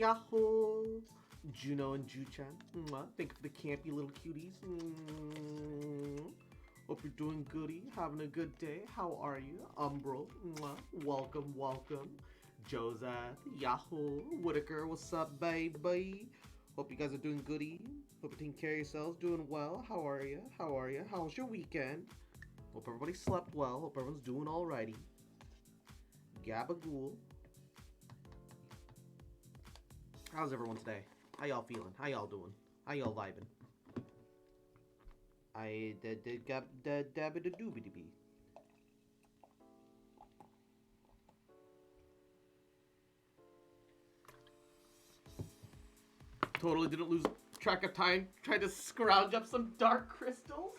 Yahoo! Juno and Juchan. Thank you for the campy little cuties. Hope you're doing goody, having a good day. How are you? Umbro. Welcome, welcome. Joseph, Yahoo, Whitaker, what's up, baby? Hope you guys are doing goody. Hope you're taking care of yourselves, doing well. How are you? How are you? How was your weekend? Hope everybody slept well. Hope everyone's doing alrighty. Gabagool. How's everyone today? How y'all feeling? How y'all doing? How y'all vibing? I did gab da dabba da doobity bee. Totally didn't lose track of time. Tried to scrounge up some dark crystals.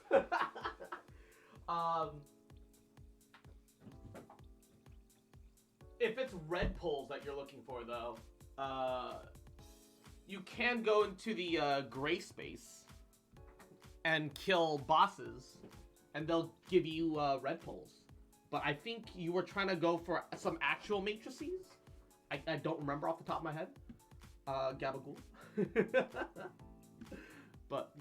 If it's red pulls that you're looking for, though, you can go into the gray space and kill bosses, and they'll give you red pulls. But I think you were trying to go for some actual matrices. I don't remember off the top of my head. Gabagool. But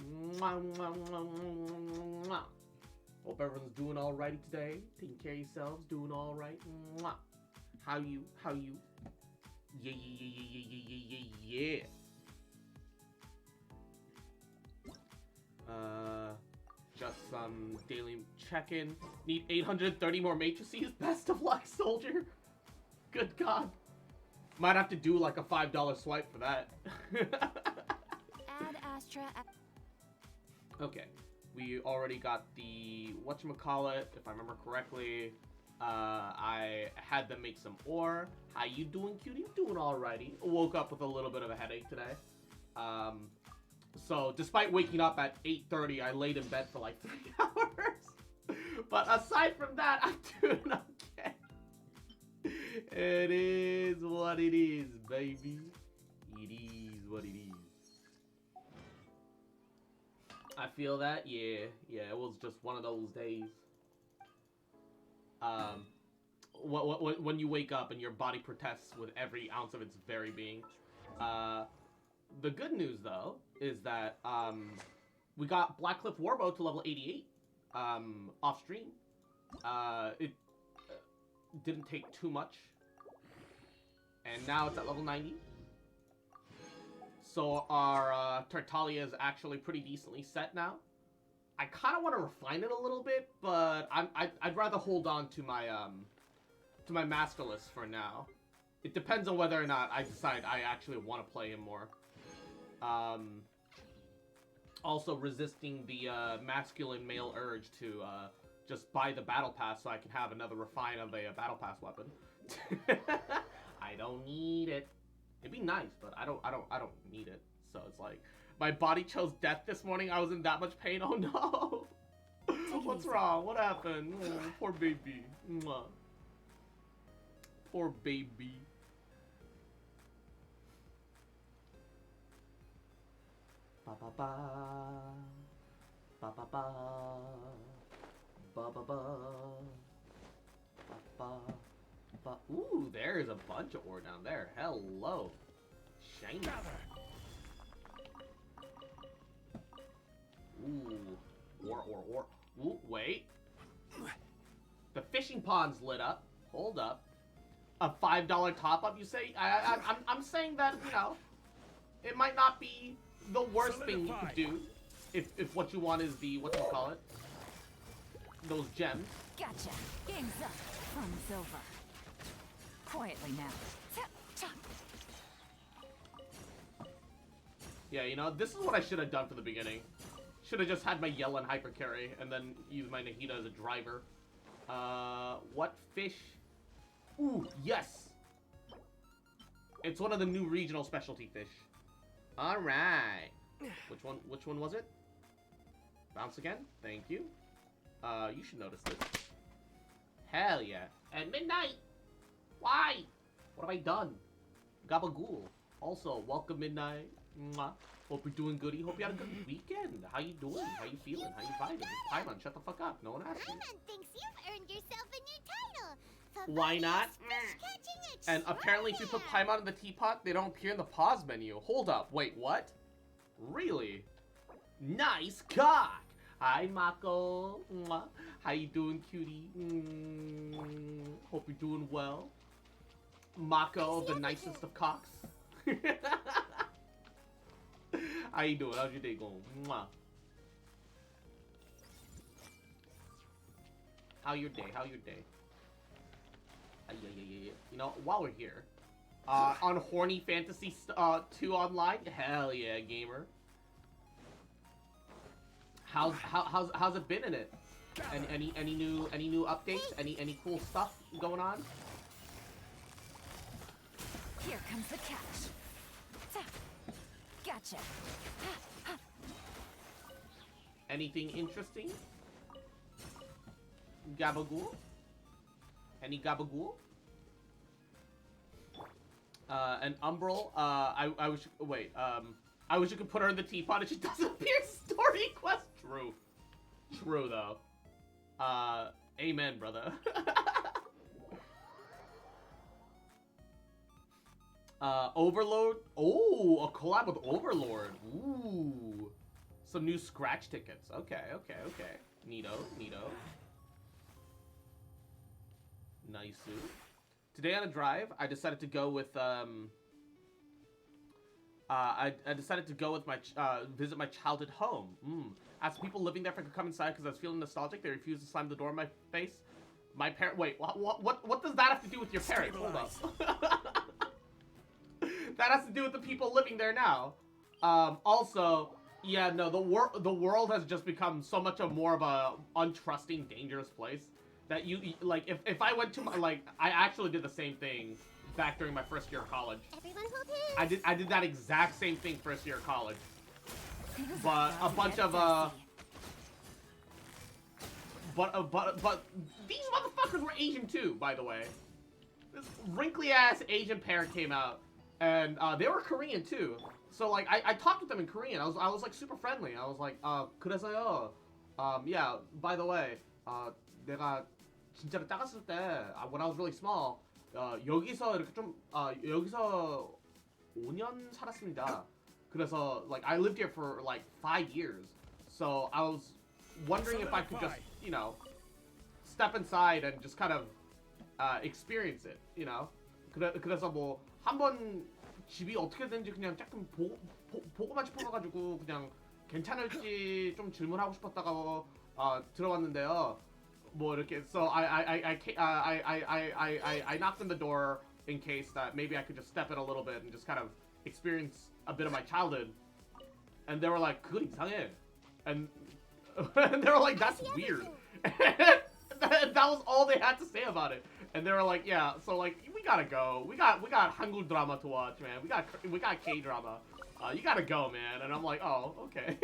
hope everyone's doing alrighty today. Taking care of yourselves, doing alright. How you? Yeah. Just some daily check-in. Need 830 more matrices. Best of luck, soldier. Good God. Might have to do like a $5 swipe for that. Add Astra. Okay. We already got the whatchamacallit, if I remember correctly. I had them make some ore. How you doing, cutie? Doing alrighty. Woke up with a little bit of a headache today. So despite waking up at 8:30, I laid in bed for like 3 hours. But aside from that, I'm doing okay. It is what it is, baby. It is what it is. I feel that, yeah, it was just one of those days. When you wake up and your body protests with every ounce of its very being. The good news, though, is that we got Blackcliff Warbow to level 88 off stream. It didn't take too much. And now it's at level 90. So our Tartaglia is actually pretty decently set now. I kind of want to refine it a little bit, but I'd rather hold on to my Masterless for now. It depends on whether or not I decide I actually want to play him more. Also resisting the masculine male urge to just buy the battle pass so I can have another refine of a battle pass weapon. I don't need it. It'd be nice, but I don't need it. So it's like my body chose death this morning. I was in that much pain. Oh no! What's wrong? What happened? Oh, poor baby. Mwah. Poor baby. Ba ba ba. Ba ba ba. Ba ba ba. Ba ba. Ba. Ooh, there's a bunch of ore down there. Hello. Shiny. Ooh. Ore. Ooh, wait. The fishing pond's lit up. Hold up. A $5 top-up, you say? I'm saying that, you know, it might not be the worst thing you could do if what you want is the, whatchamacallit, those gems. Gotcha. Game's up. Fun's over. Quietly now. Yeah, you know, this is what I should have done for the beginning. Should have just had my Yellen hyper carry and then use my Nahida as a driver. What fish? Ooh, yes! It's one of the new regional specialty fish. Alright. Which one was it? Bounce again? Thank you. You should notice this. Hell yeah. At midnight! Why? What have I done? Gabagool. Also, welcome midnight. Mwah. Hope you're doing goody. Hope you had a good weekend. How you doing? How you feeling? How you vibing? Paimon, shut the fuck up. No one asked you. Paimon thinks you've earned yourself a new title. Why not? And apparently if you put Paimon in the teapot, they don't appear in the pause menu. Hold up, wait, what? Really? Nice cock! Hi, Mako. Mwah. How you doing, cutie? Hope you're doing well. Mako, the nicest of cocks. How you doing? How's your day going? Mwah. How your day? How your day? You know, while we're here, on Horny Fantasy 2 online, hell yeah, gamer. How's it been in it? Any new updates? Any cool stuff going on? Here comes the catch. Gotcha. Anything interesting? Gabagool? Any gabagool? And Umbral, I wish, wait, I wish you could put her in the teapot and she doesn't appear in story quest. True. True, though. Amen, brother. Overlord? Oh, a collab with Overlord. Ooh. Some new scratch tickets. Okay. Neato. Nice. Today on a drive, I decided to go with I decided to go with my visit my childhood home. Asked people living there if I could come inside because I was feeling nostalgic. They refused to slam the door in my face. My parent. Wait, what does that have to do with your parents? Hold up. That has to do with the people living there now. Also, yeah, no, the world has just become so much more of a untrusting, dangerous place that you like. If I went to my I actually did the same thing back during my first year of college. I did that exact same thing first year of college. But a bunch of but these motherfuckers were Asian too, by the way. This wrinkly ass Asian pair came out, and they were Korean too. So like I talked with them in Korean. I was like super friendly. I was like, 그래서요. Yeah, by the way, 내가 진짜로 작았을 때 when I was really small, 여기서 이렇게 좀 여기서 5년 살았습니다. 그래서 like I lived here for like 5 years. So I was wondering if I could just, you know, step inside and just kind of experience it, you know. 그래서 뭐 한번 집이 어떻게 되는지 그냥 조금 보고만 싶어가지고 그냥 괜찮을지 좀 질문하고 싶었다가 들어왔는데요. 뭐 이렇게 so I knocked on the door in case that maybe I could just step in a little bit and just kind of experience a bit of my childhood. And they were like, 그건 이상해. And they were like, that's weird. that was all they had to say about it. And they were like, yeah, so like we gotta go. We got Hangul drama to watch, man. We got K drama. You gotta go, man. And I'm like, oh, okay.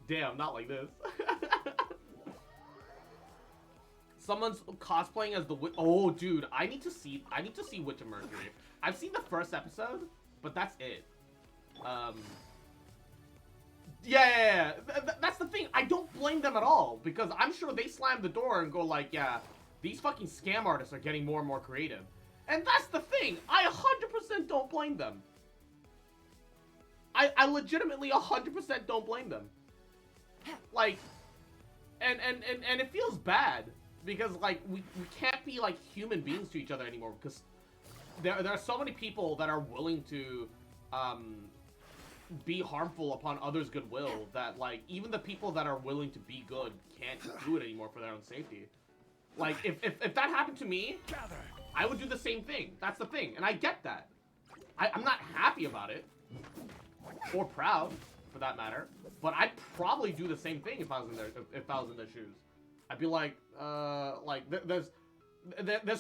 Damn, not like this. Someone's cosplaying as the witch. Oh, dude, I need to see Witch of Mercury. I've seen the first episode, but that's it. Yeah. That's the thing. I don't blame them at all because I'm sure they slam the door and go like, yeah, these fucking scam artists are getting more and more creative. And that's the thing. I 100% don't blame them. I legitimately 100% don't blame them. Like, and it feels bad because like we can't be like human beings to each other anymore because there are so many people that are willing to be harmful upon others' goodwill that like even the people that are willing to be good can't do it anymore for their own safety. Like if that happened to me, I would do the same thing. That's the thing, and I get that. I'm not happy about it or proud for that matter, but I'd probably do the same thing if I was in their shoes. I'd be like there's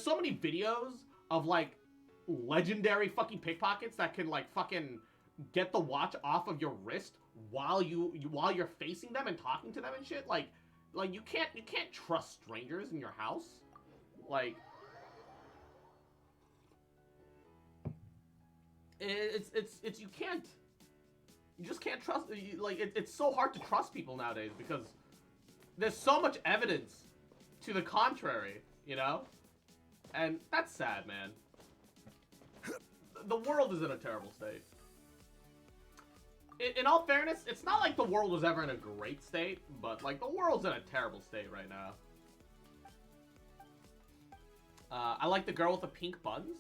so many videos of like legendary fucking pickpockets that can like fucking get the watch off of your wrist while you're facing them and talking to them and shit. Like you can't trust strangers in your house. Like it's you can't. You just can't trust. Like it's so hard to trust people nowadays because There's so much evidence to the contrary, you know? And that's sad, man. The world is in a terrible state. In all fairness, it's not like the world was ever in a great state, but, like, the world's in a terrible state right now. I like the girl with the pink buns.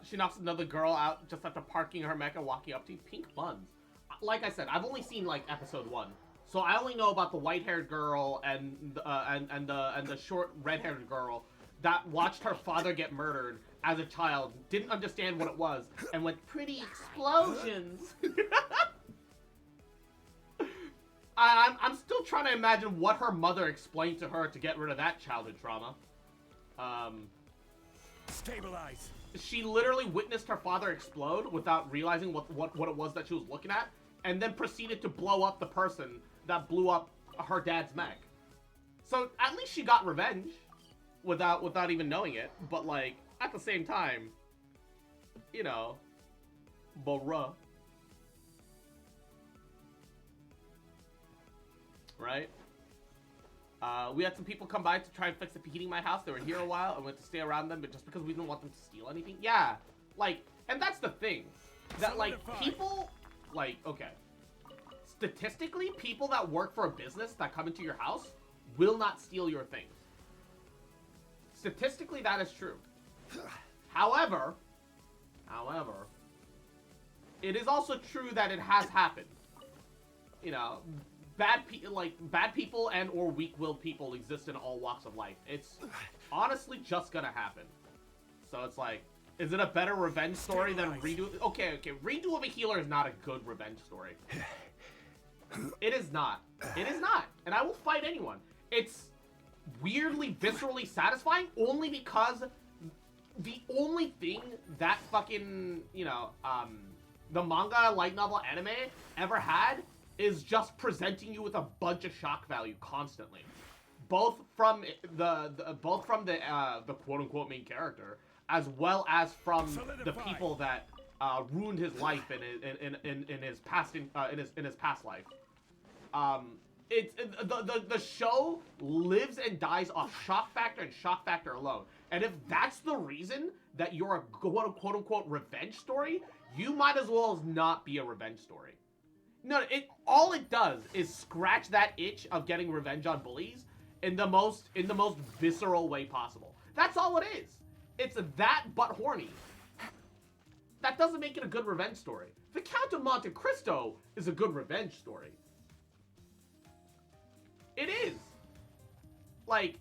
She knocks another girl out just after parking her mech and walking up to you. Pink buns. Like I said, I've only seen, like, episode 1. So I only know about the white-haired girl and the short red-haired girl that watched her father get murdered as a child, didn't understand what it was, and went, pretty explosions. I'm still trying to imagine what her mother explained to her to get rid of that childhood trauma. Stabilize. She literally witnessed her father explode without realizing what it was that she was looking at, and then proceeded to blow up the person that blew up her dad's mech. So at least she got revenge without even knowing it. But, like, at the same time, you know, bruh. Right? We had some people come by to try and fix the heating in my house. They were here a while, and we had to stay around them, but just because we didn't want them to steal anything. Yeah, like, and that's the thing. That, like, people, like, okay. Statistically, people that work for a business that come into your house will not steal your things. Statistically, that is true. However, it is also true that it has happened. You know, bad people and or weak-willed people exist in all walks of life. It's honestly just gonna happen. So it's like, is it a better revenge story than Redo? Okay, Redo of a Healer is not a good revenge story. It is not. It is not. And I will fight anyone. It's weirdly, viscerally satisfying only because the only thing that fucking, you know, the manga, light novel, anime ever had is just presenting you with a bunch of shock value constantly, both from the quote-unquote main character, as well as from the people that ruined his life in his past life. The show lives and dies off shock factor and shock factor alone. And if that's the reason that you're a quote-unquote revenge story, you might as well not be a revenge story. No, all it does is scratch that itch of getting revenge on bullies in the most visceral way possible. That's all it is. It's that but horny. That doesn't make it a good revenge story. The Count of Monte Cristo is a good revenge story. It is. Like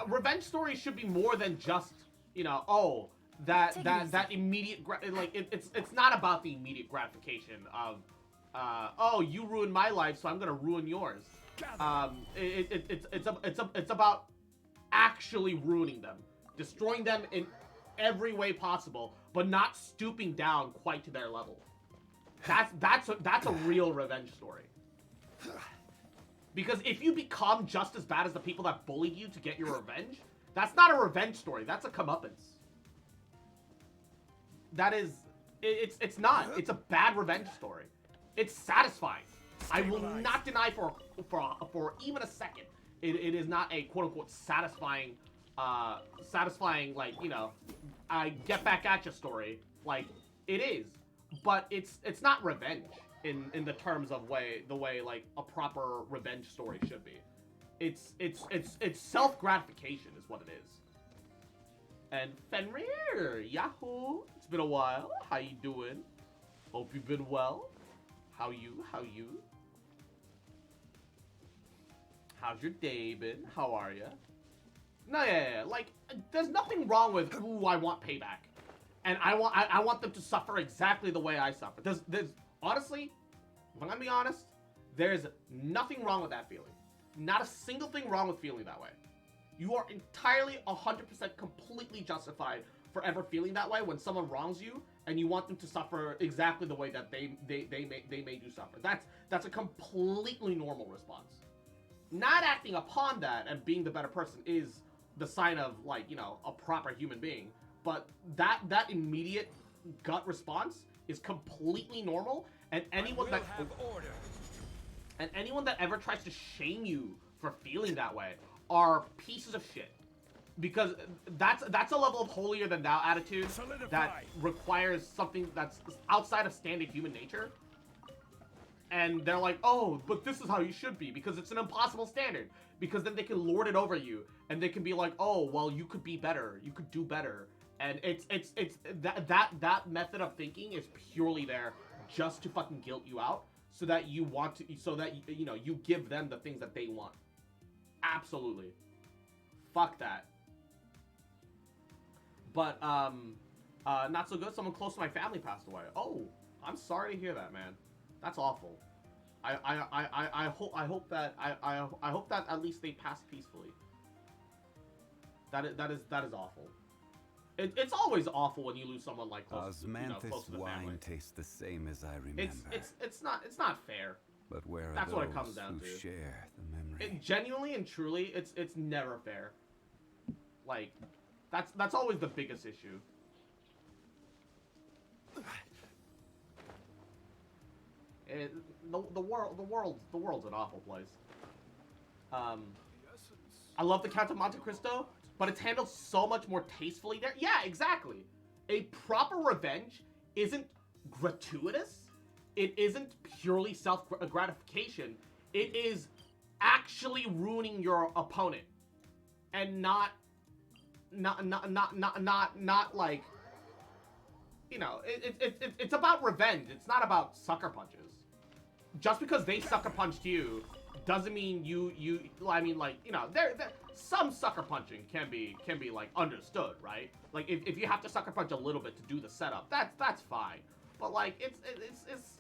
revenge stories should be more than just, you know, oh, that immediate it's not about the immediate gratification of oh, you ruined my life, so I'm gonna ruin yours. It's about actually ruining them, destroying them in every way possible, but not stooping down quite to their level. That's a real revenge story. Because if you become just as bad as the people that bullied you to get your revenge, that's not a revenge story. That's a comeuppance. That is, it's not. It's a bad revenge story. It's satisfying. I will not deny for even a second. It is not a quote-unquote satisfying, like, you know, I get back at you story. Like, it is. But it's not revenge in the terms of the way like a proper revenge story should be. It's self-gratification is what it is. And Fenrir, Yahoo! It's been a while. How you doing? Hope you've been well. How you? How's your day been? How are ya? No, yeah. Like, there's nothing wrong with, ooh, I want payback. And I want them to suffer exactly the way I suffer. There's honestly, if I'm gonna be honest, there's nothing wrong with that feeling. Not a single thing wrong with feeling that way. You are entirely 100% completely justified for ever feeling that way when someone wrongs you and you want them to suffer exactly the way that they made you suffer. That's a completely normal response. Not acting upon that and being the better person is the sign of, like, you know, a proper human being. But that immediate gut response is completely normal, and anyone that And anyone that ever tries to shame you for feeling that way are pieces of shit. Because that's a level of holier than thou attitude that requires something that's outside of standard human nature. And they're like, oh, but this is how you should be, because it's an impossible standard. Because then they can lord it over you, and they can be like, oh, well, you could be better, you could do better. And it's that method of thinking is purely there just to fucking guilt you out, so that you want to, so that you know, you give them the things that they want. Absolutely. Fuck that. But not so good. Someone close to my family passed away. Oh, I'm sorry to hear that, man. That's awful. I hope that at least they passed peacefully. That is awful. It's always awful when you lose someone like close, close to the wine family. tastes the same as I remember. It's not fair. But where are That's those what it comes down who to. share the memory? Genuinely and truly, it's never fair. Like, that's always the biggest issue. The world's an awful place. I love the Count of Monte Cristo, but it's handled so much more tastefully there. Yeah, exactly. A proper revenge isn't gratuitous. It isn't purely self-gratification. It is actually ruining your opponent, and not like, you know, it's about revenge. It's not about sucker punches. Just because they sucker punched you doesn't mean you I mean, like, you know, there some sucker punching can be like understood, right? Like, if you have to sucker punch a little bit to do the setup, that's fine. But like, it's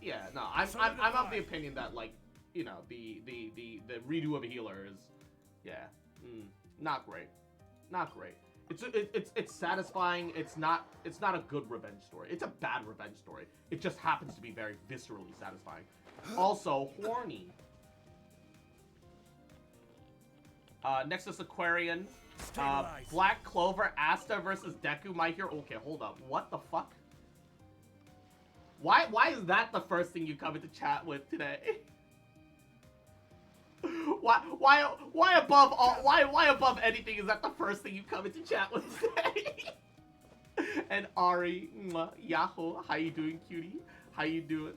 yeah, no, I'm of the opinion that, like, you know, the redo of a healer is, yeah, not great. It's satisfying. It's not a good revenge story. It's a bad revenge story. It just happens to be very viscerally satisfying. Also horny. Next is Aquarian. Black Clover, Asta versus Deku, My Hero. Okay, hold up. What the fuck? Why is that the first thing you come into chat with today? Why above anything is that the first thing you come into chat with today? And Ari, Yahoo, how you doing, cutie? How you doing?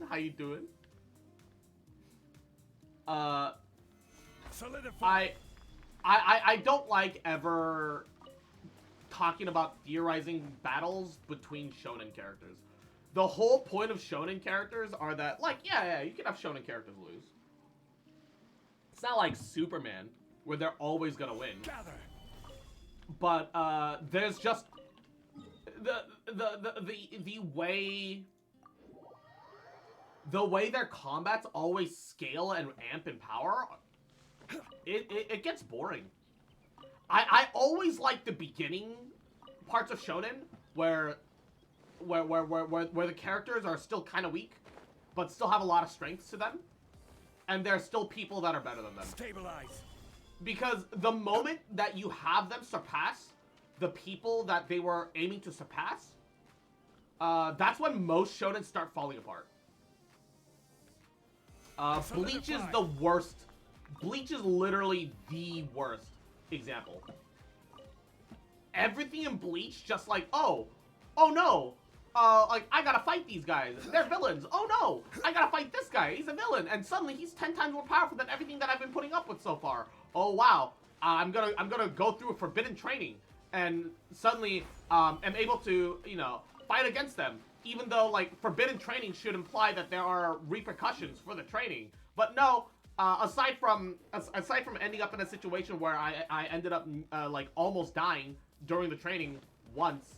I don't like ever talking about theorizing battles between shonen characters. The whole point of shonen characters are that, like, yeah, you can have shonen characters lose. It's not like Superman, where they're always gonna win. But there's just the way their combats always scale and amp in power. It gets boring. I always like the beginning parts of shonen where the characters are still kind of weak, but still have a lot of strengths to them. And there's still people that are better than them. Stabilize. Because the moment that you have them surpass the people that they were aiming to surpass, that's when most shonen start falling apart. Bleach is the worst. Bleach is literally the worst example. Everything in Bleach just like, oh no. Like, I gotta fight these guys. They're villains. Oh no, I gotta fight this guy. He's a villain, and suddenly he's 10 times more powerful than everything that I've been putting up with so far. Oh wow, I'm gonna go through a forbidden training, and suddenly am able to, you know, fight against them. Even though, like, forbidden training should imply that there are repercussions for the training, but no. Aside from ending up in a situation where I ended up like almost dying during the training once,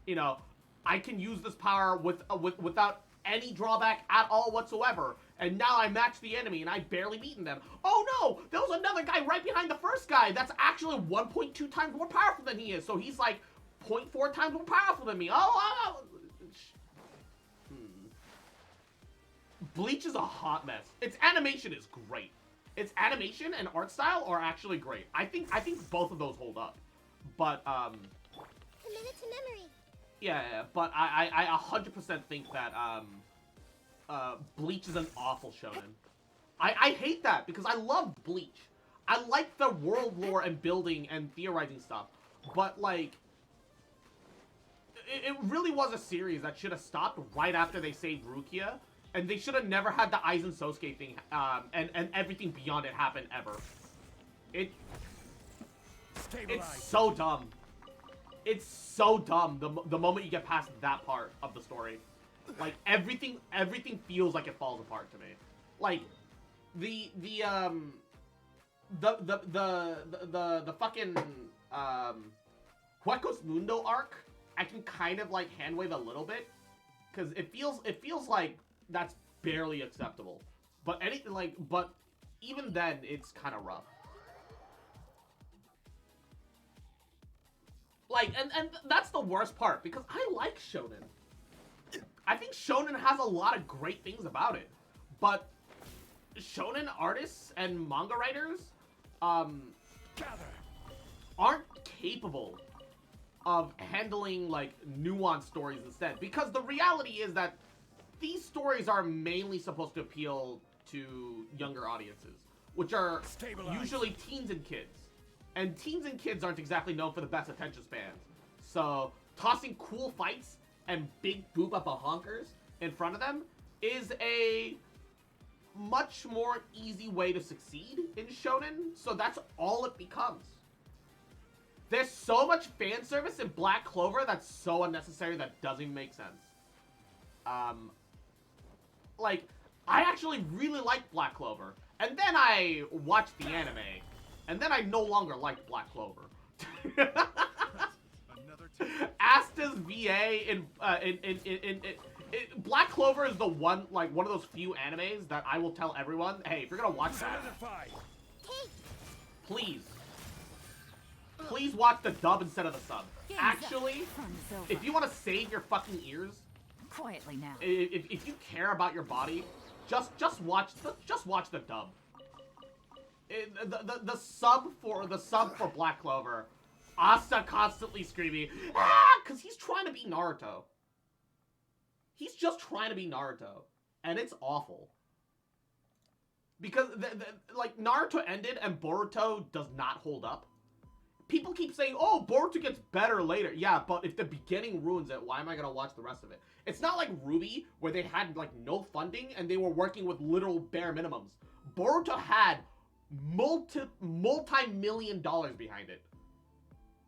you know. I can use this power without any drawback at all whatsoever. And now I match the enemy and I barely beaten them. Oh no! There was another guy right behind the first guy that's actually 1.2 times more powerful than he is. So he's like 0.4 times more powerful than me. Bleach is a hot mess. Its animation is great. Its animation and art style are actually great. I think both of those hold up. But Committed to memory. Yeah, but I 100% think that Bleach is an awful shonen. I hate that because I love Bleach. I like the world lore and building and theorizing stuff. But, like, it really was a series that should have stopped right after they saved Rukia. And they should have never had the Aizen Sosuke thing, and everything beyond it happen ever. It's so dumb. It's so dumb the moment you get past that part of the story. Like, everything feels like it falls apart to me. Like, the fucking, Huecos Mundo arc, I can kind of, like, handwave a little bit. Because it feels like that's barely acceptable. But even then, it's kind of rough. Like, and that's the worst part, because I like shonen. I think shonen has a lot of great things about it. But shonen artists and manga writers, aren't capable of handling, like, nuanced stories instead. Because the reality is that these stories are mainly supposed to appeal to younger audiences, which are usually teens and kids. And teens and kids aren't exactly known for the best attention spans. So, tossing cool fights and big boop-up honkers in front of them is a much more easy way to succeed in shonen. So that's all it becomes. There's so much fan service in Black Clover that's so unnecessary that doesn't even make sense. Like, I actually really liked Black Clover. And then I watched the anime. And then I no longer liked Black Clover. Asta's VA in Black Clover is the one, like, one of those few animes that I will tell everyone, hey, if you're gonna watch that, please watch the dub instead of the sub. Actually, if you want to save your fucking ears, quietly now. If you care about your body, just watch the dub. The sub for Black Clover, Asta constantly screaming, because he's trying to be Naruto. He's just trying to be Naruto, and it's awful. Because like, Naruto ended and Boruto does not hold up. People keep saying, oh, Boruto gets better later. Yeah, but if the beginning ruins it, why am I gonna watch the rest of it? It's not like Ruby, where they had, like, no funding and they were working with literal bare minimums. Boruto had multi-million dollars behind it.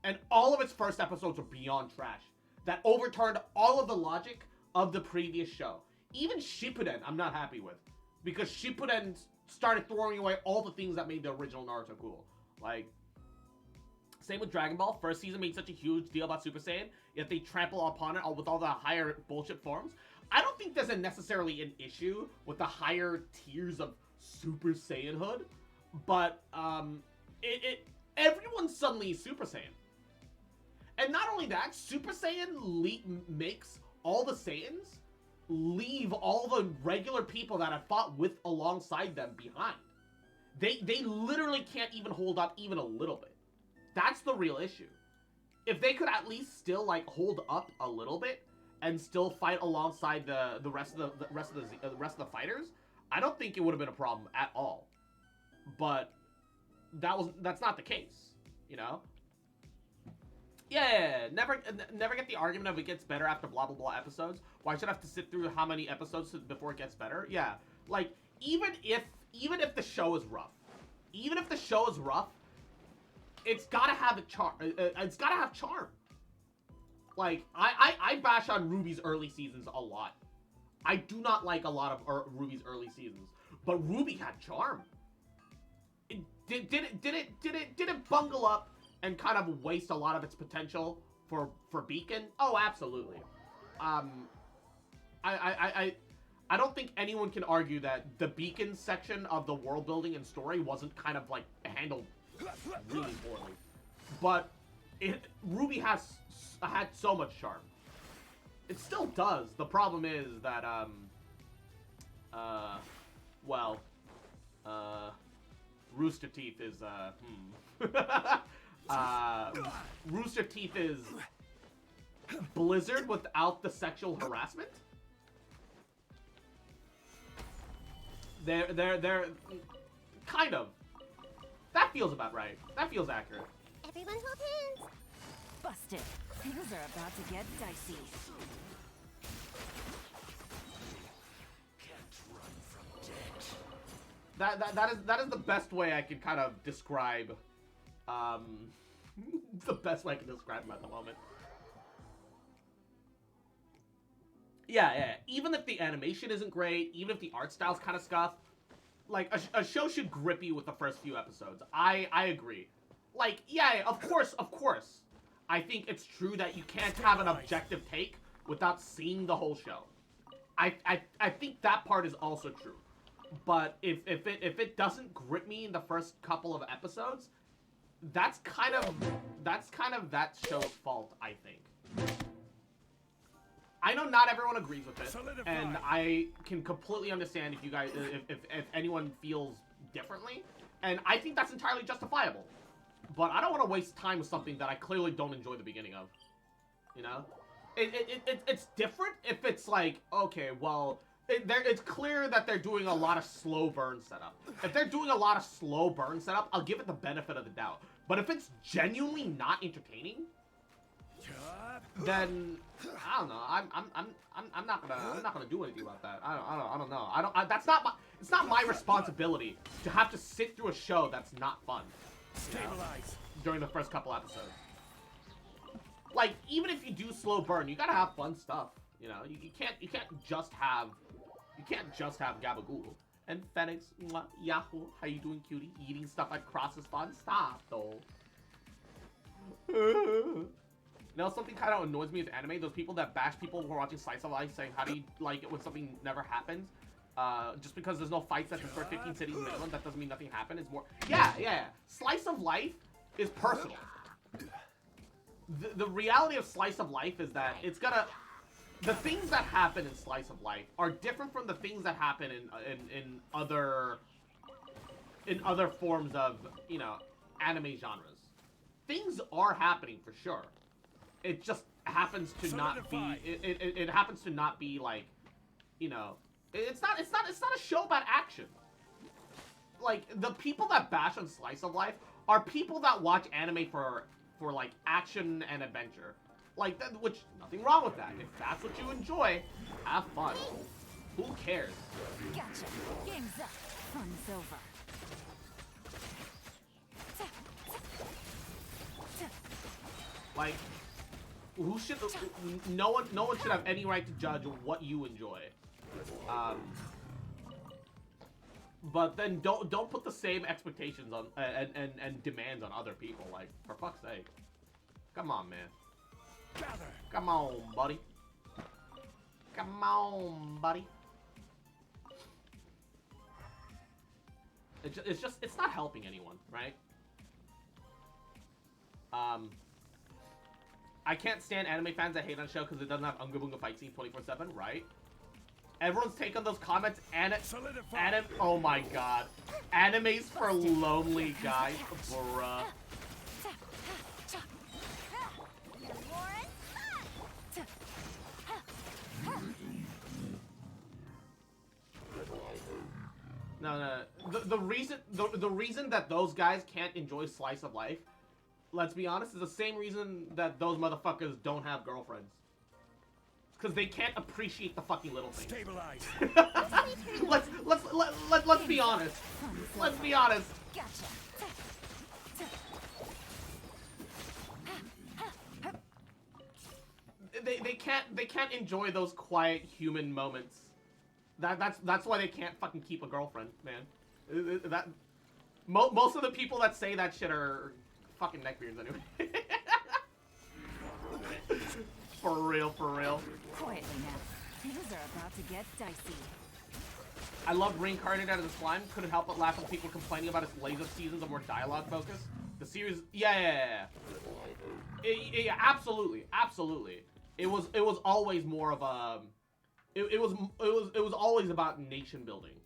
And all of its first episodes were beyond trash. That overturned all of the logic of the previous show. Even Shippuden, I'm not happy with. Because Shippuden started throwing away all the things that made the original Naruto cool. Like, same with Dragon Ball. First season made such a huge deal about Super Saiyan, yet they trample upon it with all the higher bullshit forms. I don't think there's necessarily an issue with the higher tiers of Super Saiyanhood, but everyone's suddenly Super Saiyan. And not only that, Super Saiyan makes all the Saiyans leave all the regular people that have fought with alongside them behind. They literally can't even hold up even a little bit. That's the real issue. If they could at least still, like, hold up a little bit and still fight alongside the rest of the fighters, I don't think it would have been a problem at all. But that's not the case, you know? Yeah, never get the argument of it gets better after blah blah blah episodes. Why should I have to sit through how many episodes before it gets better? Yeah, like, even if the show is rough, it's gotta have a charm. It's gotta have charm. Like, I bash on Ruby's early seasons a lot. I do not like a lot of Ruby's early seasons, but Ruby had charm. Did it bungle up and kind of waste a lot of its potential for Beacon? Oh, absolutely. I don't think anyone can argue that the Beacon section of the world building and story wasn't kind of, like, handled really poorly. But Ruby had so much charm. It still does. The problem is that Rooster Teeth is Rooster Teeth is Blizzard without the sexual harassment. They're kind of. That feels about right. That feels accurate. Everyone hold hands. Busted. Things are about to get dicey. That is the best way I can kind of describe. The best way I can describe him at the moment. Yeah. Even if the animation isn't great, even if the art style's kind of scuffed, like, a show should grip you with the first few episodes. I agree. Like, yeah, of course. I think it's true that you can't have an objective take without seeing the whole show. I think that part is also true. But if it doesn't grip me in the first couple of episodes, that's kind of that show's fault, I think. I know not everyone agrees with it, and I can completely understand if you guys, if anyone feels differently, and I think that's entirely justifiable. But I don't want to waste time with something that I clearly don't enjoy the beginning of. You know, it's different if it's like, okay, well, it's clear that they're doing a lot of slow burn setup. If they're doing a lot of slow burn setup, I'll give it the benefit of the doubt. But if it's genuinely not entertaining, then I don't know. I'm not gonna do anything about that. I don't know. It's not my responsibility to have to sit through a show that's not fun. Stabilize during the first couple episodes. Like, even if you do slow burn, you gotta have fun stuff. You know, you can't just have Gabagool and Phoenix. Mwah, Yahoo, how you doing, cutie? Eating stuff like cross is fun. Stop though. You know, something kind of annoys me with anime, those people that bash people who are watching Slice of Life saying, how do you like it when something never happens? Just because there's no fights at the first 15 cities minimum, that doesn't mean nothing happened. It's more, yeah. Slice of Life is personal. The reality of Slice of Life is that it's gonna, the things that happen in Slice of Life are different from the things that happen in other forms of, you know, anime genres. Things are happening for sure. It just happens to not be. It happens to not be like, you know, it's not a show about action. Like, the people that bash on Slice of Life are people that watch anime for like action and adventure. Like that, which nothing wrong with that. If that's what you enjoy, have fun. Who cares? Gotcha. Game's up. Fun's over. Like, who should? No one should have any right to judge what you enjoy. But then don't put the same expectations on and demands on other people. Like, for fuck's sake, come on, man. Come on, buddy. Come on, buddy. It's not helping anyone, right? I can't stand anime fans that hate on a show because it doesn't have Unga Bunga fight scene 24/7, right? Everyone's take on those comments, oh my god. Animes for lonely guys, bruh. No. The reason that those guys can't enjoy Slice of Life, let's be honest, is the same reason that those motherfuckers don't have girlfriends. Because they can't appreciate the fucking little things. Stabilize. let's be honest. Let's be honest. They can't enjoy those quiet human moments. That's why they can't fucking keep a girlfriend, man. Most of the people that say that shit are fucking neckbeards anyway. For real. Quietly now. Things are about to get dicey. I loved Reincarnated as a Slime. Couldn't help but laugh when people complaining about its later seasons of more dialogue focus. The series, yeah, absolutely. It was always more of a, it was always about nation building,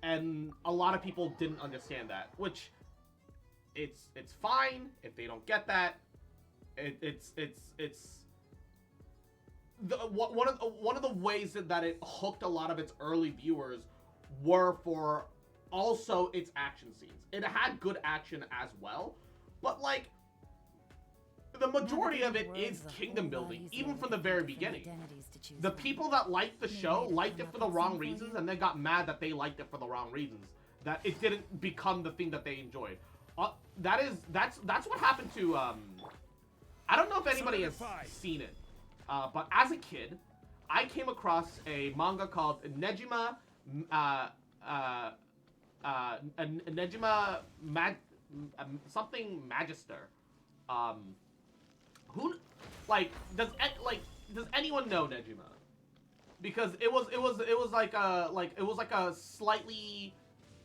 and a lot of people didn't understand that. Which, it's fine if they don't get that. One of the ways that it hooked a lot of its early viewers were for also its action scenes. It had good action as well, but like the majority of it is kingdom building, even from the very beginning. The people that liked the show liked it for the wrong reasons, and they got mad that they liked it for the wrong reasons. That it didn't become the thing that they enjoyed. That's what happened to I don't know if anybody has seen it, but as a kid, I came across a manga called Nejima something Magister. Who, like, does anyone know Nejima? Because it was like a slightly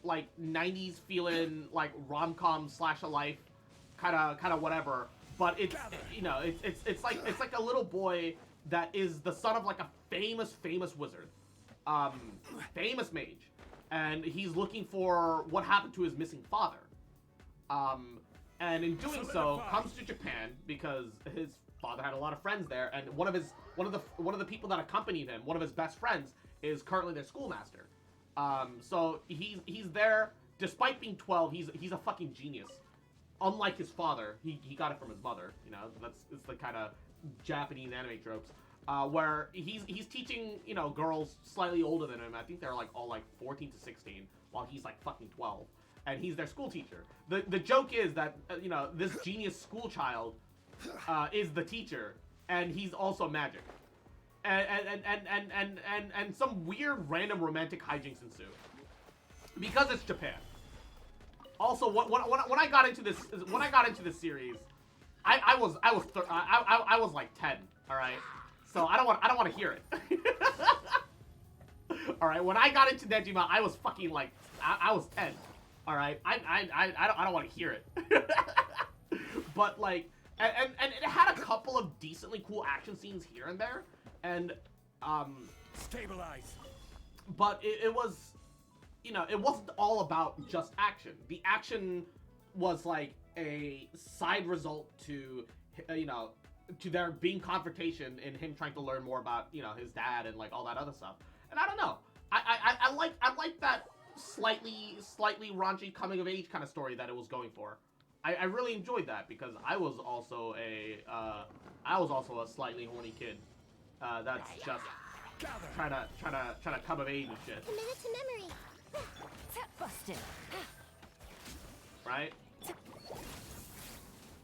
like 90s feeling like rom-com slash a life kind of whatever, but it's it's like a little boy that is the son of like a famous wizard, famous mage, and he's looking for what happened to his missing father. And in doing so, comes to Japan because his father had a lot of friends there, and one of the people that accompanied him, one of his best friends, is currently their schoolmaster. So he's there despite being 12. He's a fucking genius. Unlike his father, he got it from his mother. You know, it's the kind of Japanese anime tropes. Where he's teaching, you know, girls slightly older than him. I think they're like all like 14 to 16, while he's like fucking 12. And he's their school teacher. The joke is that you know, this genius school child is the teacher, and he's also magic, and some weird random romantic hijinks ensue because it's Japan. Also, when I got into this series, I was like 10. All right, so I don't want to hear it. All right, when I got into Nejima, I was fucking like I was 10. All right, I don't want to hear it. But like, and it had a couple of decently cool action scenes here and there, and stabilize. But it was, you know, it wasn't all about just action. The action was like a side result to, you know, to there being confrontation and him trying to learn more about, you know, his dad and like all that other stuff. And I don't know, I like that slightly raunchy coming of age kind of story that it was going for. I really enjoyed that because I was also a slightly horny kid that's just trying to come of age and shit. Committed to memory. Busted. Right?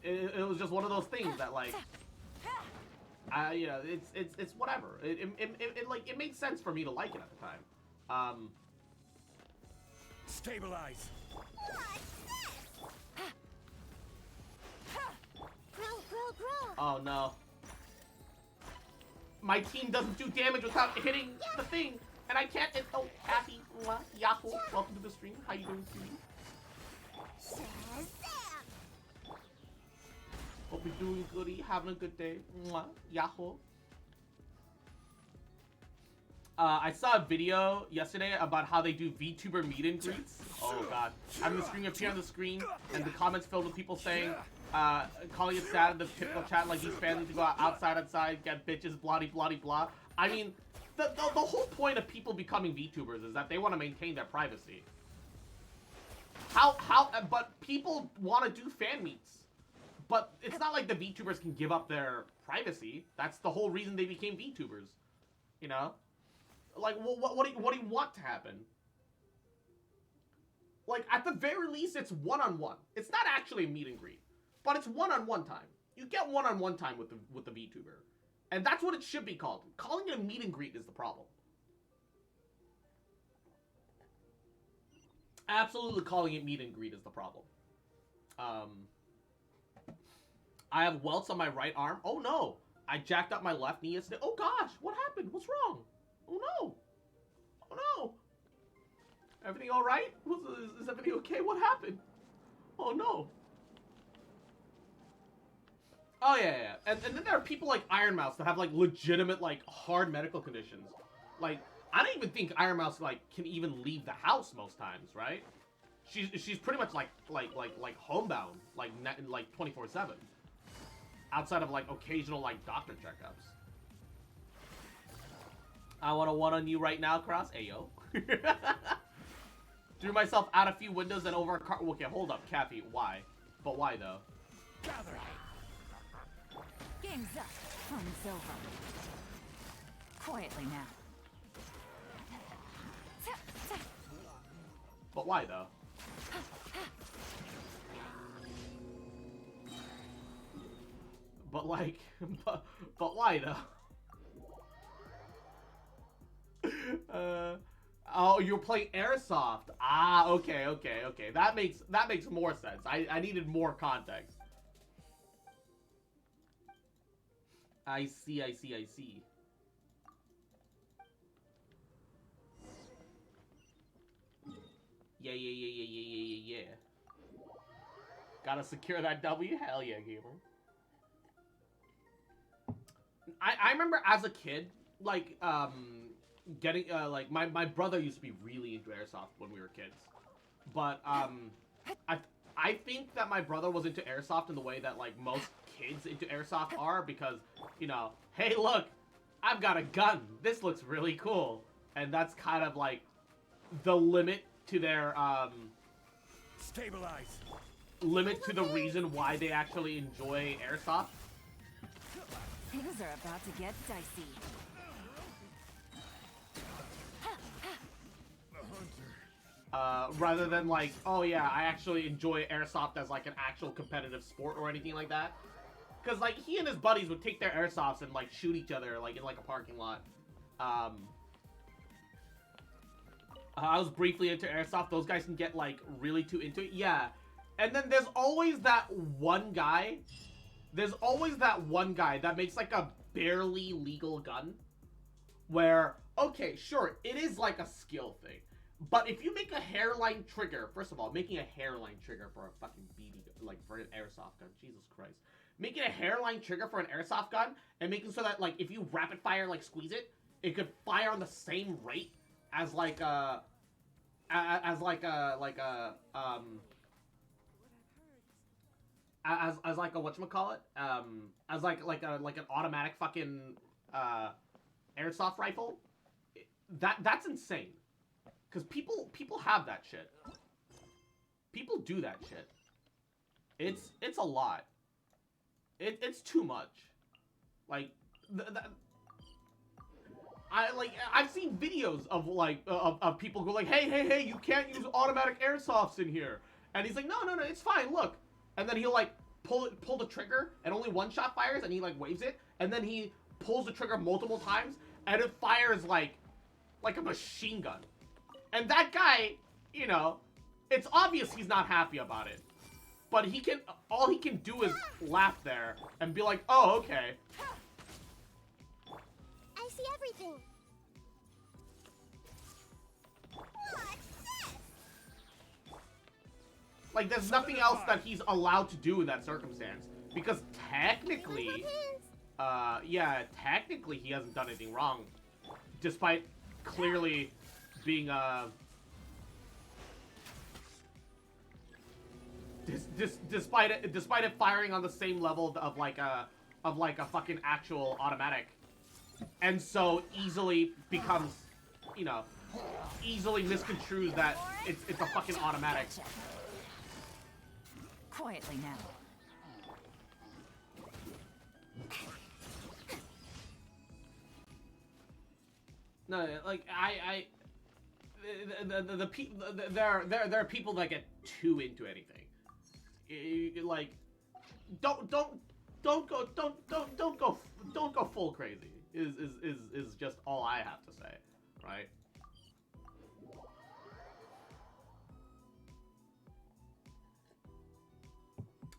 It was just one of those things that like, you know, it's whatever. It made sense for me to like it at the time. Stabilize. Grow. Oh no. My team doesn't do damage without hitting the thing, and I can't. Oh, happy Yahoo! Welcome to the stream. How you doing, sweetie? Hope you're doing goody, having a good day. Yahoo! I saw a video yesterday about how they do VTuber meet and greets. Oh god. Having the screen appear on the screen, and the comments filled with people saying, calling it sad in the typical chat like these fans need to go outside, get bitches, blah blah blah. I mean, the whole point of people becoming VTubers is that they want to maintain their privacy. But people want to do fan meets. But it's not like the VTubers can give up their privacy. That's the whole reason they became VTubers. You know? Like, what do you want to happen? Like, at the very least, it's one-on-one. It's not actually a meet and greet, but it's one-on-one time. You get one-on-one time with the VTuber, and that's what it should be called. Calling it a meet and greet is the problem. Absolutely, calling it meet and greet is the problem. I have welts on my right arm. Oh no! I jacked up my left knee yesterday. Oh gosh, what happened? What's wrong? Oh no! Oh no! Everything all right? Is everything okay? What happened? Oh no! Oh yeah. And then there are people like Iron Mouse that have like legitimate like hard medical conditions. Like I don't even think Iron Mouse like can even leave the house most times, right? She's pretty much like homebound, like 24/7. Outside of like occasional like doctor checkups. I want to one on you right now, Cross. Ayo. Threw myself out a few windows and over a car. Okay, hold up, Kathy. Why? But why though? Gather. Game's up. Fun's over. Quietly now. But why though? But like, but why though? Oh, you're playing airsoft. Ah, okay. That makes more sense. I needed more context. I see. Yeah. Gotta secure that W? Hell yeah, gamer. I remember as a kid, like, getting, like, my brother used to be really into airsoft when we were kids. But, I think that my brother was into airsoft in the way that, like, most kids into airsoft are, because, you know, hey, look, I've got a gun. This looks really cool. And that's kind of, like, the limit to their, Stabilize. limit to the reason why they actually enjoy airsoft. Things are about to get dicey. Rather than like, oh yeah, I actually enjoy airsoft as like an actual competitive sport or anything like that. Because like he and his buddies would take their airsofts and like shoot each other like in like a parking lot. I was briefly into airsoft. Those guys can get like really too into it. Yeah. And then there's always that one guy. There's always that one guy that makes like a barely legal gun. Where, okay, sure, it is like a skill thing. But if you make a hairline trigger, first of all, making a hairline trigger for a fucking BB, like for an airsoft gun, Jesus Christ. Making a hairline trigger for an airsoft gun and making so that like if you rapid fire, like squeeze it, it could fire on the same rate as like a, as like a whatchamacallit? As like an automatic fucking airsoft rifle. That's insane. Cause people have that shit. People do that shit. It's a lot. It's too much. Like I've seen videos of like of people go like, hey, you can't use automatic airsofts in here. And he's like, no, it's fine. Look. And then he'll like pull the trigger and only one shot fires and he like waves it and then he pulls the trigger multiple times and it fires like a machine gun. And that guy, you know, it's obvious he's not happy about it. But all he can do is laugh there and be like, oh, okay. I see everything. What's this? Like, there's nothing else that he's allowed to do in that circumstance. Because technically, yeah, technically he hasn't done anything wrong. Despite clearly being, despite it firing on the same level of like a fucking actual automatic, and so easily becomes, you know, easily misconstrued that it's a fucking automatic. Quietly now. No, like there are people that get too into anything. Like, don't go full crazy. Is just all I have to say, right?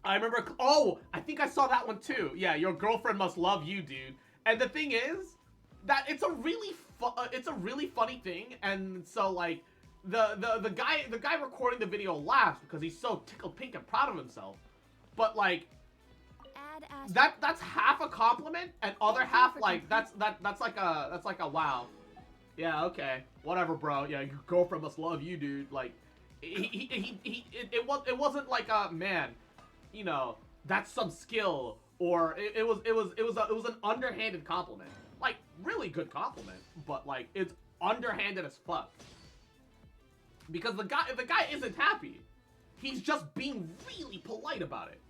I remember. Oh, I think I saw that one too. Yeah, your girlfriend must love you, dude. And the thing is, that it's a really funny thing, and so like the guy recording the video laughs because he's so tickled pink and proud of himself, but like that's half a compliment and other half like that's like a wow, yeah, okay, whatever, bro, yeah, your girlfriend must love you, dude. Like it wasn't like a man, you know, that's some skill, or it was an underhanded compliment. Like, really good compliment, but, like, it's underhanded as fuck. Because the guy isn't happy. He's just being really polite about it.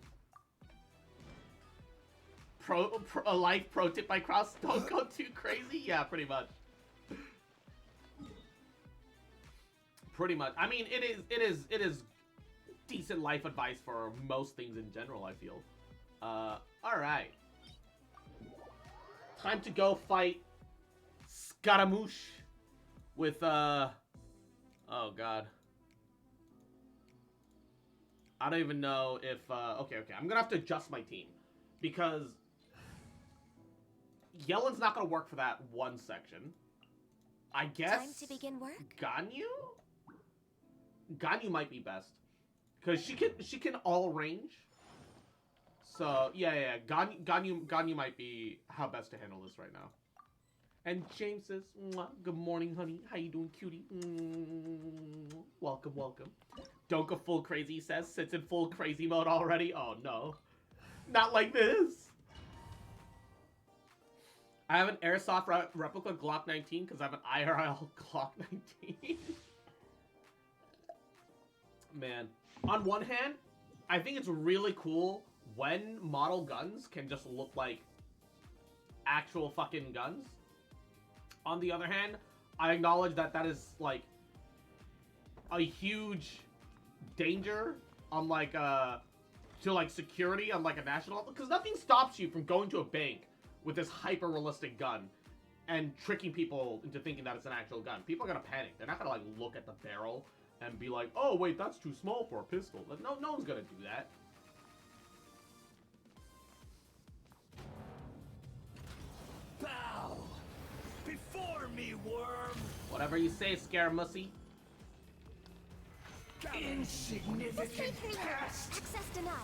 A life pro tip by Cross, don't go too crazy? Yeah, pretty much. Pretty much. I mean, it is decent life advice for most things in general, I feel. Alright. Time to go fight Scaramouche with, oh god. I don't even know if, okay, I'm gonna have to adjust my team. Because Yellen's not gonna work for that one section. I guess... Time to begin work? Ganyu? Ganyu might be best. Because she can all range. So, yeah. Ganyu might be how best to handle this right now. And James says, good morning, honey. How you doing, cutie? Welcome. Don't go full crazy, says. Sits in full crazy mode already. Oh, no. Not like this. I have an Airsoft replica Glock 19 because I have an IRL Glock 19. Man. On one hand, I think it's really cool when model guns can just look like actual fucking guns. On the other hand, I acknowledge that that is, like, a huge danger on, like, to, like, security on, like, a national... Because nothing stops you from going to a bank with this hyper-realistic gun and tricking people into thinking that it's an actual gun. People are gonna panic. They're not gonna, like, look at the barrel and be like, oh, wait, that's too small for a pistol. No one's gonna do that. Bow before me, worm. Whatever you say, Scaramussy. Insignificant pest. Access denied.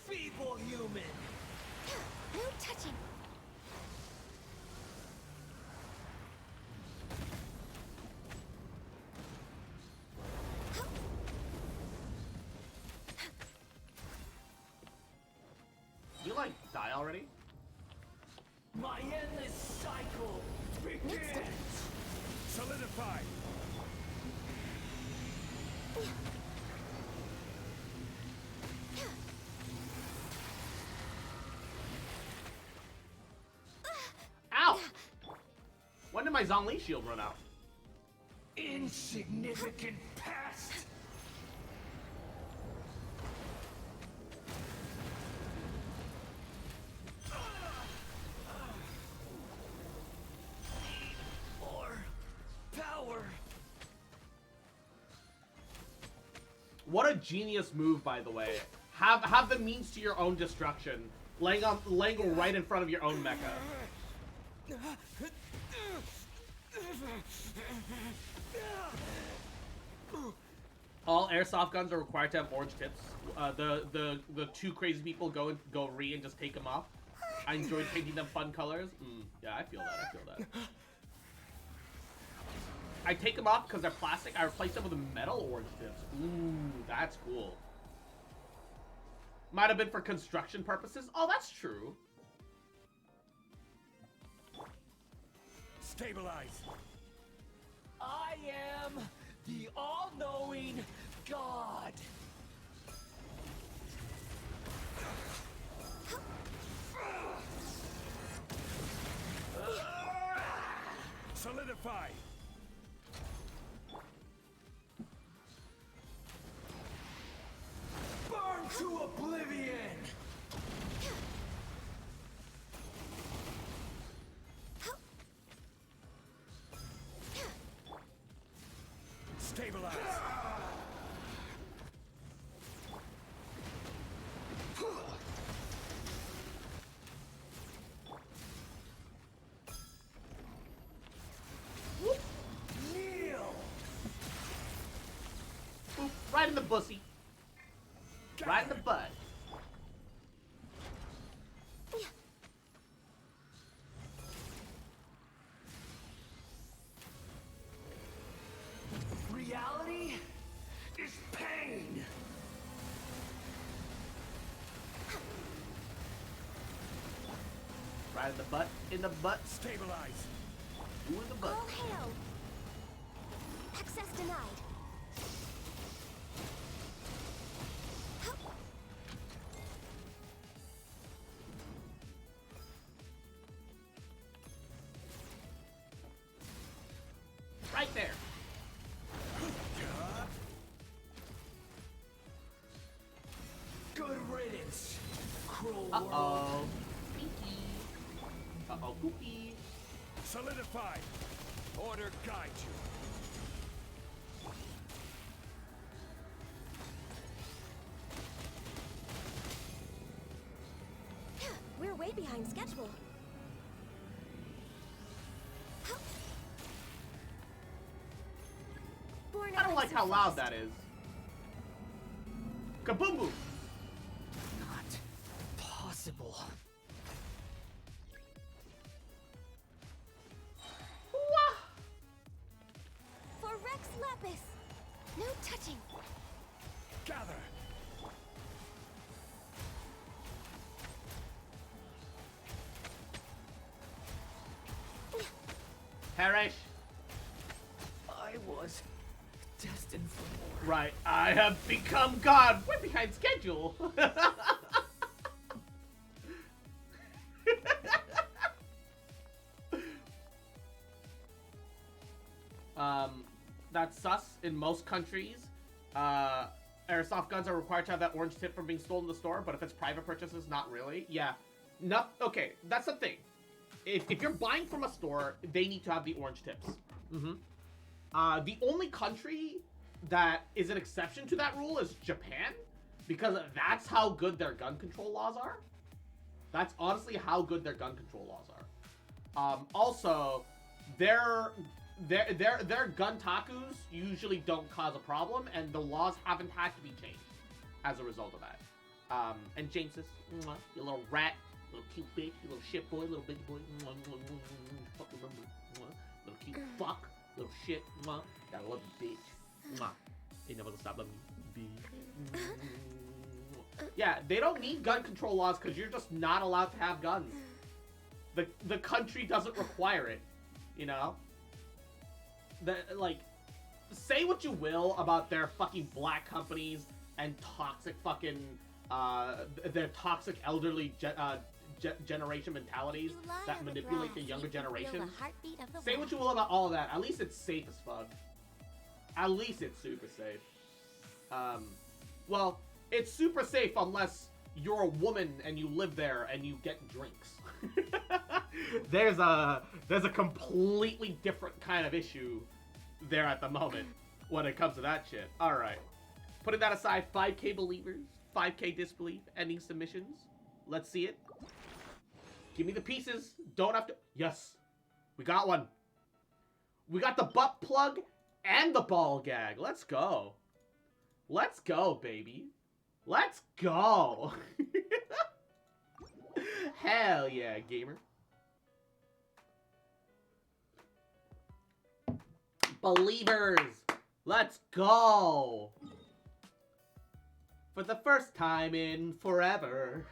Feeble human. No touching. You, like, die already? My endless cycle begins. Solidify. Ow! When did my Zhongli shield run out? Insignificant pest. More power. What a genius move, by the way. Have the means to your own destruction, laying right in front of your own mecha. All airsoft guns are required to have orange tips. The two crazy people go re and just take them off. I enjoyed painting them fun colors. Yeah, I feel that. I take them off because they're plastic. I replace them with metal orange tips. Ooh, that's cool. Might have been for construction purposes. Oh, that's true. Stabilize. I am the all-knowing God. Solidify. Burn to oblivion. Stabilize. Kneel. Boop, right in the bussy. Right in the butt. Reality is pain. in the butt. In the butt. Stabilize. Ooh, in the butt. All hail. Access denied. Right there. Good riddance. Cruel world. Uh-oh. Pinky. Uh-oh, poopy. Solidified. Order guide you. We're way behind schedule. Born I don't out like so how loud fast. that is. Kaboom boom. Not possible. Wah. For Rex Lapis. No touching. Gather. Perish. I was destined for more. Right, I have become God. We're behind schedule. That's sus in most countries. Airsoft guns are required to have that orange tip from being stolen in the store, but if it's private purchases, not really. Yeah. No, okay, that's the thing. If you're buying from a store, they need to have the orange tips. The only country that is an exception to that rule is Japan, because that's how good their gun control laws are. That's honestly how good their gun control laws are. Also, their gun takus usually don't cause a problem, and the laws haven't had to be changed as a result of that. And Jameses, mwah, you little rat, little cute bitch, you little shit boy, little bitch boy, mwah, mwah, mwah, mwah, fuck remember, mwah, little cute fuck, little shit, mwah, gotta love you, bitch, mwah. Ain't never gonna stop loving you, bitch. Yeah, they don't need gun control laws because you're just not allowed to have guns. The country doesn't require it, you know? Like, say what you will about their fucking black companies and toxic fucking, their toxic elderly generation mentalities that manipulate the younger generations. Say what you will about all of that. At least it's safe as fuck. At least it's super safe. Well, it's super safe unless you're a woman and you live there and you get drinks. There's a completely different kind of issue there at the moment when it comes to that shit. All right, putting that aside, 5K believers, 5K disbelief, ending submissions. Let's see it. Give me the pieces. Don't have to. Yes, we got one. We got the butt plug and the ball gag. Let's go. Let's go, baby. Let's go. Hell yeah, gamer. Believers, let's go. For the first time in forever.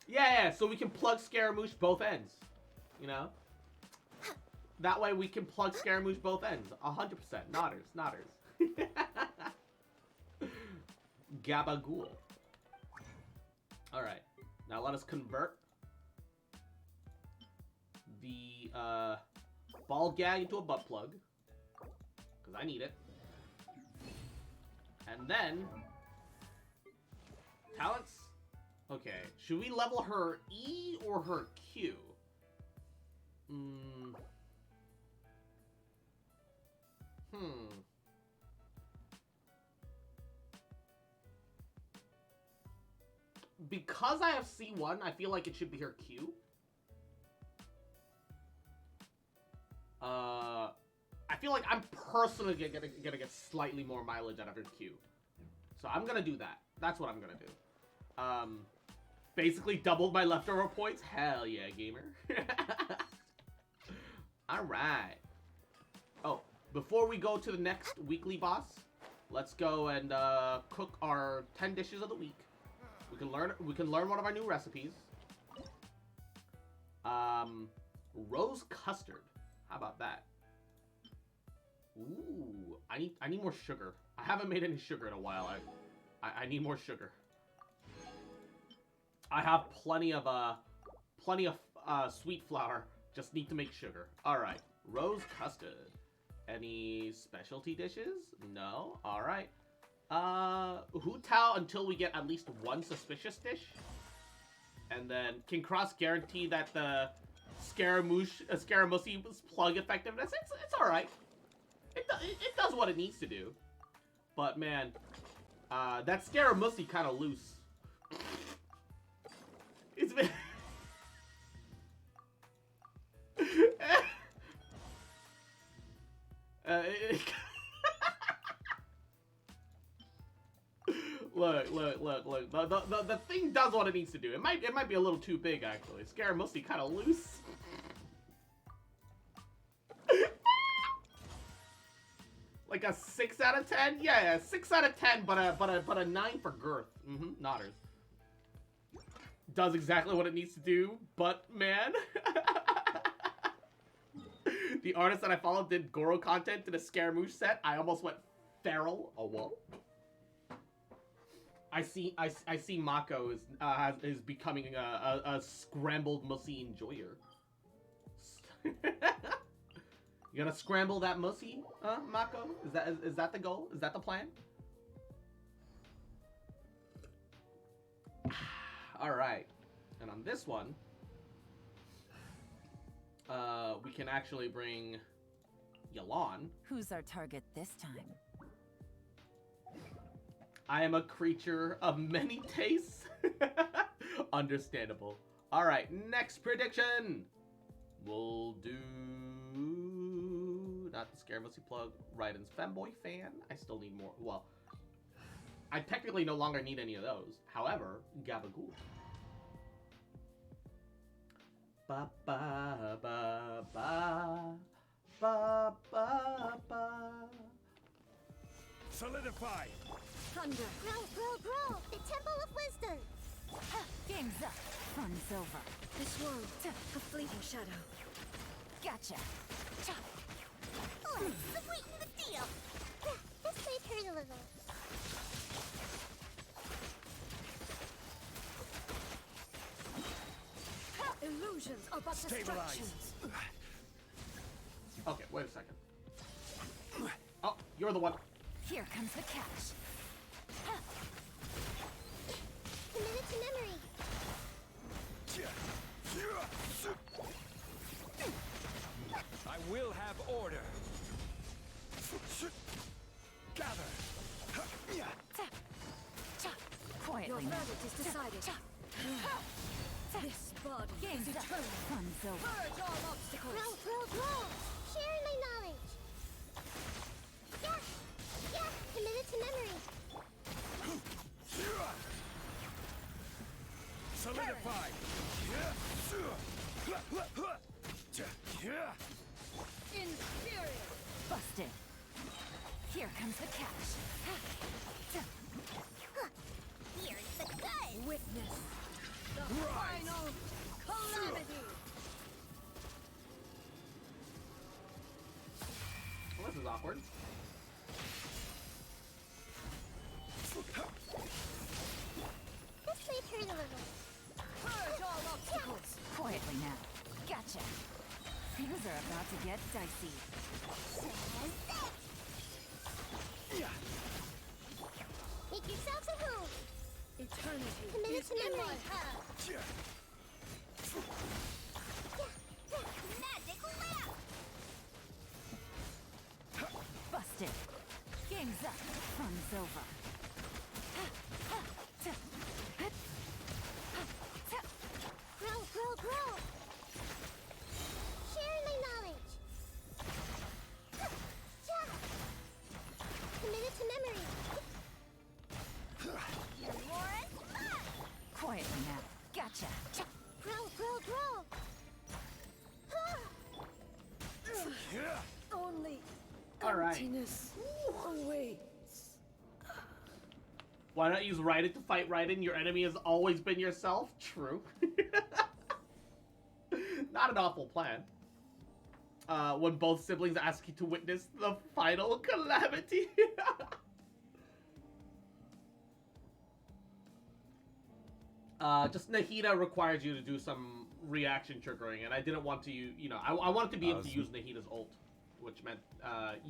Yeah, so we can plug Scaramouche both ends, you know? That way we can plug Scaramouche both ends. 100%. Nodders. Gabagool. Alright. Now let us convert the ball gag into a butt plug. Because I need it. And then... talents? Okay. Should we level her E or her Q? Because I have C1, I feel like it should be her Q. I feel like I'm personally gonna get slightly more mileage out of her Q. So I'm gonna do that. That's what I'm gonna do. Basically doubled my leftover points. Hell yeah, gamer. Alright. Oh, before we go to the next weekly boss, let's go and cook our 10 dishes of the week. We can learn one of our new recipes. Rose custard. How about that? Ooh, I need more sugar. I haven't made any sugar in a while. I need more sugar. I have plenty of sweet flour. Just need to make sugar. All right, rose custard. Any specialty dishes? No. All right. Hu Tao until we get at least one suspicious dish, and then can Cross guarantee that the Scaramusse's plug effectiveness? It's all right. It does what it needs to do. But man, that Scaramusse kind of loose. It's been. Look. The thing does what it needs to do. It might be a little too big actually. Scaramusse kind of loose. Like a 6 out of 10? Yeah, 6 out of 10, but a 9 for girth. Nodders. Does exactly what it needs to do, but man. The artist that I followed did Goro content to the Scaramouche set. I almost went feral. Oh, whoa. I see Mako is becoming a scrambled mussy enjoyer. You gonna scramble that mussy, Mako? Is that the goal? Is that the plan? All right, and on this one, we can actually bring Yalan. Who's our target this time? I am a creature of many tastes. Understandable. All right, next prediction. We'll do not the Scaramusse plug. Raiden's femboy fan. I still need more. Well, I technically no longer need any of those. However, Gabagool. Ba ba ba ba ba ba ba. Solidify. Thunder. Grow. The Temple of Wisdom. Game's up. Fun's over. The Swarm. A fleeting shadow. Gotcha. Oh, sweeten the deal. This might hurt a little. Illusions are but distractions. Okay, wait a second. Oh, you're the one. Here comes the catch. Committed to memory. I will have order. Gather. Quietly Your now. verdict is decided. This body Game's is up. eternal. Fun's over. Purge all obstacles. Grow. Sharing my knowledge. Yeah. Committed to memory. Solidify. Inferior. Busted. Here comes the catch. Here's the good. Witness. The final calamity. Well, this is awkward. This might hurt a little. Purge all obstacles. Quietly now. Gotcha. Things are about to get dicey. Make yourselves at home. Eternity Committed to memory. Magic lamp. Busted. Game's up. Fun's over. Grow. Sharing my knowledge. Committed to memory. Quietly now. Gotcha. Grow. Only All right. emptiness awaits. Why not use Raiden to fight Raiden? Your enemy has always been yourself. True. Not an awful plan. When both siblings ask you to witness the final calamity. Just Nahida requires you to do some reaction triggering, and I didn't want to, you know, I wanted to be able to use Nahida's ult, which meant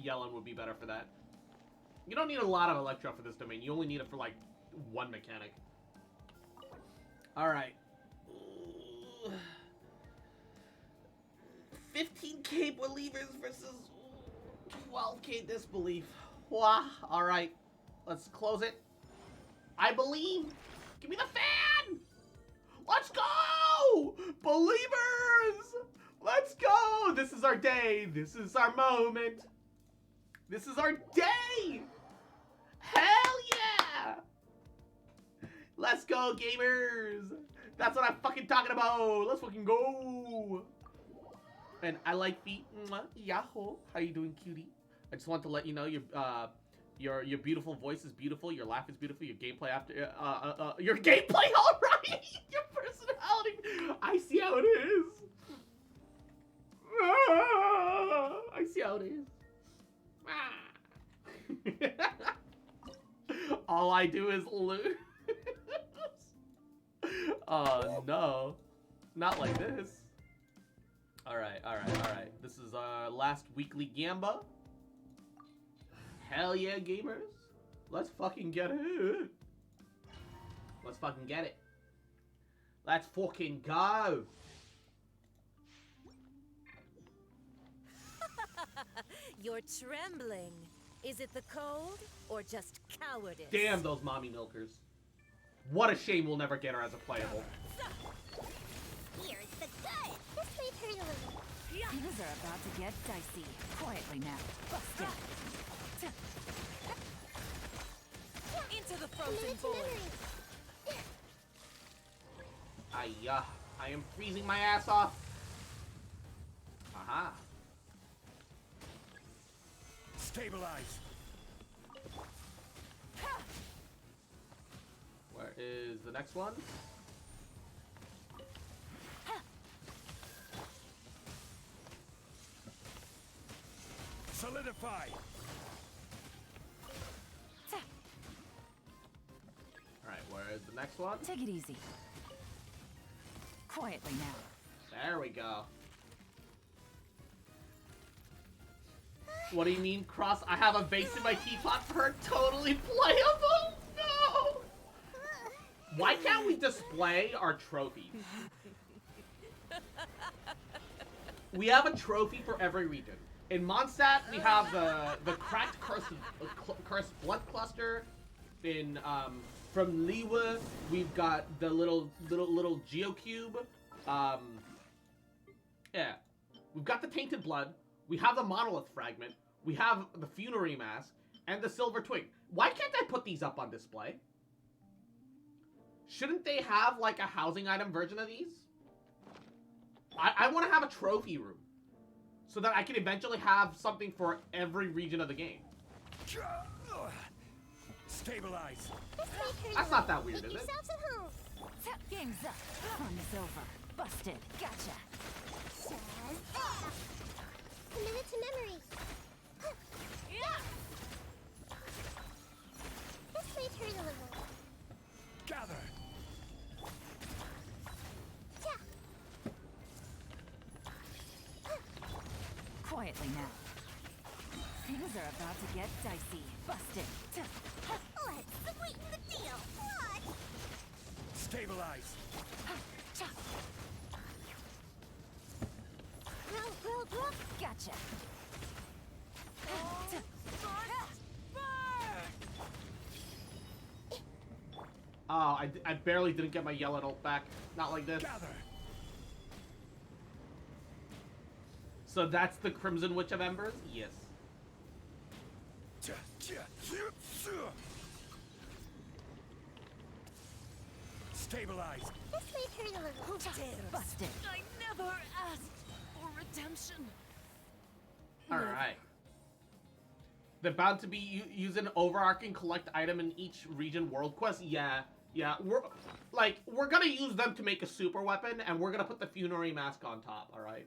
Yellen would be better for that. You don't need a lot of Electro for this domain. You only need it for, like, one mechanic. Alright. 15k believers versus 12k disbelief. Wah. Alright. Let's close it. I believe. Give me the fan! Let's go! Believers! Let's go! This is our day. This is our moment. This is our day! Hell yeah! Let's go, gamers! That's what I'm fucking talking about! Let's fucking go! And I like feet. Yahoo! How you doing, cutie? I just want to let you know your beautiful voice is beautiful, your laugh is beautiful, your gameplay your gameplay alright! Your personality! I see how it is! I see how it is. All I do is lose. Oh no. Not like this. Alright. This is our last weekly Gamba. Hell yeah, gamers. Let's fucking get it. Let's fucking get it. Let's fucking go. You're trembling. Is it the cold or just cowardice? Damn those mommy milkers. What a shame we'll never get her as a playable. Here's the good. This may hurt a little. Things are about to get dicey. Quietly now. Busted. Into the A frozen minute to void. memory. I am freezing my ass off. Aha. Stabilize. Where is the next one? Solidify. Alright, where is the next one? Take it easy. Quietly now. There we go. What do you mean, Cross? I have a vase in my teapot for her totally playable? No! Why can't we display our trophies? We have a trophy for every region. In Mondstadt, we have the cracked cursed blood cluster. In from Liwa, we've got the little geocube. Yeah, we've got the tainted blood. We have the monolith fragment. We have the funerary mask and the silver twig. Why can't I put these up on display? Shouldn't they have like a housing item version of these? I want to have a trophy room so that I can eventually have something for every region of the game. Stabilize. This may hurt That's a not that little. weird, Make is it? yourselves at home. Game's up. Fun's over. Busted. Gotcha. Shazam! A minute to memory. This may hurt a little. Gather. Yeah. Quietly now. Things are about to get dicey. Busted. Let's sweeten the deal. What? Stabilize. Grow. Gotcha. Oh, I barely didn't get my yellow ult back. Not like this. Gather. So that's the Crimson Witch of Embers? Yes. Stabilize. This may hurt a little. Who dares? Busted. I never asked for redemption. Alright. They're bound to be use an overarching collect item in each region world quest. Yeah, we're gonna use them to make a super weapon, and we're gonna put the funerary mask on top. All right.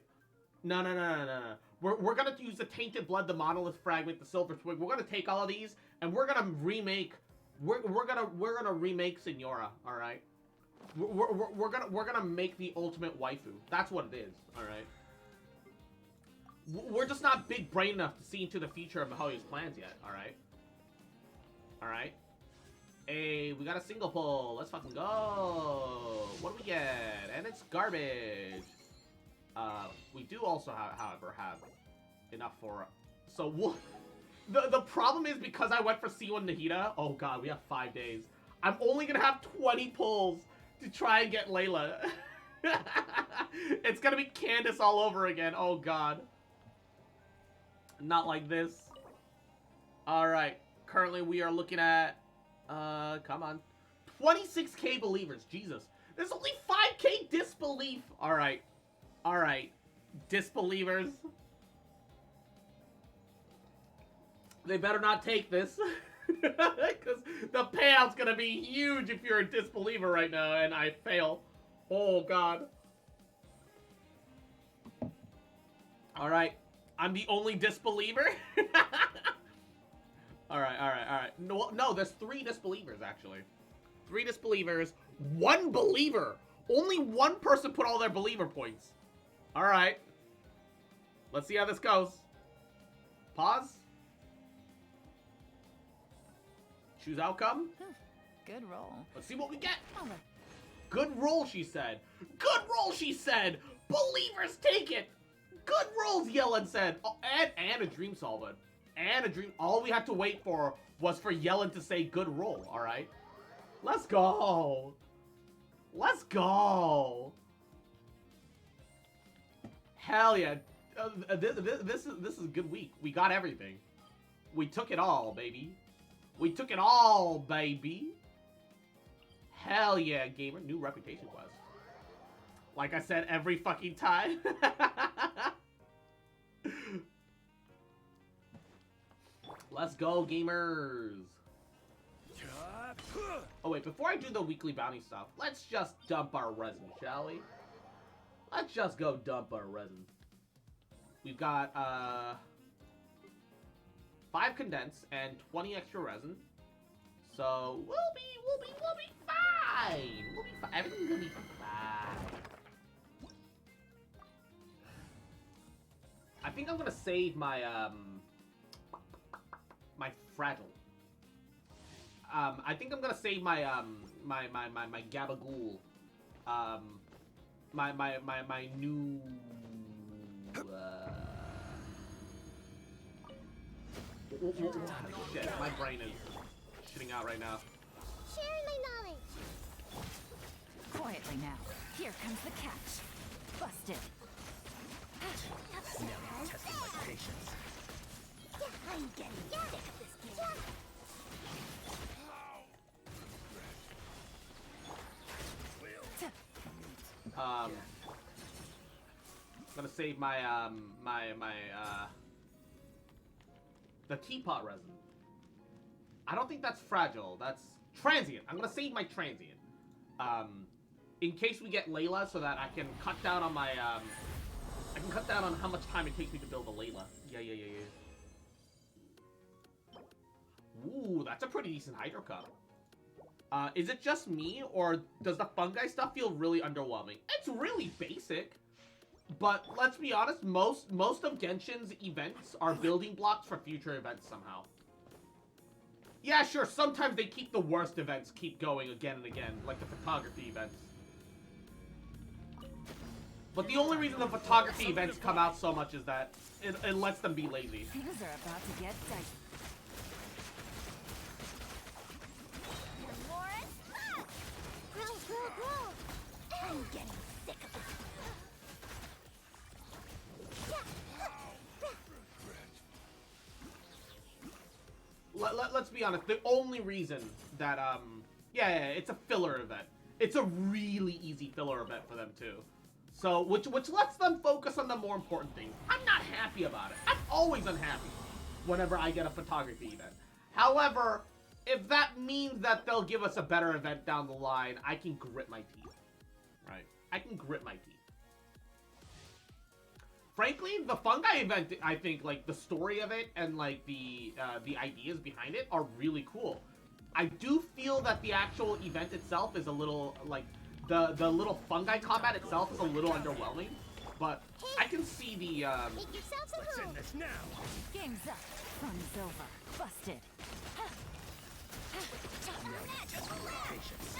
No. We're gonna use the tainted blood, the monolith fragment, the silver twig. We're gonna take all of these, and we're gonna remake. We're gonna remake Senora. All right. We're gonna make the ultimate waifu. That's what it is. All right. We're just not big brain enough to see into the future of Mihoyo's plans yet. All right. All right. Hey, we got a single pull. Let's fucking go. What do we get? And it's garbage. We do also, however, have enough for... So, the problem is because I went for C1 Nahida... Oh, God, we have 5 days. I'm only gonna have 20 pulls to try and get Layla. It's gonna be Candace all over again. Oh, God. Not like this. Alright. Currently, we are looking at... come on. 26k believers. Jesus. There's only 5k disbelief. Alright. Alright. Disbelievers. They better not take this. Because the payout's gonna be huge if you're a disbeliever right now and I fail. Oh, God. Alright. I'm the only disbeliever? Alright. No, there's 3 disbelievers, actually. 3 disbelievers. 1 believer! Only 1 person put all their believer points. Alright. Let's see how this goes. Pause. Choose outcome. Good roll. Let's see what we get. Oh, Good roll, she said. Good roll, she said. Believers take it. Good rolls, Yellen said. Oh, and a dream solvent. And a dream. All we had to wait for was for Yellen to say good roll, alright? Let's go. Let's go. Hell yeah. This is a good week. We got everything. We took it all, baby. We took it all, baby. Hell yeah, gamer. New reputation quest. Like I said every fucking time. Let's go, gamers. Oh, wait. Before I do the weekly bounty stuff, let's just dump our resin, shall we? Let's just go dump our resin. We've got, 5 condense and 20 extra resin. So, we'll be fine. We'll be fine. Everything's gonna be fine. I think I'm gonna save my, my fragile. I think I'm gonna save my, my gabagool. My new, shit, my brain is shitting out right now. Sharing my knowledge. quietly now. Here comes the catch. Busted. Testing my patience. I'm getting sick of this game. I'm gonna save my, the teapot resin. I don't think that's fragile. That's transient. I'm gonna save my transient. In case we get Layla, so that I can cut down on my, I can cut down on how much time it takes me to build a Layla. Yeah. Ooh, that's a pretty decent Hydro Cup. Is it just me, or does the fungi stuff feel really underwhelming? It's really basic. But let's be honest, most of Genshin's events are building blocks for future events somehow. Yeah, sure, sometimes they keep the worst events keep going again and again, like the photography events. But the only reason the photography events come out so much is that it lets them be lazy. Things are about to get dicey. Grow. I'm getting sick of it. Let's be honest, the only reason that, yeah, it's a filler event. It's a really easy filler event for them, too. So, which lets them focus on the more important things. I'm not happy about it. I'm always unhappy. whenever I get a photography event. However, if that means that they'll give us a better event down the line, I can grit my teeth. Right? I can grit my teeth. Frankly, the Fungi event, I think, like, the story of it and, like, the ideas behind it are really cool. I do feel that the actual event itself is a little, like, the little fungi combat itself is a little underwhelming. But I can see the, Make yourselves at Let's home. end this now. Game's up. Fun's over. Busted. Testing my patience.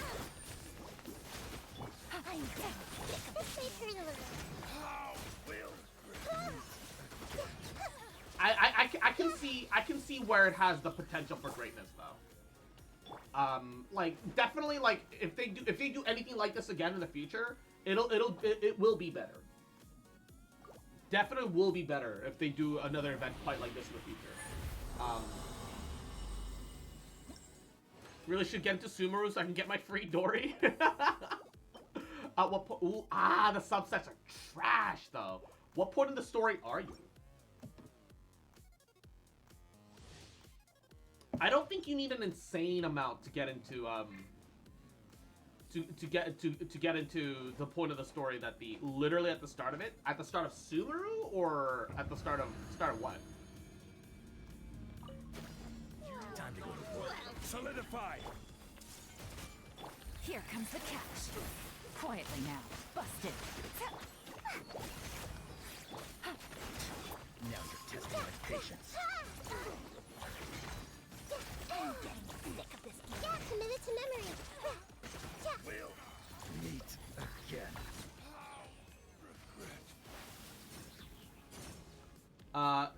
I'm down. This may hurt a little. I can see where it has the potential for greatness though. Like definitely like if they do anything like this again in the future, it will be better. Definitely will be better if they do another event quite like this in the future. Really should get into Sumeru so I can get my free Dory. What ooh, the subsets are trash though. What point in the story are you? I don't think you need an insane amount to get into to get into the point of the story that literally at the start of it, at the start of Sumeru or at the start of what? Time to go to work. Solidify. Here comes the catch. Quietly now. Busted. Now you're testing my patience. I'm getting sick of this. Yeah, committed to memory. We'll meet again.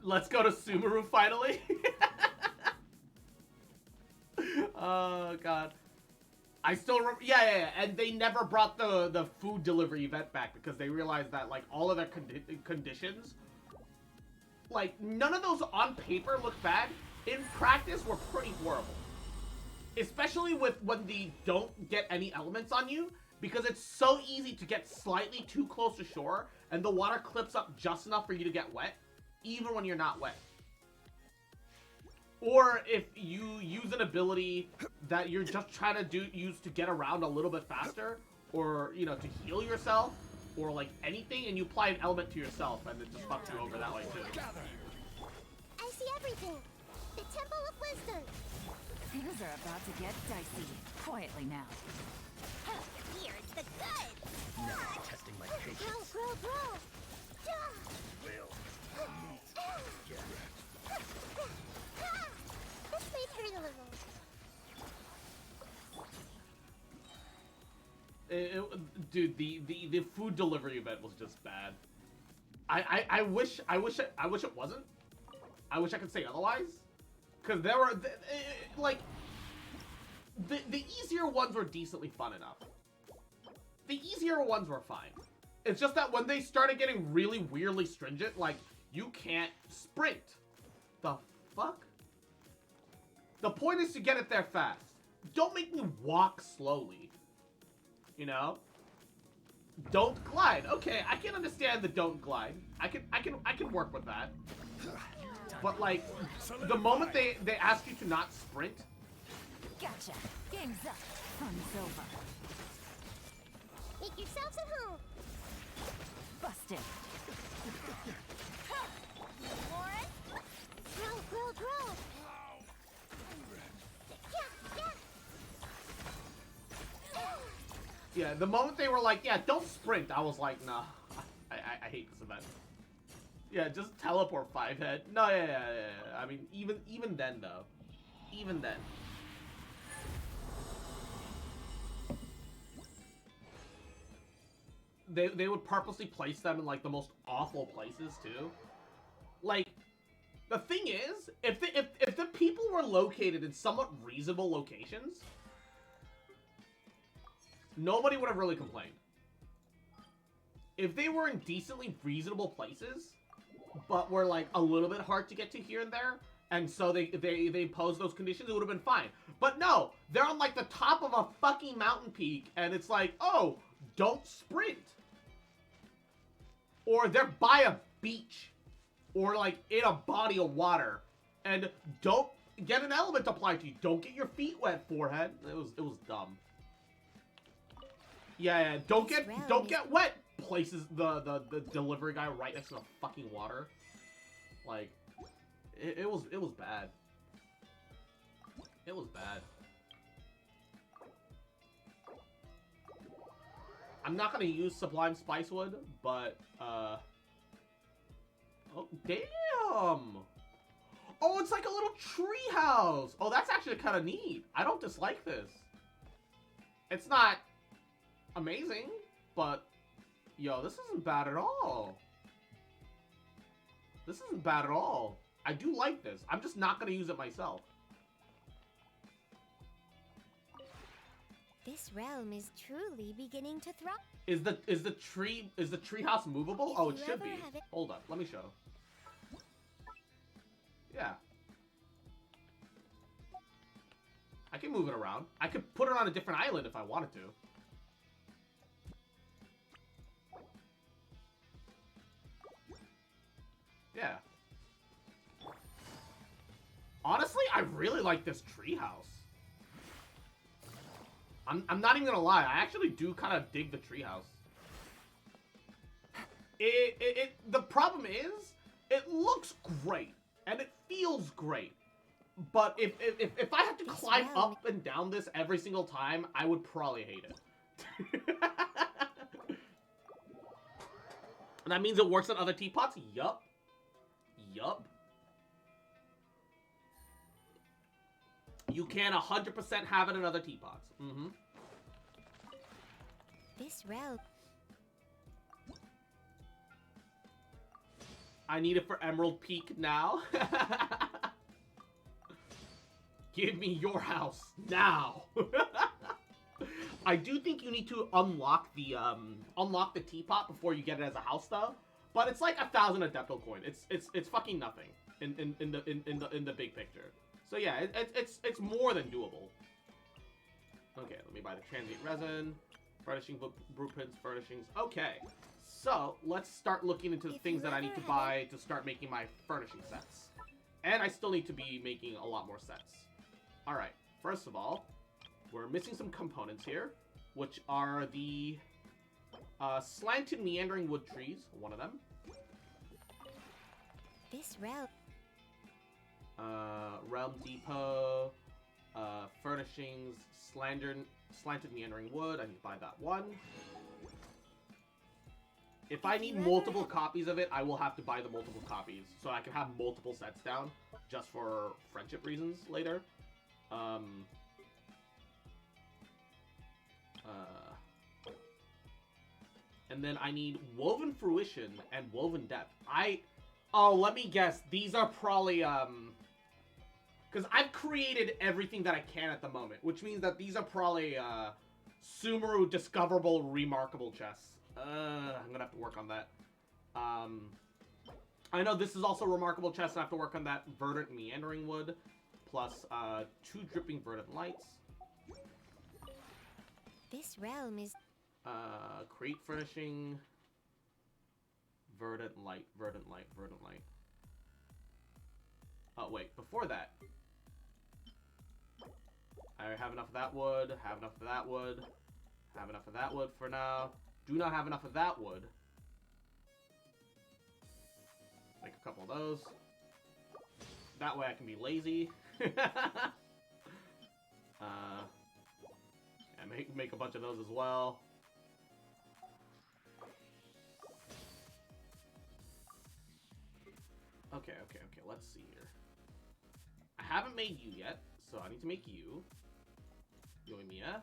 Let's go to Sumeru finally. Oh god. I still remember, yeah, and they never brought the food delivery event back because they realized that like all of their conditions, like none of those on paper look bad. In practice, were pretty horrible. Especially with when they don't get any elements on you, because it's so easy to get slightly too close to shore, and the water clips up just enough for you to get wet, even when you're not wet. Or if you use an ability that you're just trying to use to get around a little bit faster, or, you know, to heal yourself, or like anything, and you apply an element to yourself, and it just fucks you over that way too. I see everything. The Temple of Wisdom. Things are about to get dicey. Quietly now. Here's the good. Now you're testing my Grow, patience. grow, grow. We'll meet again. This may hurt a little. Dude, the food delivery event was just bad. I wish it wasn't. I wish I could say otherwise. Because there were, like, the easier ones were decently fun enough. The easier ones were fine. It's just that when they started getting really weirdly stringent, like, you can't sprint. The fuck? The point is to get it there fast. Don't make me walk slowly. You know? Don't glide. Okay, I can understand the don't glide. I can work with that. But like, the moment they ask you to not sprint, Gotcha. Game's up. Fun's over. Make yourselves at home. Busted. Lauren? Grow, grow, grow. yeah, the moment they were like, yeah, don't sprint, I was like, nah, I hate this event. Yeah, just teleport 5-head. No, yeah. I mean, even then though, even then. They would purposely place them in like the most awful places too. Like, the thing is, if the people were located in somewhat reasonable locations, nobody would have really complained. If they were in decently reasonable places, but were like a little bit hard to get to here and there, and so they imposed those conditions, it would have been fine. But no, they're on like the top of a fucking mountain peak, and it's like, oh, don't sprint. Or they're by a beach, or like in a body of water, And don't get an element applied to you. Don't get your feet wet, forehead. It was dumb. Yeah, don't get wet. Places the delivery guy right next to the fucking water. Like, it was bad. It was bad. I'm not gonna use Sublime Spicewood, but oh damn! Oh, it's like a little tree house. Oh, that's actually kind of neat. I don't dislike this. It's not amazing, but yo, this isn't bad at all. This isn't bad at all. I do like this. I'm just not gonna use it myself. This realm is truly beginning to thrive. Is the tree house movable? If Oh, it you should be. ever have it- Hold up, let me show. Yeah. I can move it around. I could put it on a different island if I wanted to. Yeah. Honestly, I really like this treehouse. I'm not even gonna lie. I actually do kind of dig the treehouse. The problem is, it looks great and it feels great. But if I had to climb up and down this every single time, I would probably hate it. And that means it works on other teapots? Yup. Yup. You can 100% have it in other teapots. Mm-hmm. This realm. I need it for Emerald Peak now. Give me your house now. I do think you need to unlock the teapot before you get it as a house though. But it's like 1,000 Adeptal coin. It's fucking nothing in the big picture. So yeah, it's more than doable. Okay, let me buy the transient resin, furnishing blueprints, furnishings. Okay, so let's start looking into the things that I need to buy to start making my furnishing sets. And I still need to be making a lot more sets. All right, first of all, we're missing some components here, which are the slanted meandering wood trees, one of them. This realm. Realm Depot, furnishings, slanted meandering wood. I need to buy that one. If I need multiple copies of it, I will have to buy the multiple copies so I can have multiple sets down just for friendship reasons later. And then I need Woven Fruition and Woven Depth. Oh, let me guess. These are probably, because I've created everything that I can at the moment, which means that these are probably, Sumeru Discoverable Remarkable chests. I'm gonna have to work on that. I know this is also Remarkable chests, and I have to work on that Verdant Meandering Wood, plus, 2 Dripping Verdant Lights. This realm is. Create furnishing. Verdant light, verdant light, verdant light. Oh, wait, before that. I have enough of that wood, have enough of that wood, have enough of that wood for now. Do not have enough of that wood. Make a couple of those. That way I can be lazy. And make a bunch of those as well. Okay, let's see here. I haven't made you yet, so I need to make you. Yoimiya.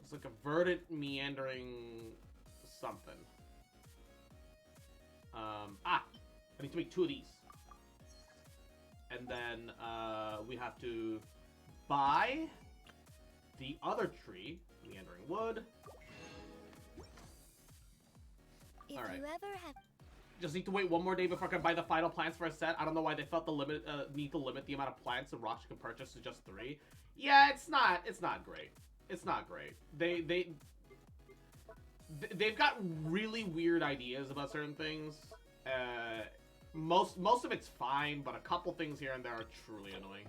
It's like a verdant meandering something. I need to make 2 of these. And then, we have to buy the other tree, meandering wood. If Alright. you ever have. Just need to wait 1 more day before I can buy the final plants for a set. I don't know why they felt the need to limit the amount of plants and rocks you can purchase to just 3. Yeah, it's not great. It's not great. They've got really weird ideas about certain things. most of it's fine, but a couple things here and there are truly annoying.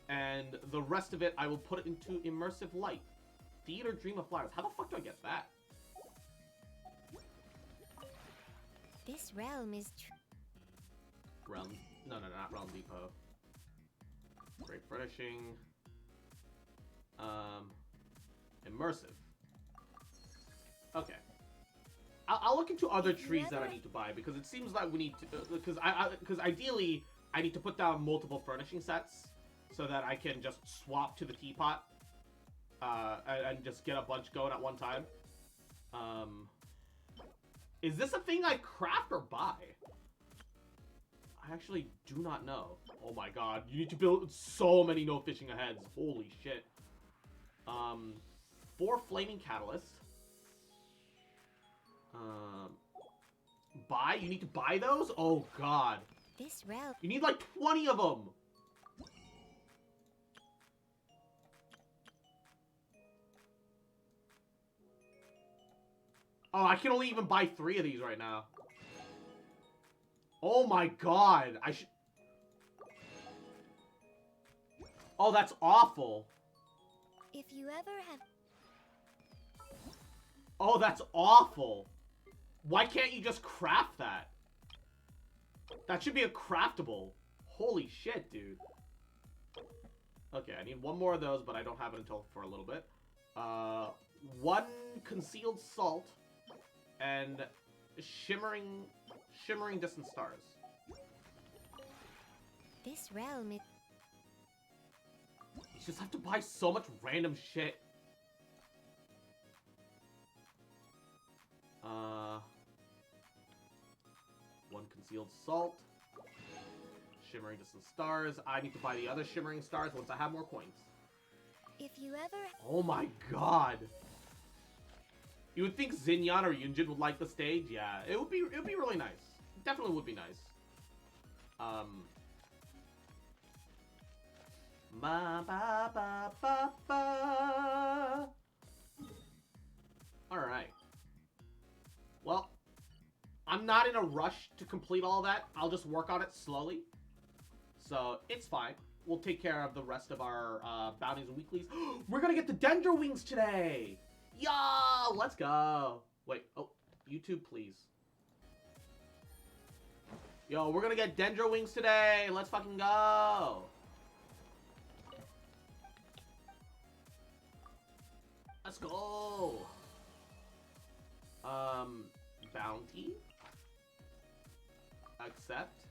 And the rest of it, I will put it into immersive light. Theater Dream of Flowers. How the fuck do I get that? This realm is Realm. No, not Realm Depot. Great furnishing. Immersive. Okay. I'll look into other trees that I need to buy, because it seems like we need to, because ideally I need to put down multiple furnishing sets so that I can just swap to the teapot and just get a bunch going at one time. Is this a thing I craft or buy? I actually do not know. Oh my god, you need to build so many no fishing aheads. Holy shit. 4 flaming catalysts. Buy? You need to buy those? Oh god. this realm. You need like 20 of them. Oh, I can only even buy 3 of these right now. Oh my god. I should... Oh, that's awful. If you ever have Oh, that's awful. Why can't you just craft that? That should be a craftable. Holy shit, dude. Okay, I need 1 more of those, but I don't have it until for a little bit. 1 concealed salt and shimmering distant stars. this realm is You just have to buy so much random shit. 1 concealed salt. Shimmering distant stars. I need to buy the other shimmering stars once I have more coins. if you ever Oh my god. You would think Xinyan or Yunjin would like the stage? Yeah, it would be really nice. It definitely would be nice. Alright. Well, I'm not in a rush to complete all that. I'll just work on it slowly. So, it's fine. We'll take care of the rest of our bounties and weeklies. We're gonna get the Dendro Wings today! Yo, let's go. Wait, oh, YouTube, please. Yo, we're gonna get Dendro Wings today. Let's fucking go. Let's go. Bounty. Accept.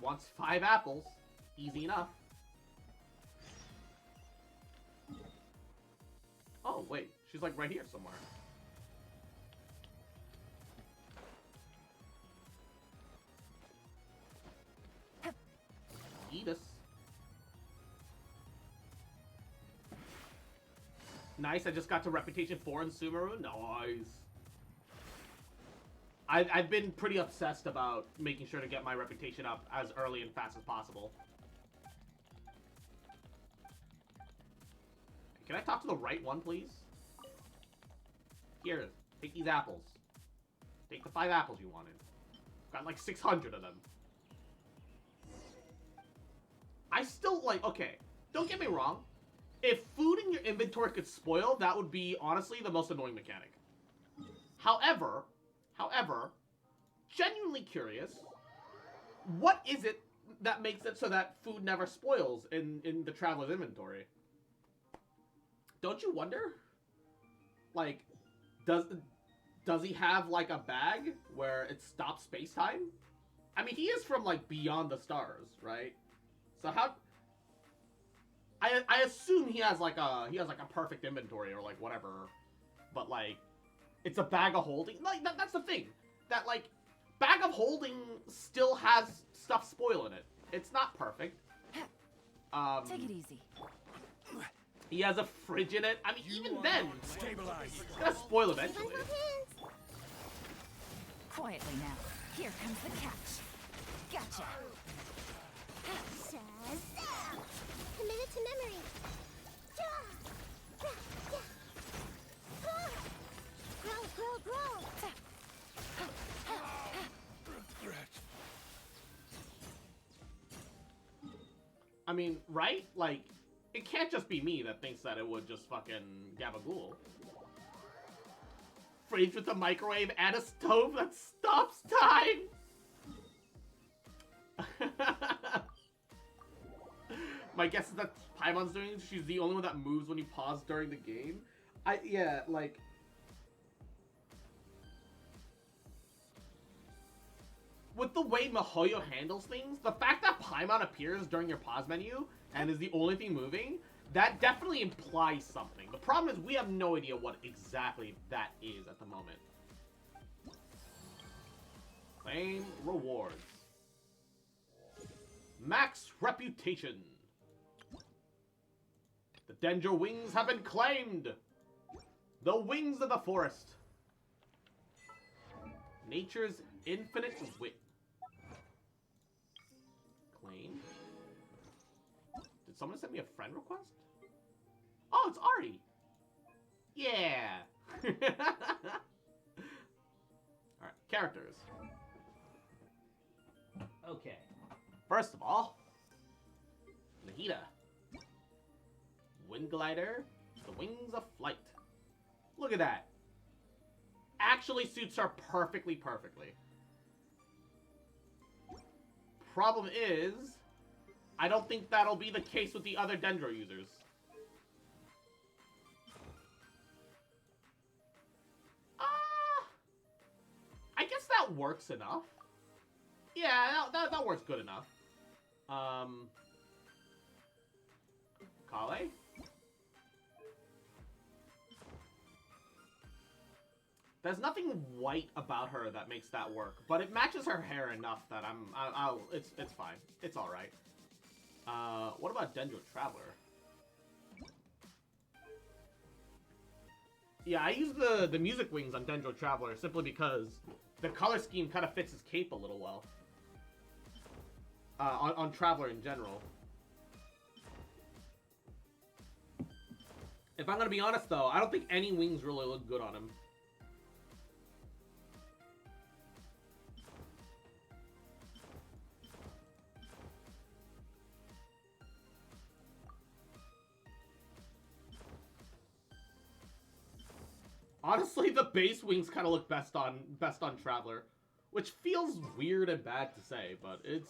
Wants 5 apples. Easy enough. Oh, wait. She's like right here somewhere. Eat us. Nice, I just got to Reputation 4 in Sumeru. Nice. I've been pretty obsessed about making sure to get my reputation up as early and fast as possible. Can I talk to the right one, please? Here, take these apples. Take the 5 apples you wanted. Got like 600 of them. I still like, okay, don't get me wrong. If food in your inventory could spoil, that would be honestly the most annoying mechanic. However, genuinely curious, what is it that makes it so that food never spoils in the traveler's inventory? Don't you wonder? Like, does he have like a bag where it stops space-time? I mean, he is from like beyond the stars, right? So how? I assume he has like a perfect inventory or like whatever, but like, it's a bag of holding. Like that's the thing, that like, bag of holding still has stuff spoil in it. It's not perfect. Take it easy. He has a fridge in it. I mean, even then, Stabilize. it's gonna spoil eventually. Quietly now. Here comes the catch. Gotcha. Shazam! Commit it to memory. I mean, right? Like, it can't just be me that thinks that it would just fucking gabagool. Fridge with a microwave and a stove that stops time! My guess is that Paimon's doing it. She's the only one that moves when you pause during the game. Yeah, like... With the way Mihoyo handles things, the fact that Paimon appears during your pause menu and is the only thing moving, that definitely implies something. The problem is we have no idea what exactly that is at the moment. Claim rewards. Max reputation. The Dendro wings have been claimed. The wings of the forest. Nature's infinite wit. Claim. Did someone send me a friend request? Oh, it's Ari. Yeah. Alright, characters. Okay. First of all, Nahida. Wind glider, the wings of flight. Look at that. Actually suits her perfectly. Problem is, I don't think that'll be the case with the other Dendro users. I guess that works enough. Yeah, that works good enough. Kale? There's nothing white about her that makes that work, but it matches her hair enough that it's fine. It's all right. What about Dendro Traveler? Yeah, I use the music wings on Dendro Traveler simply because the color scheme kind of fits his cape a little well. On Traveler in general. If I'm gonna be honest though, I don't think any wings really look good on him. Honestly, the base wings kind of look best on Traveler, which feels weird and bad to say, but it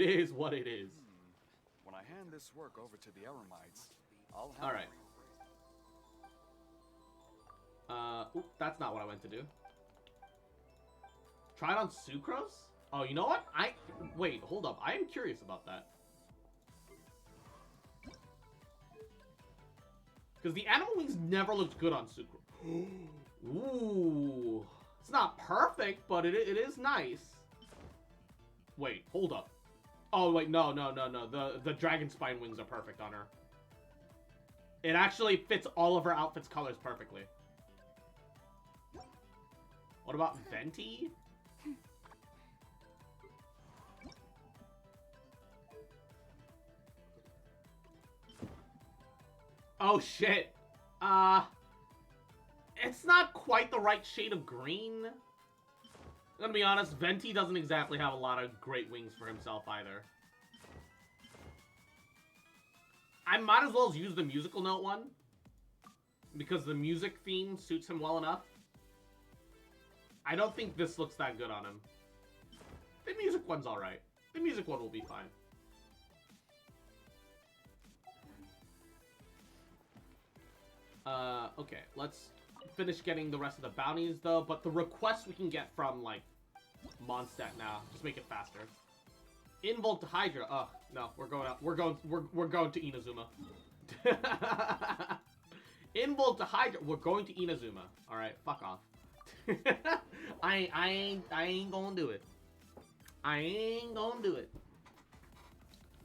is what it is. When I hand this work over to the Eremites, I'll have... Alright. Oop, that's not what I went to do. Try it on Sucrose? Oh, you know what? Wait, hold up. I am curious about that. Because the animal wings never looked good on Sucrose. Ooh. It's not perfect, but it is nice. Wait, hold up. Oh, wait, no. The dragon spine wings are perfect on her. It actually fits all of her outfit's colors perfectly. What about Venti? Oh, shit. It's not quite the right shade of green. I'm gonna be honest, Venti doesn't exactly have a lot of great wings for himself either. I might as well use the musical note one, because the music theme suits him well enough. I don't think this looks that good on him. The music one's alright. The music one will be fine. Okay, let's finish getting the rest of the bounties though, but the requests we can get from, like, Mondstadt now. Just make it faster. Involt to Hydra. Ugh, no, we're going up. We're going to Inazuma. Involt to Hydra. We're going to Inazuma. Alright, fuck off. I ain't gonna do it. I ain't gonna do it.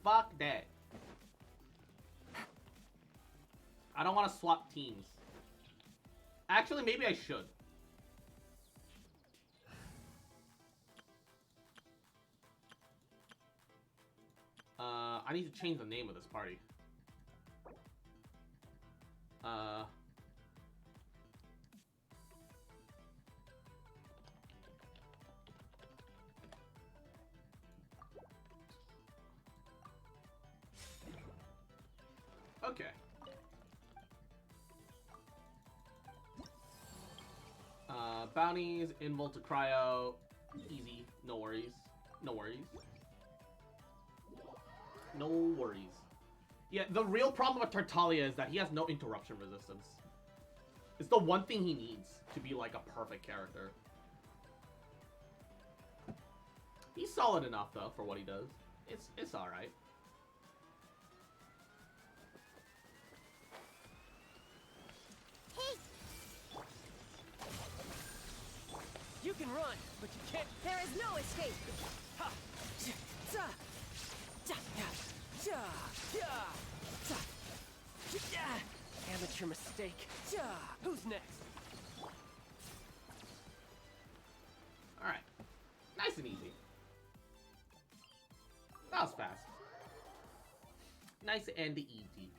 Fuck that. I don't want to swap teams. Actually, maybe I should. I need to change the name of this party. Okay. Bounties, invul to cryo. Easy. No worries. No worries. No worries. Yeah, the real problem with Tartaglia is that he has no interruption resistance. It's the one thing he needs to be like a perfect character. He's solid enough though for what he does. It's all right. Hey, You can run, but you can't. There is no escape. Ha! Ja, ja, ja, ja, ja, ja, Amateur mistake. ja. Who's next? All right. Nice and easy. That was fast. Nice and easy.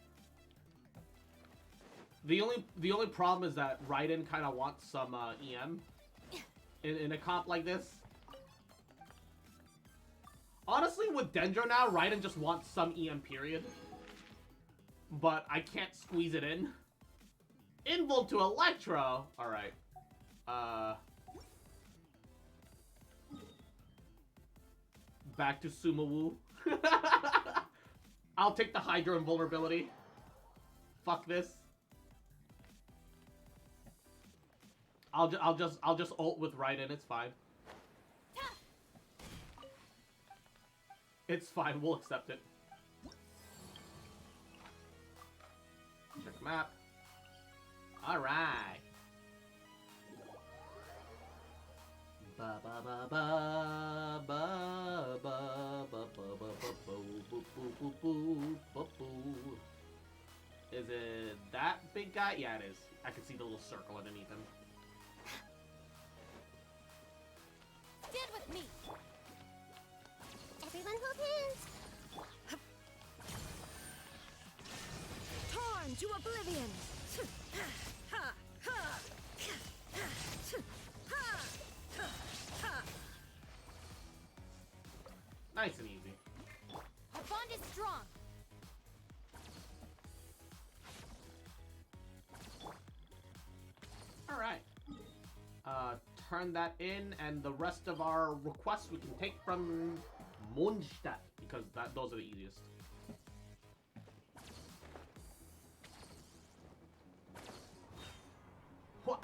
The only problem is that Raiden kind of wants some EM in a comp like this. Honestly, with Dendro now, Raiden just wants some EM period. But I can't squeeze it in. Invul to Electro. All right. Back to Sumawu. I'll take the Hydro invulnerability. Fuck this. I'll just ult with Raiden. It's fine. It's fine. We'll accept it. Check map. All right. Ba ba ba ba ba ba ba ba ba ba ba. Is it that big guy? Yeah, it is. I can see the little circle underneath him. stand with me. Everyone hold hands. Torn to oblivion. Ha, ha, ha, ha. Nice and easy. Our bond is strong. All right. Turn that in, and the rest of our requests we can take from Mondstadt, because those are the easiest. What?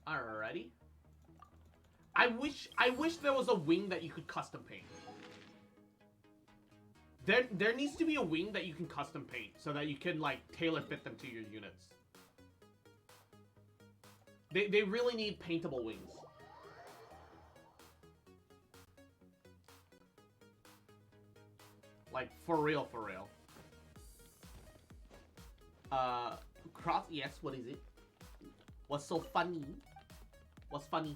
Alrighty. I wish there was a wing that you could custom paint. There needs to be a wing that you can custom paint so that you can like tailor fit them to your units. They really need paintable wings. Like, for real, for real. Cross, yes, what is it? What's so funny? What's funny?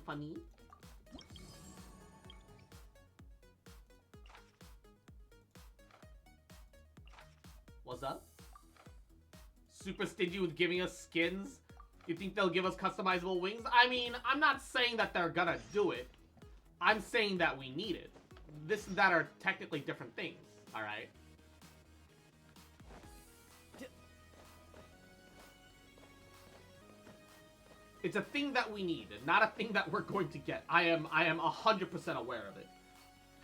What's up? Super stingy with giving us skins? You think they'll give us customizable wings? I mean, I'm not saying that they're gonna do it. I'm saying that we need it. This and that are technically different things, alright? It's a thing that we need, not a thing that we're going to get. I am 100% aware of it.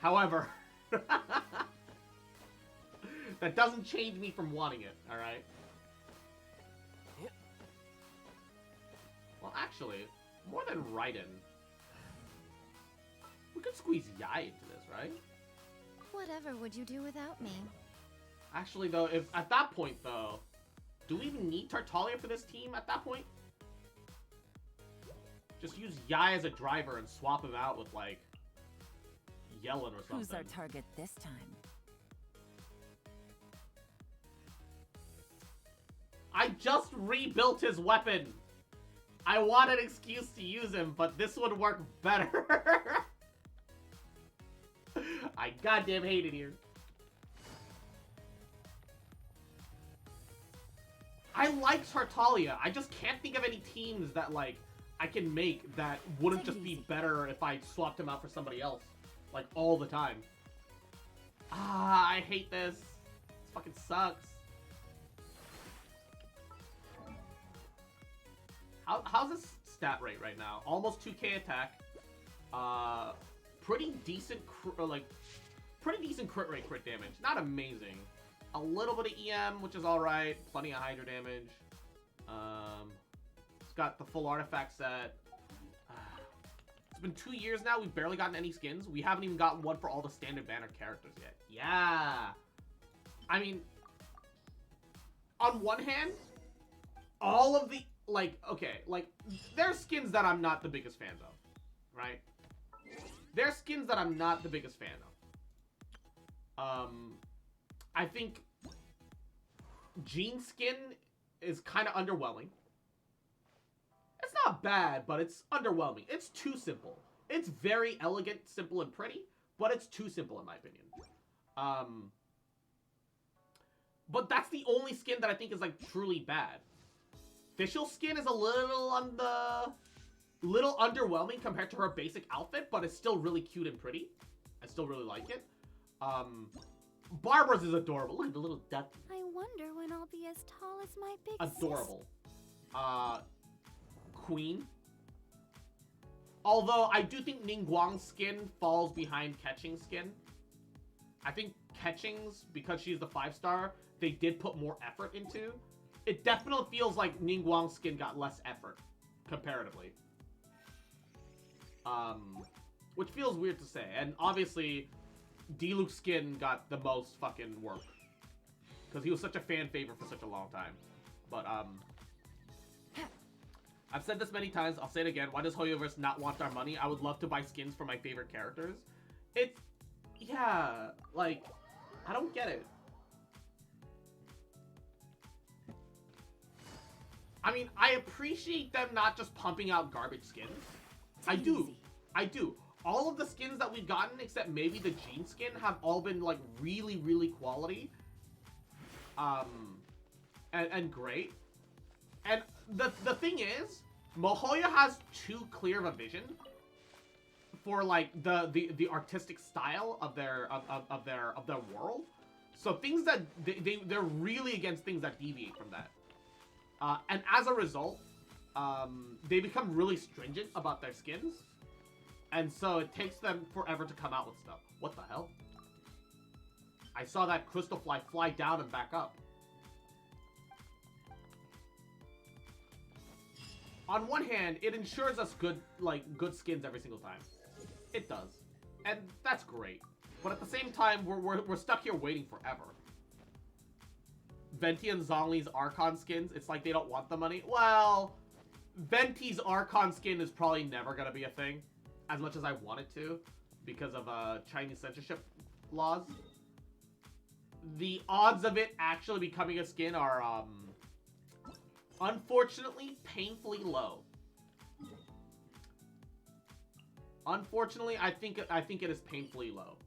However, that doesn't change me from wanting it, alright? Well, actually, more than Raiden, we could squeeze Yai into this, right? Whatever would you do without me? Actually, though, if at that point, though, do we even need Tartaglia for this team at that point? Just use Yai as a driver and swap him out with, like, Yellen or something. Who's our target this time? I just rebuilt his weapon! I want an excuse to use him, but this would work better. I goddamn hate it here. I like Tartaglia. I just can't think of any teams that, like, I can make that wouldn't just be better if I swapped him out for somebody else. Like, all the time. Ah, I hate this. It's fucking sucks. How's his stat rate right now? Almost 2k attack. Pretty decent, pretty decent crit rate, crit damage. Not amazing. A little bit of EM, which is alright. Plenty of Hydra damage. It's got the full artifact set. It's been 2 years now. We've barely gotten any skins. We haven't even gotten one for all the standard banner characters yet. Yeah. I mean, on one hand, all of the, okay, there's skins that I'm not the biggest fan of, right? There's skins that I'm not the biggest fan of. I think Jean skin is kind of underwhelming. It's not bad, but it's underwhelming. It's too simple. It's very elegant, simple, and pretty, but it's too simple in my opinion. But that's the only skin that I think is truly bad. Official skin is a little underwhelming compared to her basic outfit, but it's still really cute and pretty. I still really like it. Barbara's is adorable. Look at the little duck. I wonder when I'll be as tall as my big Adorable. Queen. Although I do think Ningguang's skin falls behind Ketching's skin. I think Ketching's, because she's the 5-star, they did put more effort into. It definitely feels like Ningguang's skin got less effort, comparatively. Which feels weird to say. And obviously, Diluc's skin got the most fucking work. Because he was such a fan favorite for such a long time. But, I've said this many times, I'll say it again. Why does Hoyoverse not want our money? I would love to buy skins for my favorite characters. It's, yeah, I don't get it. I mean, I appreciate them not just pumping out garbage skins. I do. All of the skins that we've gotten, except maybe the Jean skin, have all been, really, really quality. And great. And the thing is, Mihoyo has too clear of a vision for the artistic style of their world. So things that they're really against things that deviate from that. And as a result, they become really stringent about their skins. And so it takes them forever to come out with stuff. What the hell? I saw that crystal fly down and back up. On one hand, it ensures us good skins every single time. It does. And that's great. But at the same time, we're stuck here waiting forever. Venti and Zhongli's Archon skins, it's like they don't want the money. Well, Venti's Archon skin is probably never gonna be a thing, as much as I want it to, because of Chinese censorship laws. The odds of it actually becoming a skin are, unfortunately, painfully low. Unfortunately, I think it is painfully low.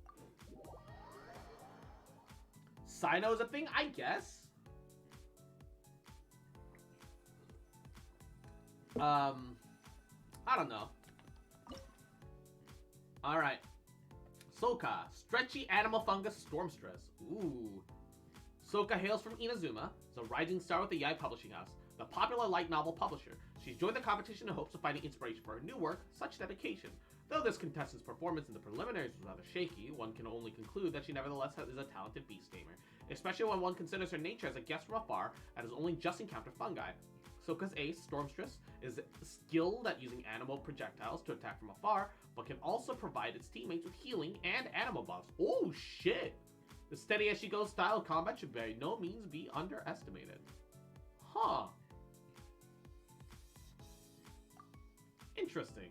Sino is a thing, I guess. I don't know. Alright. Soka, stretchy animal fungus storm stress. Ooh. Soka hails from Inazuma, is a rising star with the Yai Publishing House, the popular light novel publisher. She's joined the competition in hopes of finding inspiration for her new work. Such dedication. Though this contestant's performance in the preliminaries was rather shaky, one can only conclude that she nevertheless is a talented beast tamer, especially when one considers her nature as a guest from afar and has only just encountered fungi. Soka's ace, Stormstress, is skilled at using animal projectiles to attack from afar, but can also provide its teammates with healing and animal buffs. Oh shit! The steady-as-she-goes style of combat should by no means be underestimated. Huh. Interesting.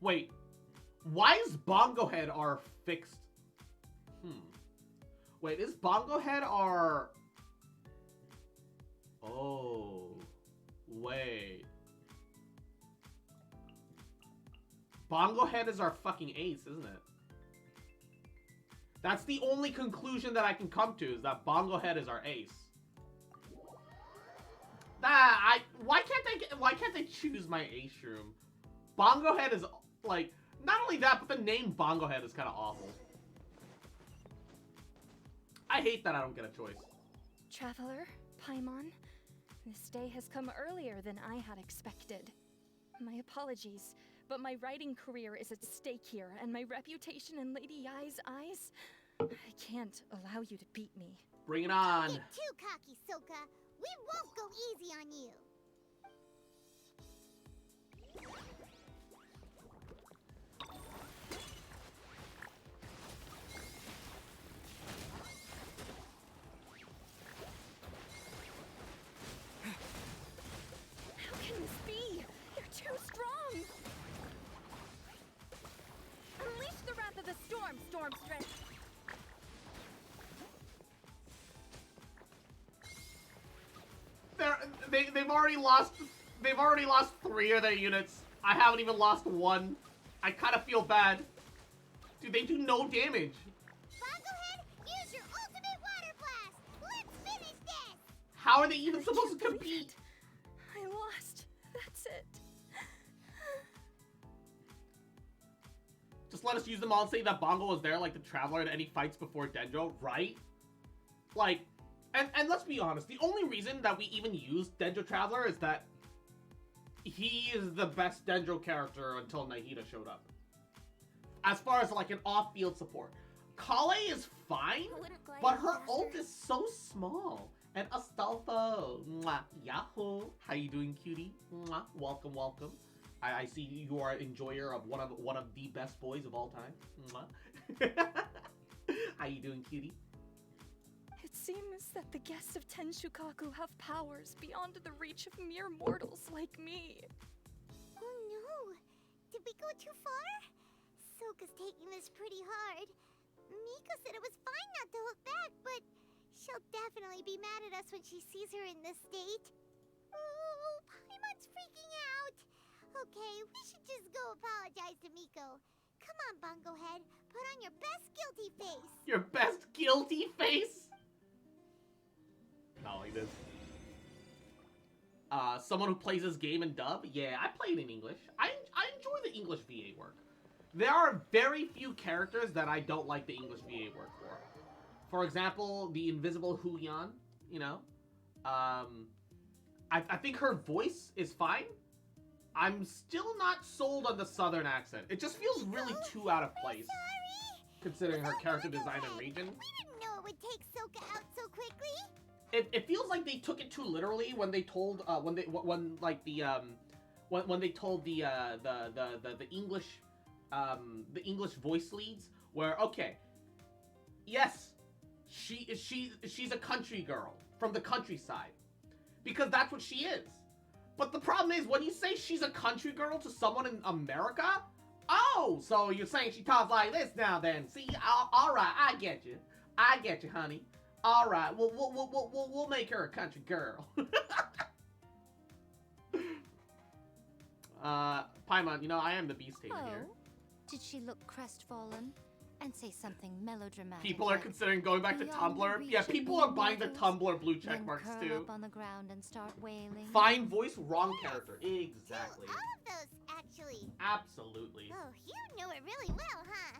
Wait, why is Bongo Head our fixed? Wait, is Bongo Head our... Oh, wait. Bongo Head is our fucking ace, isn't it? That's the only conclusion that I can come to, is that Bongo Head is our ace. Why can't they choose my ace room? Bongo Head is not only that, but the name Bongo Head is kind of awful. I hate that I don't get a choice. Traveler, Paimon, this day has come earlier than I had expected. My apologies, but my writing career is at stake here, and my reputation in Lady Yai's eyes. I can't allow you to beat me. Bring it on. Get too cocky, Soka. We won't go easy on you. How can this be? They're too strong! Unleash the wrath of the storm, Stormstress! They've already lost. They've already lost 3 of their units. I haven't even lost 1. I kind of feel bad. Dude, they do no damage. Bongohead, use your ultimate water blast. Let's finish this. How are they even supposed to compete? I lost. That's it. Just let us use them all and say that Bongo was there like the Traveler in any fights before Dendro, right? Like, and let's be honest, the only reason that we even use Dendro Traveler is that he is the best Dendro character until Nahida showed up. As far as like an off-field support. Kale is fine, but her ult is so small. And Astolfo, mwah, yahoo! How you doing, cutie? Mwah, welcome, welcome. I see you are an enjoyer of one of the best boys of all time. Mwah. How you doing, cutie? It seems that the guests of Tenshukaku have powers beyond the reach of mere mortals like me. Oh no! Did we go too far? Soka's taking this pretty hard. Miko said it was fine not to look back, but she'll definitely be mad at us when she sees her in this state. Oh, Paimon's freaking out. Okay, we should just go apologize to Miko. Come on, Bongohead. Put on your best guilty face. Your best guilty face? Not like this. Someone who plays this game in dub? Yeah, I play it in English. I enjoy the English VA work. There are very few characters that I don't like the English VA work for. For example, the Invisible Huyan, you know? I think her voice is fine. I'm still not sold on the southern accent. It just feels really too out of place, considering her character design and region. We didn't know it would take Soka out so quickly. It feels like they took it too literally when they told when they told the English voice leads, where okay, yes, she's a country girl from the countryside, because that's what she is. But the problem is, when you say she's a country girl to someone in America, oh, so you're saying she talks like this now then. See, all right, I get you, honey. All right, we'll make her a country girl. Paimon, you know, I am the beast tamer here. Did she look crestfallen and say something melodramatic? People are considering going back to Tumblr. Yeah, people are buying the Tumblr blue check marks curl too. up on the ground and start wailing. Fine voice, wrong character. Exactly. All of those, actually. Absolutely. Oh, you know it really well, huh?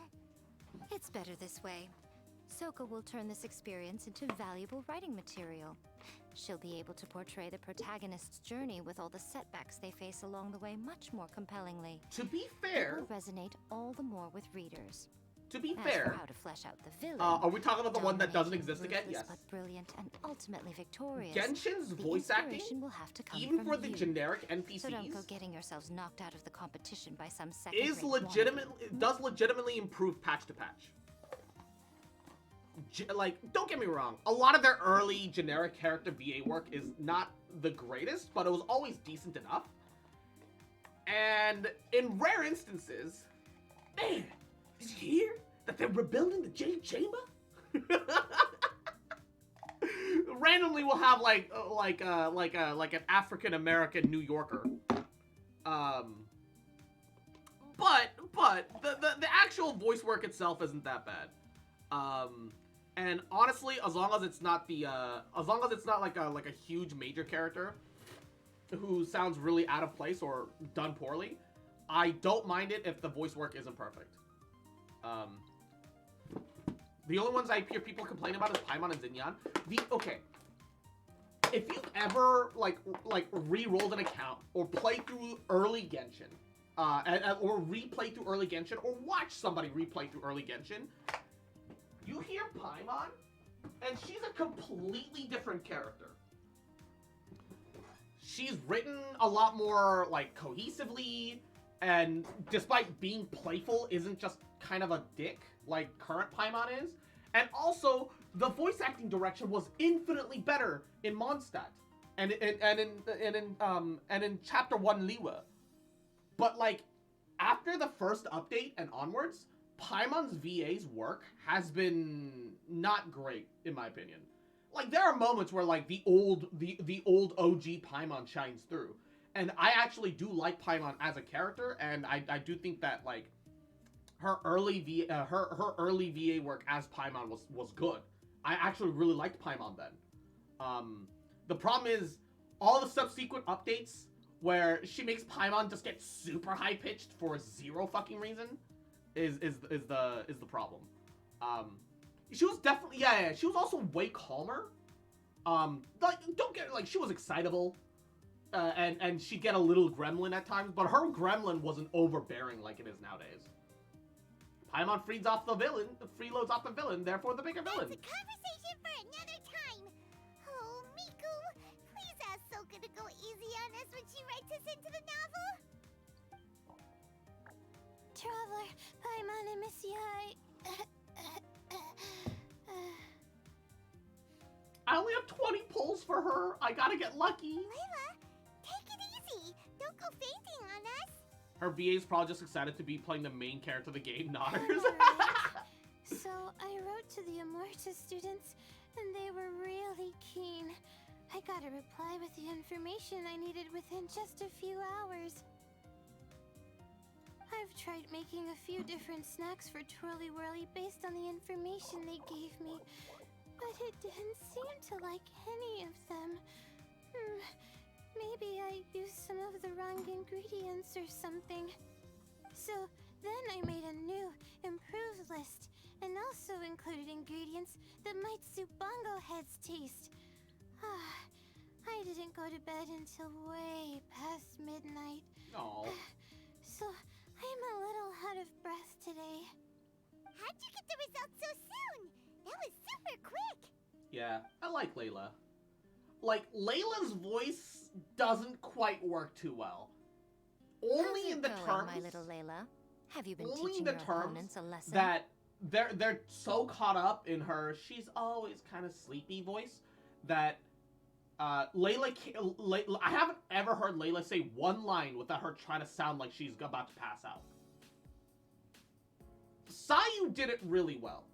It's better this way. Soka will turn this experience into valuable writing material. She'll be able to portray the protagonist's journey with all the setbacks they face along the way much more compellingly. To be It fair, will resonate all the more with readers. to be As fair, for how to flesh out the villain, are we talking about the one that doesn't dominating, exist again? ruthless, Yes. but brilliant and ultimately victorious. Genshin's The voice acting, inspiration will have to come even from for the you. generic So don't go NPCs, getting yourselves knocked out of the competition by some is second-rate legitimately does legitimately improve patch to patch. Like, don't get me wrong, a lot of their early generic character VA work is not the greatest, but it was always decent enough. And in rare instances, man, did you hear that they're rebuilding the Jade Chamber? Randomly, we'll have like an African American New Yorker. But the actual voice work itself isn't that bad. And honestly, as long as it's not like a huge major character who sounds really out of place or done poorly, I don't mind it if the voice work isn't perfect. The only ones I hear people complain about is Paimon and Xinyan. Okay. If you've ever like re-rolled an account or played through early Genshin, or replay through early Genshin, or watch somebody replay through early Genshin, you hear Paimon, and she's a completely different character. She's written a lot more, like, cohesively, and despite being playful, isn't just kind of a dick, like current Paimon is. And also, the voice acting direction was infinitely better in Mondstadt, and in Chapter 1 Liwa. But, like, after the first update and onwards, Paimon's VA's work has been not great, in my opinion. Like, there are moments where, like, the old OG Paimon shines through. And I actually do like Paimon as a character, and I do think that, like, her early VA work as Paimon was good. I actually really liked Paimon then. The problem is, all the subsequent updates where she makes Paimon just get super high-pitched for zero fucking reason is the problem. She was definitely, yeah, she was also way calmer. Like, don't get, like, she was excitable, and she'd get a little gremlin at times, but her gremlin wasn't overbearing like it is nowadays. Paimon freeloads off the villain, therefore the bigger villain. That's a conversation for another time. Oh, Miku, please ask Soka to go easy on us when she writes us into the novel. Traveler, Paimon and Missy, I only have 20 pulls for her. I gotta get lucky. Layla, take it easy. Don't go fainting on us. Her VA's probably just excited to be playing the main character of the game, not hers. So I wrote to the Amorta students, and they were really keen. I got a reply with the information I needed within just a few hours. I've tried making a few different snacks for Twirly Whirly based on the information they gave me, but it didn't seem to like any of them. Maybe I used some of the wrong ingredients or something. So then I made a new, improved list, and also included ingredients that might suit Bongo Head's taste. I didn't go to bed until way past midnight. Aww. So I'm a little out of breath today. How'd you get the results so soon? That was super quick. Yeah, I like Layla. Like, Layla's voice doesn't quite work too well. Only in the terms, my little Layla? Have you been only teaching in the your terms opponents a lesson? that they're so caught up in her she's always kind of sleepy voice that Layla, I haven't ever heard Layla say one line without her trying to sound like she's about to pass out. Sayu did it really well.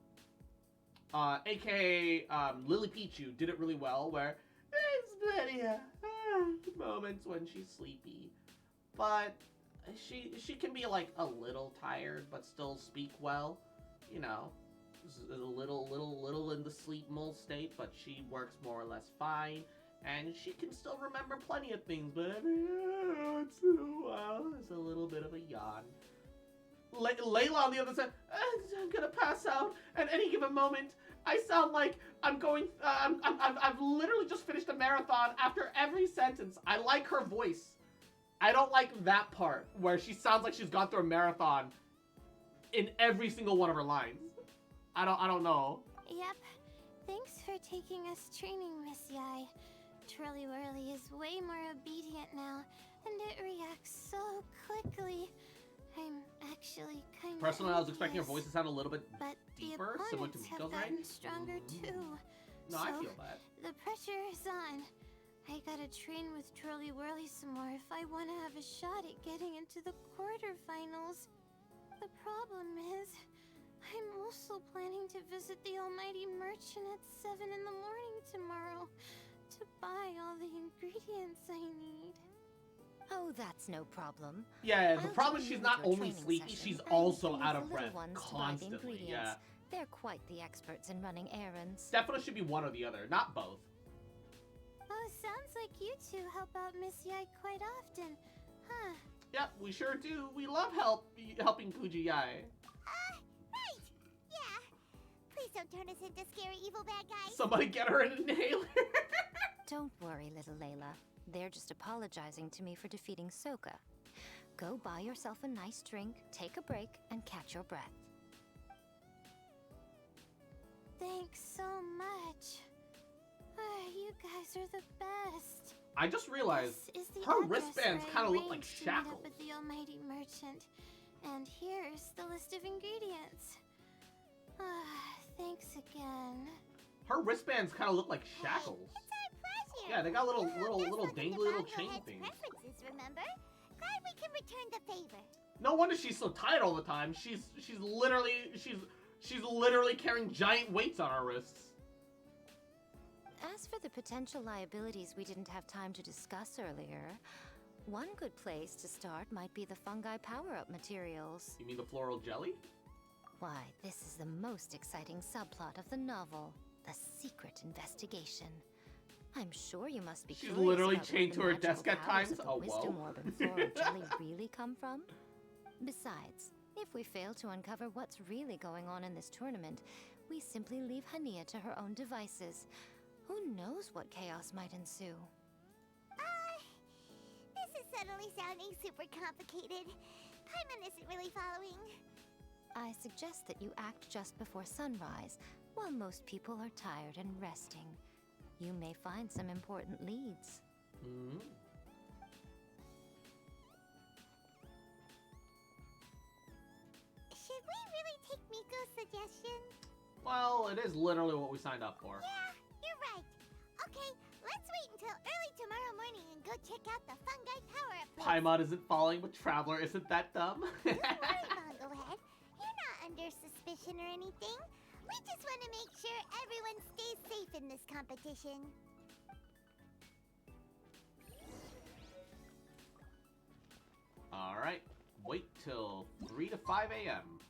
AKA Lily Pichu did it really well, where there's many moments when she's sleepy, but she can be like a little tired but still speak well. You know, a little in the sleep mole state, but she works more or less fine. And she can still remember plenty of things, but every once in a while, there's a little bit of a yawn. Layla on the other side, I'm gonna pass out at any given moment. I sound like I'm going, I've literally just finished a marathon after every sentence. I like her voice. I don't like that part where she sounds like she's gone through a marathon in every single one of her lines. I don't know. Yep. Thanks for taking us training, Miss Yai. Twirly Whirly is way more obedient now, and it reacts so quickly. I'm actually kind of Personally, I was expecting her voice to sound a little bit but deeper, the similar to opponents have Miko's, right? gotten stronger too. No, so I feel that. The pressure is on. I gotta train with Twirly Whirly some more if I want to have a shot at getting into the quarterfinals. The problem is, I'm also planning to visit the Almighty Merchant at 7 in the morning tomorrow to buy all the ingredients I need. Oh, that's no problem. Yeah, the I'll problem is join she's you not with your only training sleepy, session, she's and also leave out the of little breath ones to buy the constantly. ingredients. Yeah, They're quite the experts in running errands. definitely should be one or the other, not both. Oh, sounds like you two help out Miss Yai quite often, huh? Yep, we sure do. We love helping Puji Yai. Right. Yeah. Please Please don't turn us into scary evil bad guys. Somebody get her an inhaler. Don't worry, little Layla. They're just apologizing to me for defeating Soka. Go buy yourself a nice drink, take a break, and catch your breath. Thanks so much. You guys are the best. I just realized This is the her address wristbands where I kind of look like arranged to meet up shackles. with the almighty merchant. And here's the list of ingredients. Thanks again. Her wristbands kind of look like shackles. It's our pleasure. Yeah, they got little Just looking dangly to little Bongo chain Head's things. preferences, remember? Glad we can return the favor. No wonder she's so tight all the time. She's literally carrying giant weights on her wrists. As for the potential liabilities we didn't have time to discuss earlier, one good place to start might be the fungi power-up materials. You mean the floral jelly? Why, this is the most exciting subplot of the novel, the secret investigation. I'm sure you must be She's curious literally about chained where to the her desk magical at powers times? of the Oh, wisdom whoa. orb and floral jelly really come from. Besides, if we fail to uncover what's really going on in this tournament, we simply leave Hania to her own devices. Who knows what chaos might ensue? This is suddenly sounding super complicated. Paimon isn't really following. I suggest that you act just before sunrise, while most people are tired and resting. You may find some important leads. Mm. Should we really take Miko's suggestion? Well, it is literally what we signed up for. Yeah, you're right. Okay, let's wait until early tomorrow morning and go check out the fungi power-up place. Paimon isn't falling, but Traveler isn't that dumb. Don't worry, Bongohead. You're not under suspicion or anything. We just want to make sure everyone stays safe in this competition. Alright, wait till 3 to 5 a.m.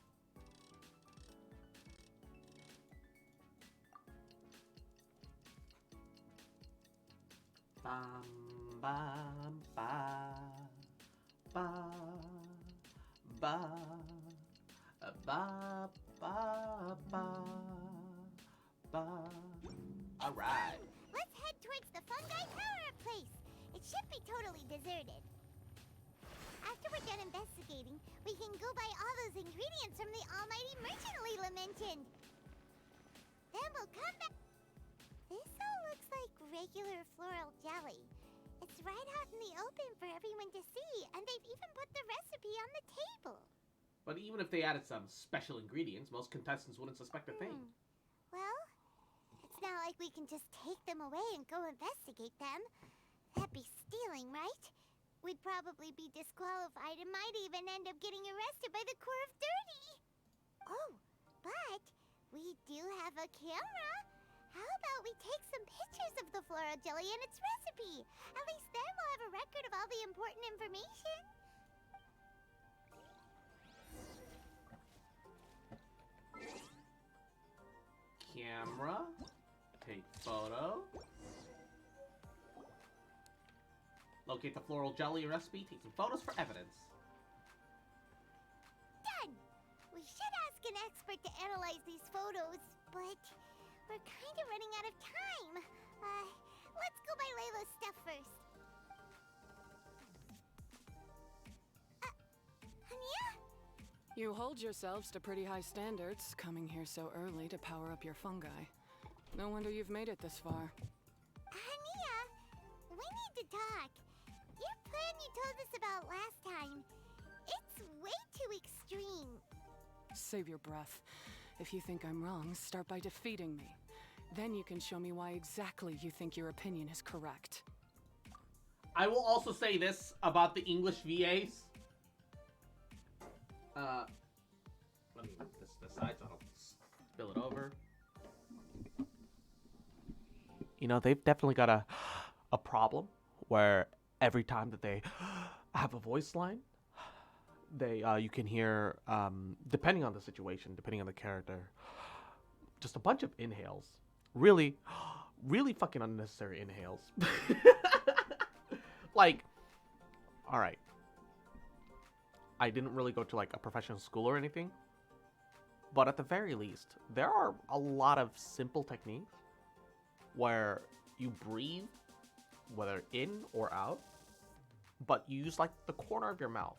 Bam, bam, ba, ba, ba, ba, ba, ba, ba. Alright. Let's head towards the fungi power-up place. It should be totally deserted. After we're done investigating, we can go buy all those ingredients from the almighty merchant Leela mentioned. Then we'll come back. This all looks like regular floral jelly. It's right out in the open for everyone to see, and they've even put the recipe on the table. But even if they added some special ingredients, most contestants wouldn't suspect a thing. Well, it's not like we can just take them away and go investigate them. That'd be stealing, right? We'd probably be disqualified and might even end up getting arrested by the Corps of Dirty. Oh, but we do have a camera. How about we take some pictures of the floral jelly and its recipe? At least then we'll have a record of all the important information. Camera. Take photo. Locate the floral jelly recipe. Take some photos for evidence. Done! We should ask an expert to analyze these photos, but we're kind of running out of time. Let's go buy Layla's stuff first. Hania? You hold yourselves to pretty high standards, coming here so early to power up your fungi. No wonder you've made it this far. Hania, we need to talk. Your plan you told us about last time, it's way too extreme. Save your breath. If you think I'm wrong, start by defeating me. Then you can show me why exactly you think your opinion is correct. I will also say this about the English VAs. Let me move this aside so I don't spill it over. You know, they've definitely got a problem where every time that they have a voice line, they you can hear, depending on the situation, depending on the character, just a bunch of inhales. Really, really fucking unnecessary inhales. Like, all right. I didn't really go to like a professional school or anything, But at the very least, there are a lot of simple techniques where you breathe, whether in or out, but you use like the corner of your mouth.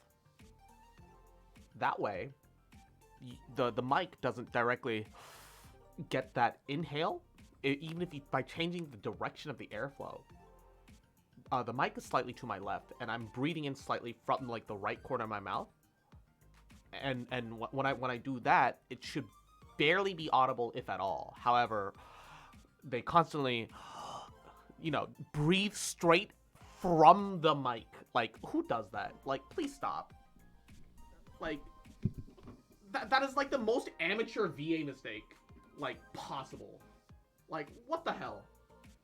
That way, the mic doesn't directly get that inhale, even if you, by changing the direction of the airflow. The mic is slightly to my left, and I'm breathing in slightly from like the right corner of my mouth. And when I do that, it should barely be audible, if at all. However, they constantly, you know, breathe straight from the mic. Like, who does that? Like, please stop. Like, that is like the most amateur VA mistake, like, possible. Like, what the hell?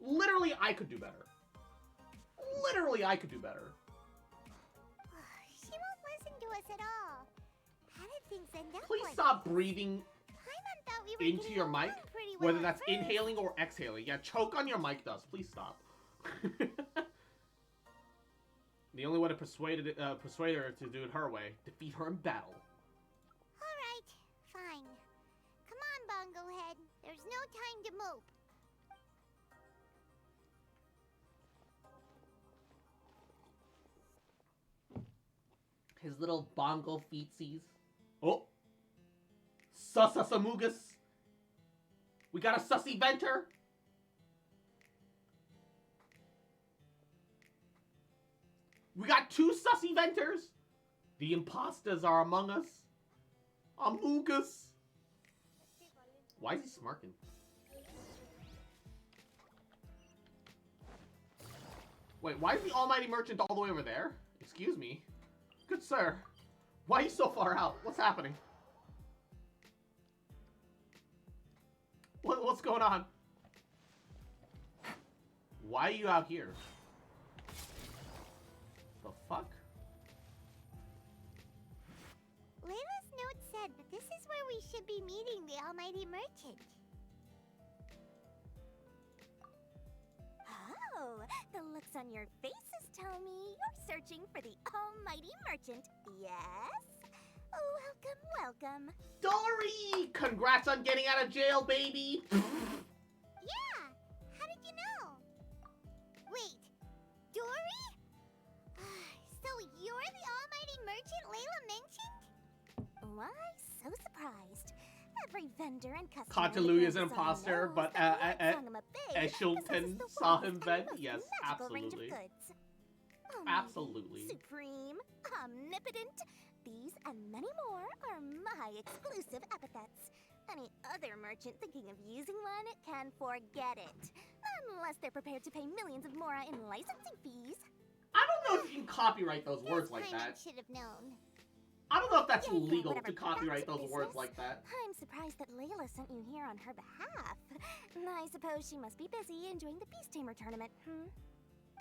Literally, I could do better. Literally, I could do better. She won't listen to us at all. How did things end up Please like stop this? breathing Paimon thought we were into getting your along mic, pretty well whether at that's first. inhaling or exhaling. Yeah, choke on your mic does. Please stop. The only way to persuade her to do it her way, defeat her in battle. Alright, fine. Come on, Bongo Head. There's no time to mope. His little bongo feetsies. Oh! Sussasamugus! We got a sussy venter! We got 2 sussy venters! The imposters are among us. Amogus! Why is he smirking? Wait, why is the almighty merchant all the way over there? Excuse me. Good sir. Why are you so far out? What's happening? What's going on? Why are you out here? The fuck? Layla's note said that this is where we should be meeting the almighty merchant. Oh, the looks on your faces tell me you're searching for the almighty merchant, yes? Welcome, welcome. Dory! Congrats on getting out of jail, baby! Yeah! How did you know? Wait, Dory? So you're the almighty merchant Layla mentioned? Why so surprised? Every vendor and customer Contaluya is an knows imposter, but that we like Song of Bay Eshilton possesses the saw world's him then? most Yes, magical range of absolutely. goods. Absolutely. Supreme, omnipotent, these and many more are my exclusive epithets. Any other merchant thinking of using one can forget it. Unless they're prepared to pay millions of mora in licensing fees. I don't know if you can copyright those words like Paimon that. should have known. I don't know if that's Yeah, legal whatever, to copyright back to those words business. like that. I'm surprised that Layla sent you here on her behalf. I suppose she must be busy enjoying the Beast Tamer tournament, hmm?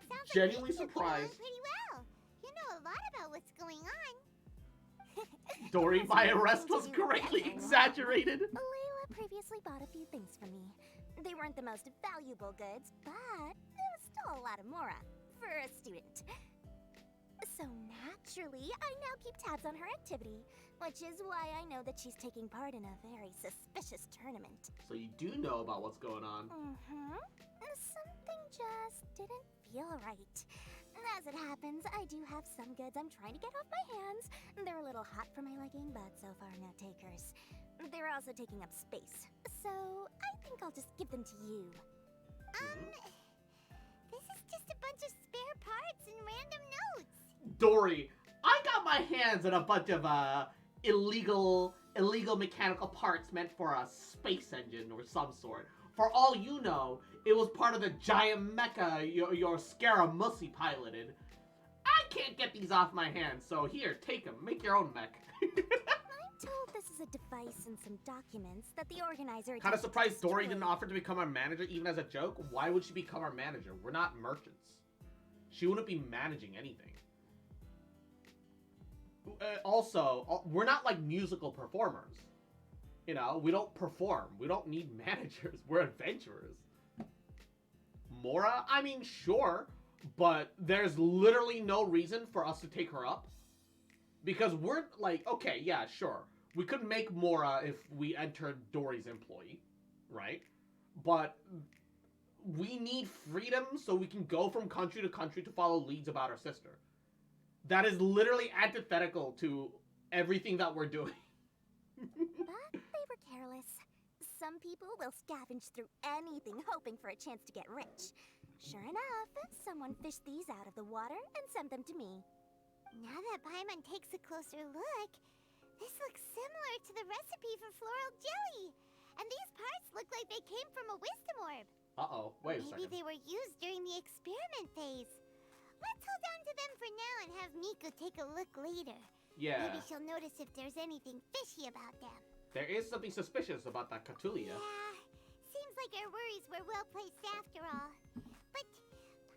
Sounds Genuinely like you should get along surprised. pretty well. You know a lot about what's going on. Dory, It my has arrest nothing was to do with greatly anything. exaggerated. Layla previously bought a few things from me. They weren't the most valuable goods, but it was still a lot of mora for a student. So naturally, I now keep tabs on her activity, which is why I know that she's taking part in a very suspicious tournament. So you do know about what's going on. Mm-hmm. Something just didn't feel right. As it happens, I do have some goods I'm trying to get off my hands. They're a little hot for my liking, but so far no takers. They're also taking up space, so I think I'll just give them to you. This is just a bunch of spare parts and random notes. Dory, I got my hands on a bunch of illegal mechanical parts meant for a space engine or some sort. For all you know, it was part of the giant mecha your Scaramussy piloted. I can't get these off my hands, so here, take them. Make your own mech. I'm told this is a device and some documents that the organizer Kind of attempted to surprised Dory destroy. didn't offer to become our manager even as a joke. Why would she become our manager? We're not merchants. She wouldn't be managing anything. Also, we're not like musical performers. You know, we don't perform. We don't need managers. We're adventurers. Mora? I mean, sure. But there's literally no reason for us to take her up. Because we're like, okay, yeah, sure. We could make Mora if we entered Dory's employee, right? But we need freedom so we can go from country to country to follow leads about our sister. That is literally antithetical to everything that we're doing. But they were careless. Some people will scavenge through anything hoping for a chance to get rich. Sure enough, someone fished these out of the water and sent them to me. Now that Paimon takes a closer look, this looks similar to the recipe for floral jelly. And these parts look like they came from a wisdom orb. Uh-oh, wait a Maybe second. they were used during the experiment phase. Let's hold on to them for now and have Miko take a look later. Yeah. Maybe she'll notice if there's anything fishy about them. There is something suspicious about that Catulia. Yeah, seems like our worries were well placed after all. But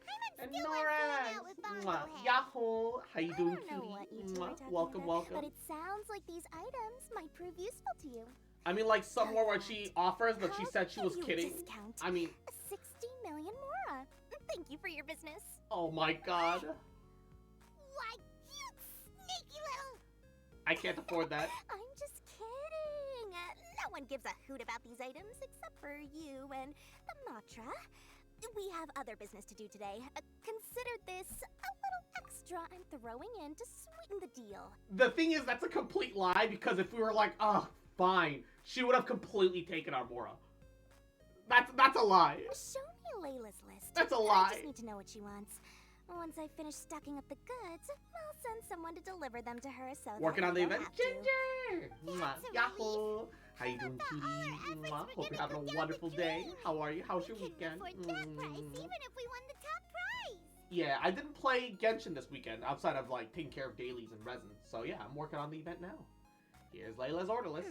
Paimon And still wants to hang Nora! out with Bongo Mwah. Head. Yahoo! How you doing, I don't know cutie? what you two are Mwah. talking Welcome, about, welcome. but it sounds like these items might prove useful to you. I mean, like, somewhere where she offers, but she said she was How kidding. discount I mean, 60 million Mora. Thank you for your business. oh my god. Why, you sneaky little... I can't afford that. I'm just kidding. No one gives a hoot about these items except for you and the Matra. We have other business to do today. Consider this a little extra I'm throwing in to sweeten the deal. The thing is, that's a complete lie, because if we were like, oh, fine, she would have completely taken our Mora. That's a lie. Show me Layla's list. That's a I lie. just need to know what she wants. Once I finish stocking up the goods, I'll send someone to deliver them to her so Working that on the I don't event. have to. Ginger! Mwah. That's a Yahoo! How you doing, thought all our cutie? efforts Mwah. were Hope you're gonna having go a down wonderful the day. drain. How are you? How's your We couldn't weekend? afford that price, even if we won the top prize. Yeah, I didn't play Genshin this weekend, outside of, like, taking care of dailies and resins. So yeah, I'm working on the event now. Here's Layla's order list.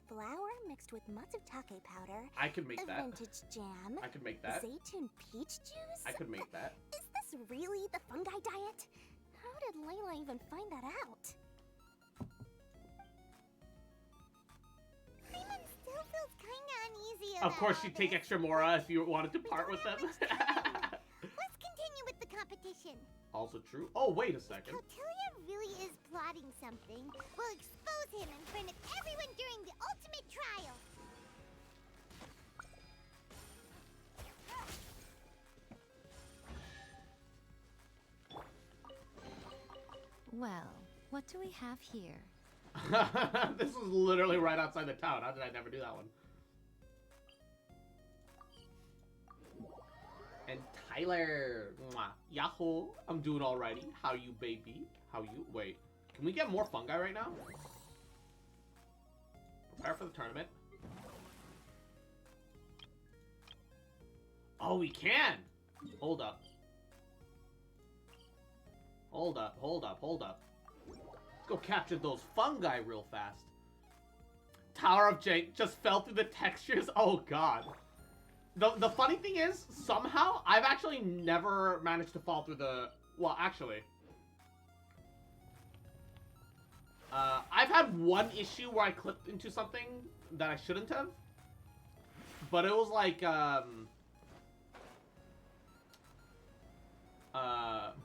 Flour mixed with matsutake powder. I could make that. Vintage jam. I could make that. Zaytun peach juice. I could make that. Is this really the fungi diet? How did Layla even find that out? Paimon still feels kinda uneasy Of about course, all she'd take this. extra Mora if you wanted to part with them. Let's continue with the competition. Also true. Oh, wait a second. Cotilia really is plotting something. We'll expose him in front of everyone during the ultimate trial. Well, what do we have here? This was literally right outside the town. How did I never do that one? And Tyler. Mwah. Yahoo. I'm doing alrighty. How you, baby? How you? Wait. Can we get more fungi right now? Prepare for the tournament. Oh, we can! Hold up. Hold up, hold up, hold up. Let's go capture those fungi real fast. Tower of Jank just fell through the textures. Oh god. The funny thing is, somehow, I've actually never managed to fall through the... Well, actually. I've had one issue where I clipped into something that I shouldn't have. But it was like,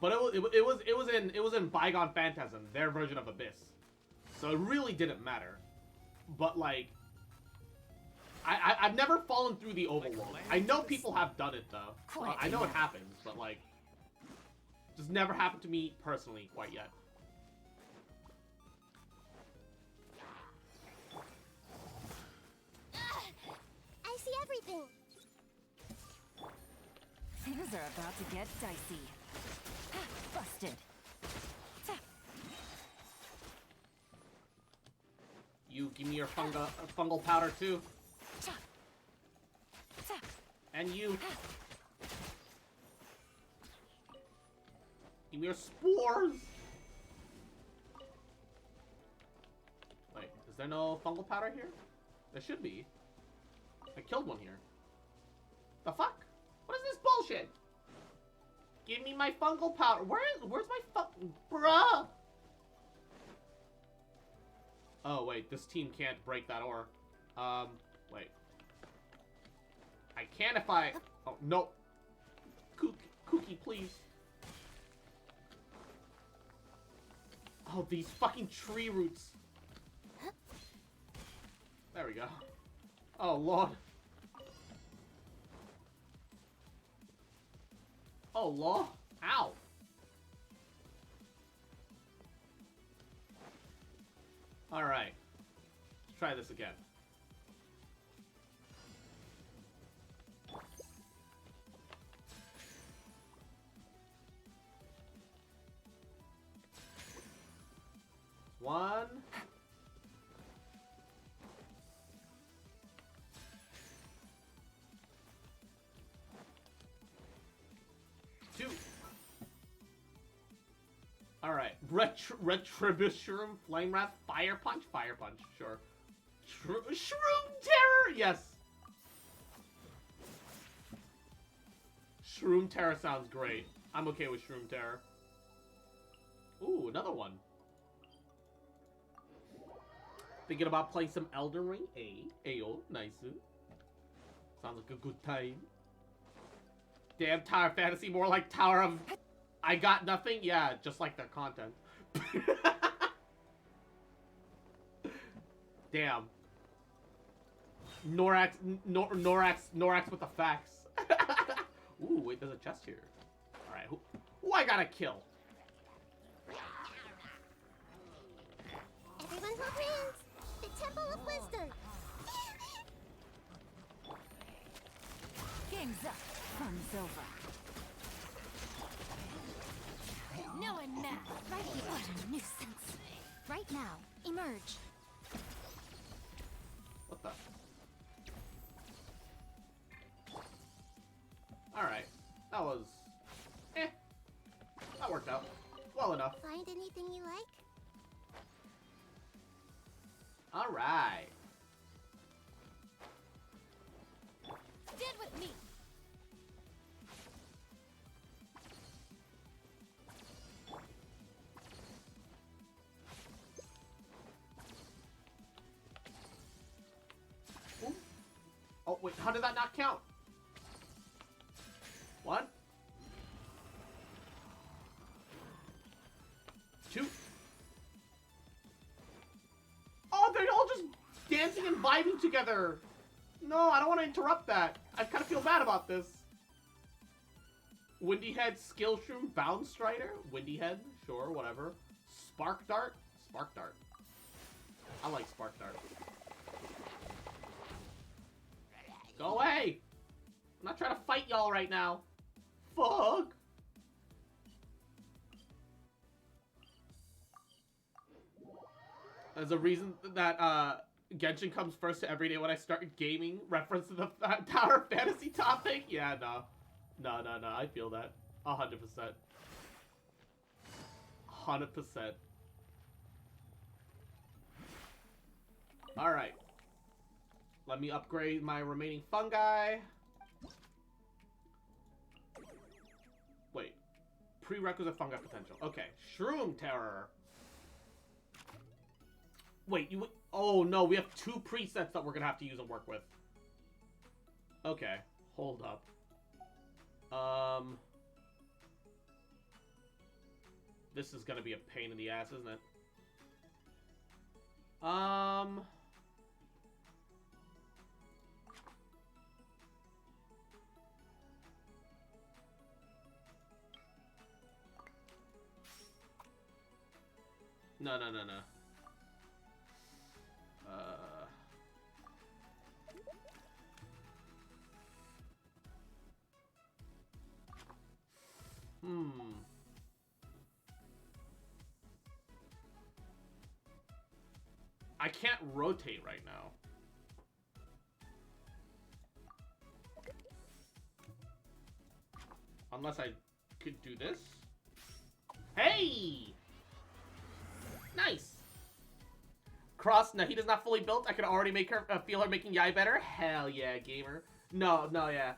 but it was in Bygone Phantasm, their version of Abyss. So it really didn't matter. But like, I've never fallen through the overworld. I know people have done it though. I know it happens, but like, just never happened to me personally quite yet. I see everything. Things are about to get dicey. Busted. You give me your fungal powder too. And you. Give me your spores. Wait, is there no fungal powder here? There should be. I killed one here. The fuck? What is this bullshit? Give me my fungal powder. Where's my fucking bruh? Oh wait, this team can't break that ore. Wait. I can if I... Oh, no. Cookie, please. Oh, these fucking tree roots. There we go. Oh, Lord. Oh, Lord. Ow. Alright. Let's try this again. One. Two. Alright. Retribution, Flame Wrath, Fire Punch? Fire Punch, sure. Shroom Terror! Yes! Shroom Terror sounds great. I'm okay with Shroom Terror. Ooh, another one. Thinking about playing some Elden Ring? Ayo, nice. Sounds like a good time. Damn, Tower Fantasy, more like Tower of... I got nothing? Yeah, just like their content. Damn. Norax with the facts. Ooh, wait, there's a chest here. Alright, who I gotta kill? Everyone hold hands! The Temple of Wisdom! Game's up. Fun's over. No one mad. Right here. What a nuisance. Right now, emerge. What the? Alright. That was... That worked out. Well enough. Find anything you like? Alright. Stand with me. Ooh. Oh, wait, how did that not count? One. Two. Oh, they're all just dancing and vibing together. No, I don't want to interrupt that. I kind of feel bad about this. Windy Head, Skill Shroom, Bound Strider. Windy Head, sure, whatever. Spark Dart. Spark Dart. I like Spark Dart. Go away! I'm not trying to fight y'all right now. Fuck! There's a reason that, Genshin comes first to every day when I start gaming. Reference to the Tower Fantasy topic? Yeah, no. No, I feel that. 100%. 100%. Alright. Let me upgrade my remaining fungi. Wait. Prerequisite fungi potential. Okay. Shroom Terror. Wait, you... Oh, no, we have 2 presets that we're gonna have to use and work with. Okay. Hold up. This is gonna be a pain in the ass, isn't it? No. I can't rotate right now. Unless I could do this. Hey! Nice! Cross, Nahida's not fully built. I can already make her feel her making Yai better. Hell yeah, gamer. No, yeah.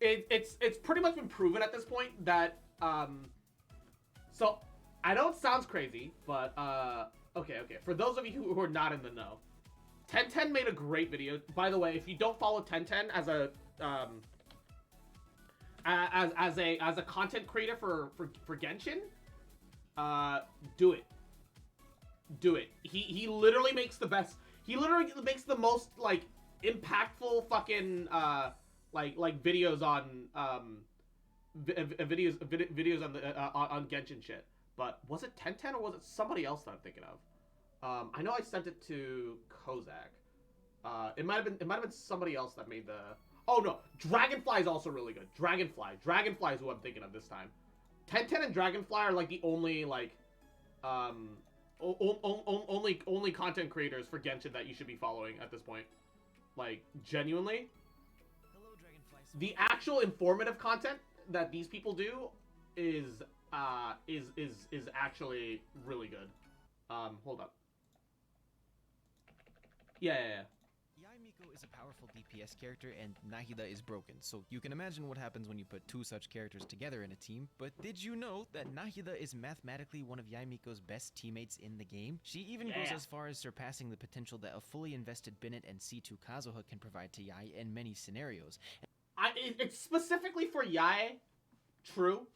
It's pretty much been proven at this point that, so, I know it sounds crazy, but, okay. For those of you who are not in the know, 1010 made a great video. By the way, if you don't follow 1010 as a content creator for Genshin, do it. Do it. He literally makes the best. He literally makes the most like impactful fucking like videos on videos on the on Genshin shit. But was it 1010 or was it somebody else that I'm thinking of? I know I sent it to Kozak. It might have been somebody else that made the. Oh no, Dragonfly is also really good. Dragonfly is who I'm thinking of this time. 1010 and Dragonfly are like the only like only content creators for Genshin that you should be following at this point. Like genuinely. Hello, Dragonfly. The actual informative content that these people do is actually really good. Hold up. Yeah. Yae Miko is a powerful DPS character and Nahida is broken, so you can imagine what happens when you put two such characters together in a team. But did you know that Nahida is mathematically one of Yae Miko's best teammates in the game? She even goes as far as surpassing the potential that a fully invested Bennett and C2 Kazuha can provide to Yae in many scenarios. It's specifically for Yae, true.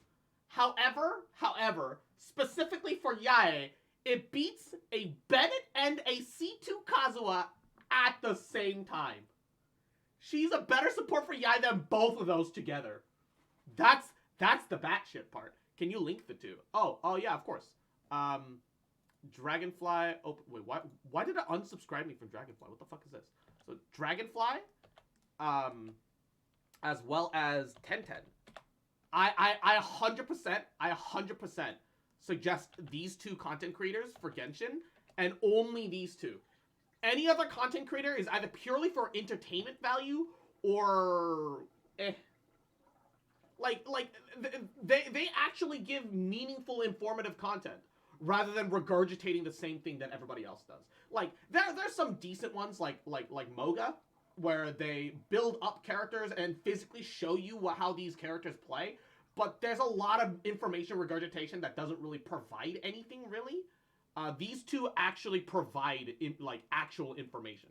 However, specifically for Yae, it beats a Bennett and a C2 Kazuha at the same time. She's a better support for Yae than both of those together. That's the batshit part. Can you link the two? Oh yeah, of course. Dragonfly. Oh wait, why did it unsubscribe me from Dragonfly? What the fuck is this? So Dragonfly, as well as 1010. I 100% suggest these two content creators for Genshin, and only these two. Any other content creator is either purely for entertainment value or like they actually give meaningful, informative content rather than regurgitating the same thing that everybody else does. Like there's some decent ones like Moga, where they build up characters and physically show you how these characters play, but there's a lot of information regurgitation that doesn't really provide anything really. These two actually provide actual information.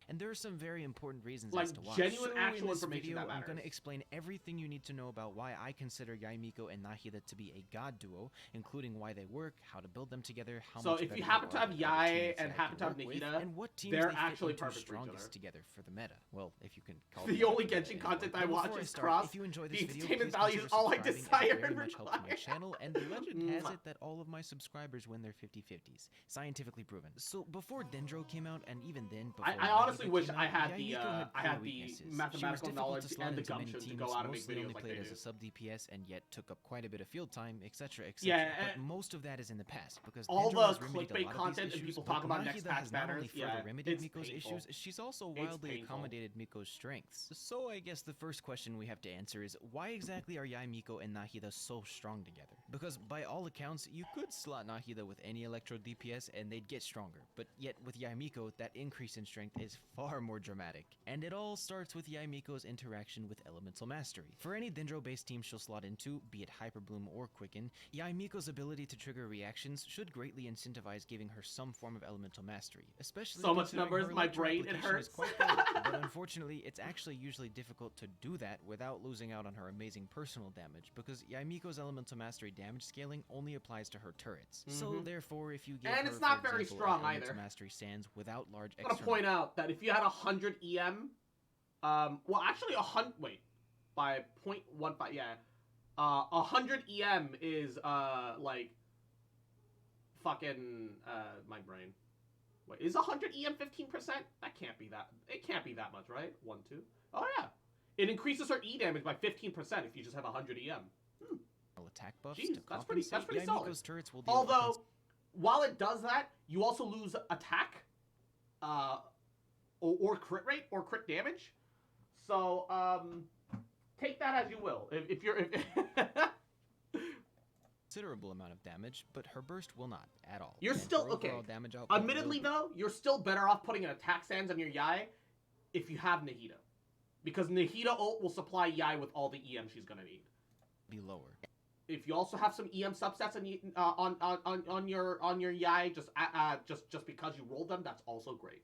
And there are some very important reasons like as to why. Genuine so actual in this information video, that matters. I'm going to explain everything you need to know about why I consider Yae Miko and Nahida to be a god duo, including why they work, how to build them together, how so much if better you they happen to are have than other Yae teams and that I happen to can have work with, Nahida, and what teams they're they fit actually into perfect for each strongest other. together for the meta. Well, if you can call The it only meta Genshin anymore. content I But watch before I is start, Cross. if you enjoy this The video, entertainment please value is consider all I subscribing, as desire it very in much helps my reply. channel, and the legend has it that all of my subscribers win their 50/50s. Scientifically proven. So before Dendro came out, and even then, before I honestly Nahida wish came I out, had Yae the Miko had I clear had the weaknesses. She was mathematical difficult knowledge to slot and the into many gumption to teams, go out and make mostly videos only like played they as do. a sub DPS and yet took up quite a bit of field time, etc., etc. Yeah, but most of that is in the past because all Dendro the has remedied a clickbait lot of content these and issues, people but talk about next Nahida patch has not only banners, further yeah, remedied it's Miko's painful. issues, she's also It's wildly painful. accommodated Miko's strengths. So I guess the first question we have to answer is, why exactly are Yae Miko and Nahida so strong together? Because by all accounts, you could slot Nahida with any electro DPS and they'd get stronger, but yet with Yae Miko, that increase in strength is far more dramatic. And it all starts with Yae Miko's interaction with Elemental Mastery. For any Dendro-based team she'll slot into, be it Hyper Bloom or Quicken, Yae Miko's ability to trigger reactions should greatly incentivize giving her some form of Elemental Mastery, especially So much considering numbers, her my electro brain, it application is hurts. quite good. But unfortunately, it's actually usually difficult to do that without losing out on her amazing personal damage, because Yae Miko's Elemental Mastery damage scaling only applies to her turrets. So therefore, if you give And her, it's not for very example, strong Elemental either. Mastery sands without large I'm gonna external point out that if you had 100 EM, well, actually 100. Wait, by 0.15, yeah, 100 EM is like fucking my brain. Wait, is 100 EM 15%? That can't be that. It can't be that much, right? 1, 2. Oh yeah, it increases her E damage by 15% if you just have 100 EM. attack buffs Jeez, to that's pretty compensate. Yae solid. Miko's turrets will deal with Although, while it does that, you also lose attack, or crit rate or crit damage. So, take that as you will. If you're considerable amount of damage, but her burst will not at all. You're And still her okay. overall damage output Admittedly, will though, you're still better off putting an attack sands on your Yae if you have Nahida, because Nahida ult will supply Yae with all the EM she's gonna need. be lower. If you also have some EM subsets on your Yae, just because you rolled them, that's also great.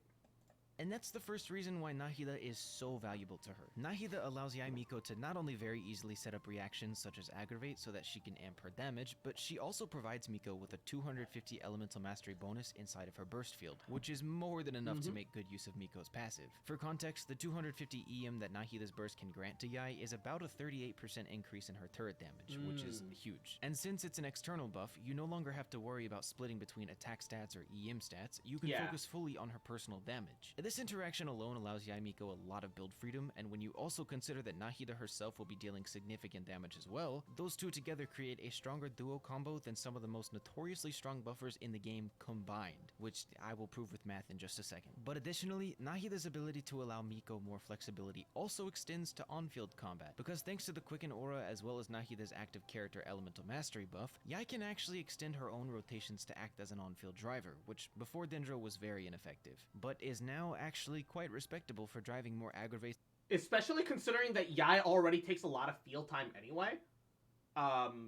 And that's the first reason why Nahida is so valuable to her. Nahida allows Yae Miko to not only very easily set up reactions such as Aggravate so that she can amp her damage, but she also provides Miko with a 250 elemental mastery bonus inside of her burst field, which is more than enough to make good use of Miko's passive. For context, the 250 EM that Nahida's burst can grant to Yae is about a 38% increase in her turret damage, which is huge. And since it's an external buff, you no longer have to worry about splitting between attack stats or EM stats, you can focus fully on her personal damage. This interaction alone allows Yae Miko a lot of build freedom, and when you also consider that Nahida herself will be dealing significant damage as well, those two together create a stronger duo combo than some of the most notoriously strong buffers in the game combined, which I will prove with math in just a second. But additionally, Nahida's ability to allow Miko more flexibility also extends to on-field combat, because thanks to the Quicken Aura as well as Nahida's active character elemental mastery buff, Yae can actually extend her own rotations to act as an on-field driver, which before Dendro was very ineffective, but is now actually quite respectable for driving more aggravate. Especially considering that Yae already takes a lot of field time anyway.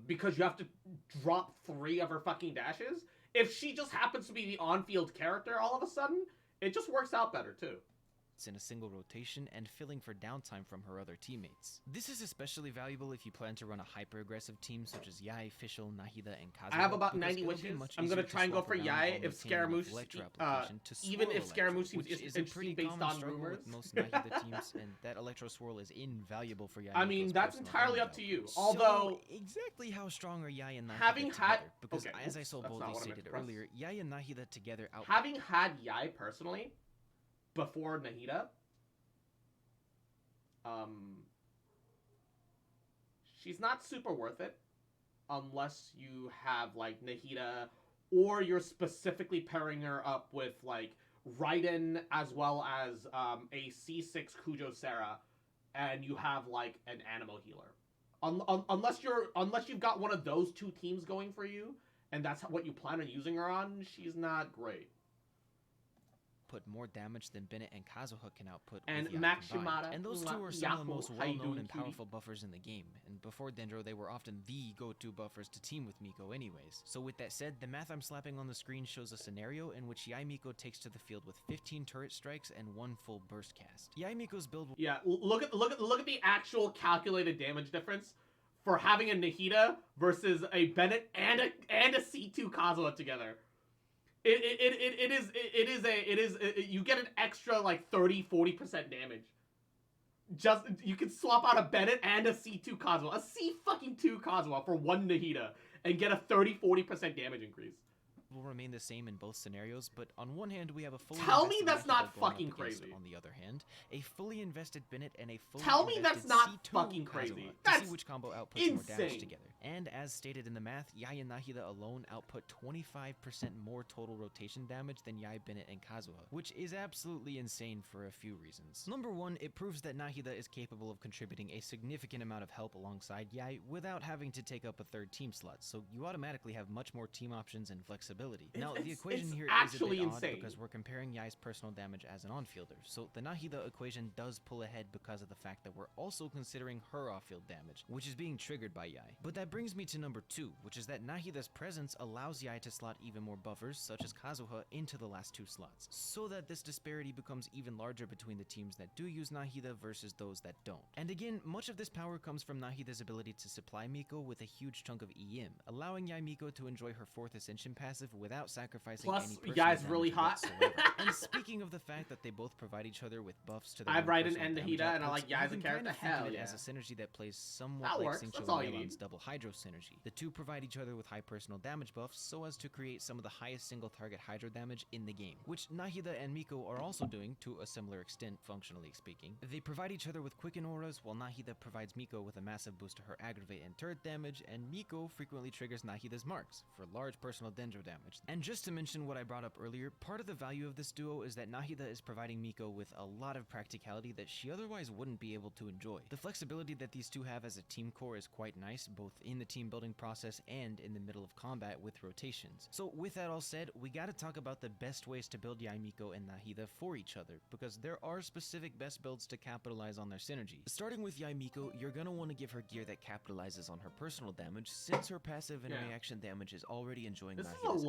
Because you have to drop 3 of her fucking dashes. If she just happens to be the on-field character all of a sudden, it just works out better too. In a single rotation and filling for downtime from her other teammates. This is especially valuable if you plan to run a hyper-aggressive team such as Yae, Fischl, Nahida, and Kazuha. I have about 90 wishes. I'm gonna try and go for Yae if Scaramouche, even if Scaramouche is pretty based on rumors. With most Nahida teams, and that Electro Swirl is invaluable for Yae. I mean, that's entirely up to you. Although, so exactly how strong are Yae and Nahida having had together? Because as I so boldly stated earlier, Yae and Nahida together out. Having had Yae personally before Nahida, she's not super worth it unless you have like Nahida, or you're specifically pairing her up with like Raiden as well as a C6 Kujo Sarah, and you have like an Animo healer. Unless you've got one of those 2 teams going for you, and that's what you plan on using her on, she's not great. Put more damage than Bennett and Kazuha can output and with Maximata, and those 2 are some of the most well-known and powerful buffers in the game, and before Dendro they were often the go-to buffers to team with Miko anyways. So with that said, the math I'm slapping on the screen shows a scenario in which Yae Miko takes to the field with 15 turret strikes and 1 full burst cast. Yae Miko's build will look at the actual calculated damage difference for having a Nahida versus a Bennett and a C2 Kazuha together. You get an extra like 30-40% damage. Just you can swap out a Bennett and a C2 Kazuha, a C2 Kazuha for 1 Nahida, and get a 30-40% damage increase. Will remain the same in both scenarios, but on one hand we have a fully Tell me that's Nahida not going fucking up against, crazy. on the other hand, a fully invested Bennett and a fully Tell me invested that's not C2 fucking Kazuha crazy. to That's see which combo outputs more damage insane. together. And as stated in the math, Yae and Nahida alone output 25% more total rotation damage than Yae, Bennett, and Kazuha, which is absolutely insane for a few reasons. Number 1, it proves that Nahida is capable of contributing a significant amount of help alongside Yae without having to take up a 3rd team slot, so you automatically have much more team options and flexibility. Now, the equation here is a bit odd because we're comparing Yae's personal damage as an on-fielder, so the Nahida equation does pull ahead because of the fact that we're also considering her off-field damage, which is being triggered by Yae. But that brings me to number 2, which is that Nahida's presence allows Yae to slot even more buffers, such as Kazuha, into the last 2 slots, so that this disparity becomes even larger between the teams that do use Nahida versus those that don't. And again, much of this power comes from Nahida's ability to supply Miko with a huge chunk of EM, allowing Yae Miko to enjoy her 4th Ascension passive without sacrificing Plus, any Yae's really hot. And speaking of the fact that they both provide each other with buffs to their I've own Raiden personal and damage Nahida, and I outputs, like Yae as a you can character. kind of think Hell of it yeah. as a synergy that plays somewhat That like works. Xingqiu That's and all you Yelan's need. double Hydro synergy. The 2 provide each other with high personal damage buffs so as to create some of the highest single target Hydro damage in the game, which Nahida and Miko are also doing to a similar extent, functionally speaking. They provide each other with Quicken Auras, while Nahida provides Miko with a massive boost to her Aggravate and turret damage, and Miko frequently triggers Nahida's marks for large personal Dendro damage. And just to mention what I brought up earlier, part of the value of this duo is that Nahida is providing Miko with a lot of practicality that she otherwise wouldn't be able to enjoy. The flexibility that these 2 have as a team core is quite nice, both in the team building process and in the middle of combat with rotations. So with that all said, we gotta talk about the best ways to build Yae Miko and Nahida for each other, because there are specific best builds to capitalize on their synergy. Starting with Yae Miko, you're gonna want to give her gear that capitalizes on her personal damage, since her passive and reaction damage is already enjoying This Nahida's is a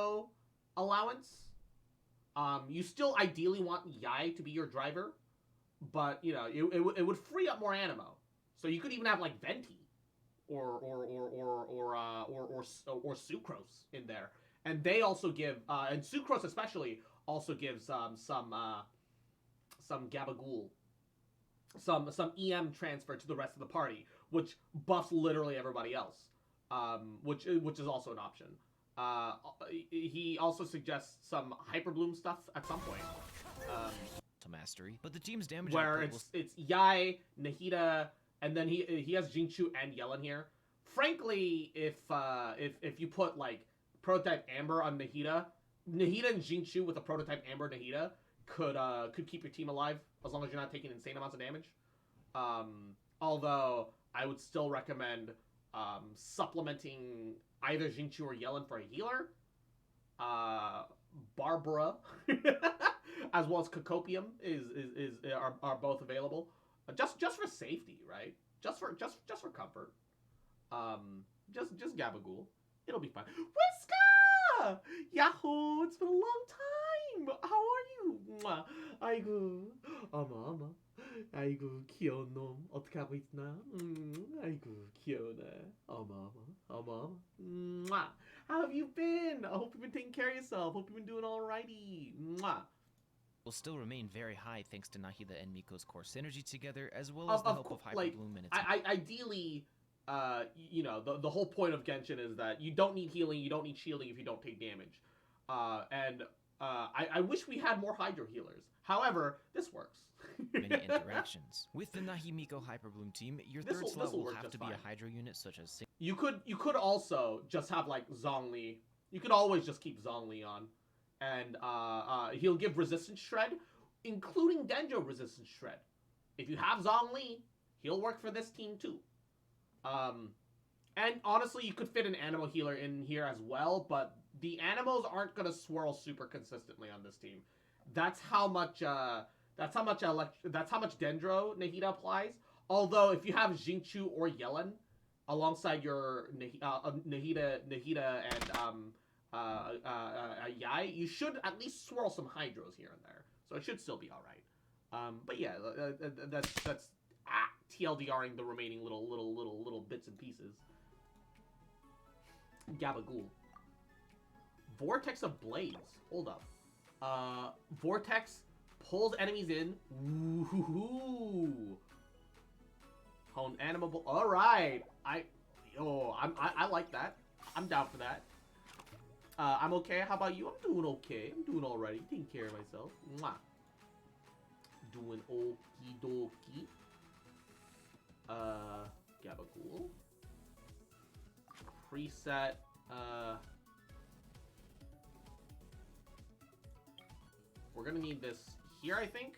ammo allowance. You still ideally want Yai to be your driver, but you know it would free up more ammo. So you could even have like Venti or Sucrose in there, And they also give, and Sucrose especially, also gives some Gabagool. Some EM transfer to the rest of the party, which buffs literally everybody else, which is also an option. He also suggests some Hyper Bloom stuff at some point. To mastery, but the team's damage where output it's Yai, Nahida, and then he has Jinchu and Yellen here. Frankly, if you put like prototype Amber on Nahida and Jinchu with a prototype Amber Nahida could keep your team alive as long as you're not taking insane amounts of damage. Although I would still recommend supplementing either Jinchu or Yellen for a healer. Barbara, as well as Cocopium are both available. Just for safety, right? Just for comfort. Just Gabagool. It'll be fine. Whiska! Yahoo! It's been a long time. How are you? Mwah. 아이고, 어머. 아이고 귀여운 어떻게 하고 있나? 아이고 귀여우네. 어머. Mwah. How have you been? I hope you've been taking care of yourself. Hope you've been doing alrighty. Mwah. will still remain very high thanks to Nahida and Miko's core synergy together, as well as the help of Hyper Bloom and its ideally, you know, the whole point of Genshin is that you don't need healing, you don't need shielding if you don't take damage. I wish we had more Hydro healers. However, this works. many interactions. With the Nahi-Miko Hyper Bloom team, your third slot will have to be a Hydro unit such as... You could also just have, like, Zhongli. You could always just keep Zhongli on. And he'll give Resistance Shred, including Dendro Resistance Shred. If you have Zhongli, he'll work for this team too. And honestly, you could fit an Animo healer in here as well, but the Animos aren't gonna swirl super consistently on this team. That's how much Dendro Nahida applies. Although if you have Jinchu or Yellen alongside your Nahida and Yai, you should at least swirl some Hydros here and there, so it should still be all right. But yeah, that's TLDRing the remaining little bits and pieces. Gabagool. Vortex of Blaze. Hold up. Vortex pulls enemies in. Woohoo! Honed animable. All right. I like that. I'm down for that. I'm okay. How about you? I'm doing okay. I'm doing alright. Taking care of myself. Mwah. Doing okie dokie. Gabagool. Preset. We're gonna need this here, I think.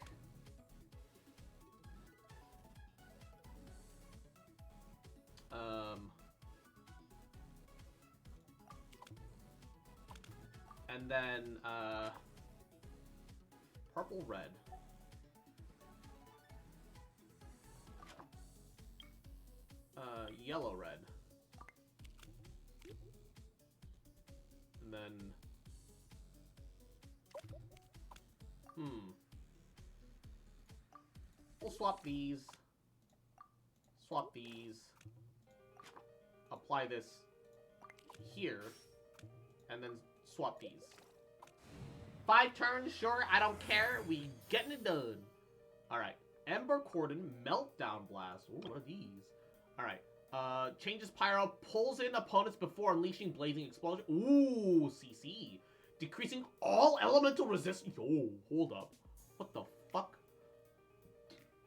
And then, purple, red. Yellow, red. And then... We'll swap these. Swap these. Apply this here. And then swap these. 5 turns, sure, I don't care. We getting it done. Alright. Ember Cordon, Meltdown Blast. Ooh, what are these? Alright. Changes Pyro, pulls in opponents before unleashing Blazing Explosion. Ooh, CC. Decreasing all elemental resistance. Oh, hold up. What the fuck?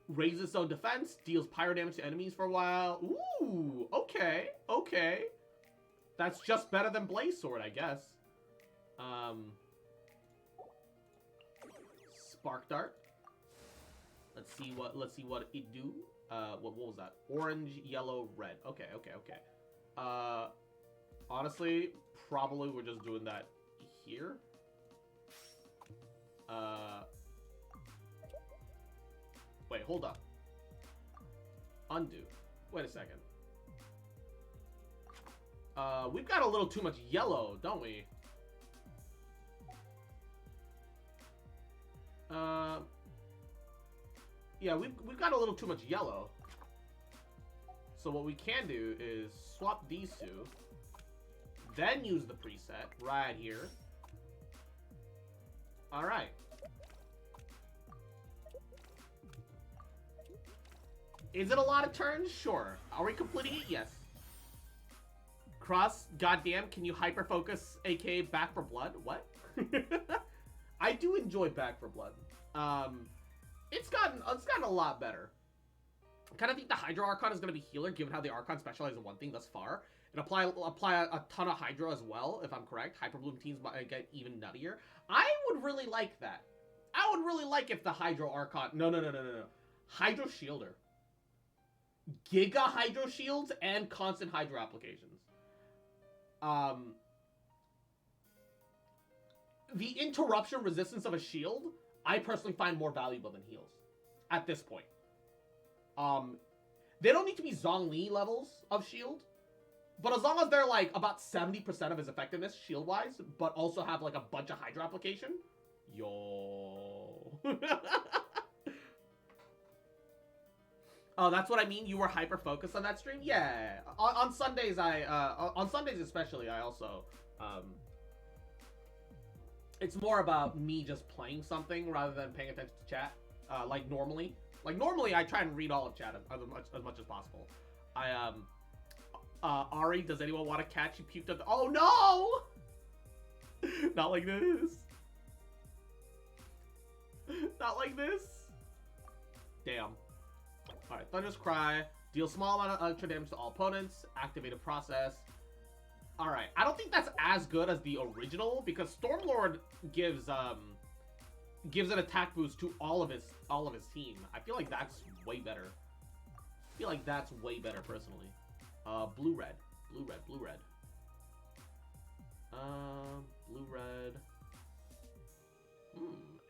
Raises its own defense, deals pyro damage to enemies for a while. Ooh, okay, okay. That's just better than Blaze Sword, I guess. Spark Dart. Let's see what it do. What was that? Orange, yellow, red. Okay. Honestly, probably we're just doing that here. Wait, hold up. Undo. Wait a second. We've got a little too much yellow, don't we? Yeah, we've got a little too much yellow. So what we can do is swap these two. then use the preset right here. Alright. Is it a lot of turns? Sure. Are we completing it? Yes. Cross, goddamn, can you hyper-focus, aka Back for Blood? What? I do enjoy Back for Blood. It's gotten a lot better. I kind of think the Hydro Archon is going to be healer, given how the Archon specializes in one thing thus far. And apply a ton of Hydro as well, if I'm correct. Hyper Bloom teams might get even nuttier. I would really like that. I would really like if the Hydro Archon... No. Hydro Shielder. Giga Hydro Shields and constant Hydro applications. The interruption resistance of a shield, I personally find more valuable than heals. At this point. They don't need to be Zhongli levels of shield. But as long as they're like about 70% of his effectiveness shield-wise, but also have like a bunch of Hydro application. Yo. Oh, that's what I mean? You were hyper-focused on that stream? Yeah. On Sundays, on Sundays especially, I also, it's more about me just playing something rather than paying attention to chat, like normally. Like, normally, I try and read all of chat as much as possible. Ari, does anyone want to catch you puked up? Oh, no! Not like this. Not like this. Damn. Alright, Thunder's Cry. Deal small amount of extra damage to all opponents. Activated process. Alright, I don't think that's as good as the original, because Stormlord gives an attack boost to all of his team. I feel like that's way better. Personally. Blue red. Blue red. Blue red.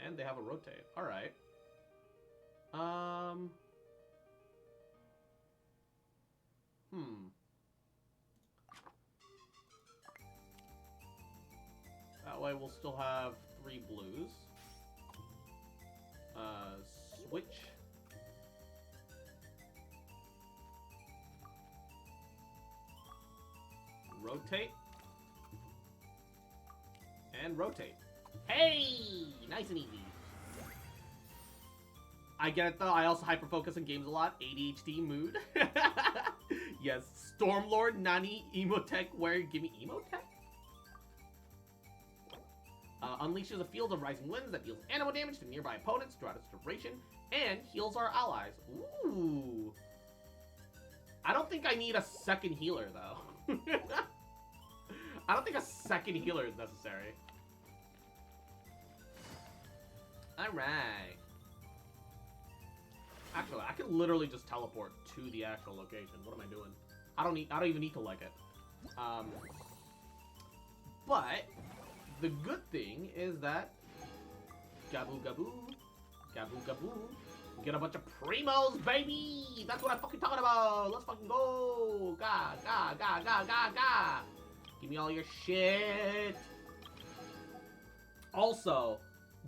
And they have a rotate. Alright. That way we'll still have 3 blues. Switch. Rotate. And rotate. Hey! Nice and easy. I get it though, I also hyper-focus in games a lot. ADHD mood. Yes, Stormlord, Nani, Emotech, where give me Emotech? Unleashes a field of rising winds that deals animal damage to nearby opponents throughout its duration, and heals our allies. Ooh. I don't think I need a second healer, though. I don't think a second healer is necessary. Alright. Actually, I can literally just teleport to the actual location. What am I doing? I don't even need to like it. But the good thing is that Gaboo Gaboo, Gaboo Gaboo, get a bunch of primos, baby! That's what I'm fucking talking about! Let's fucking go! Ga, ga, ga, ga, ga, ga! Give me all your shit! Also,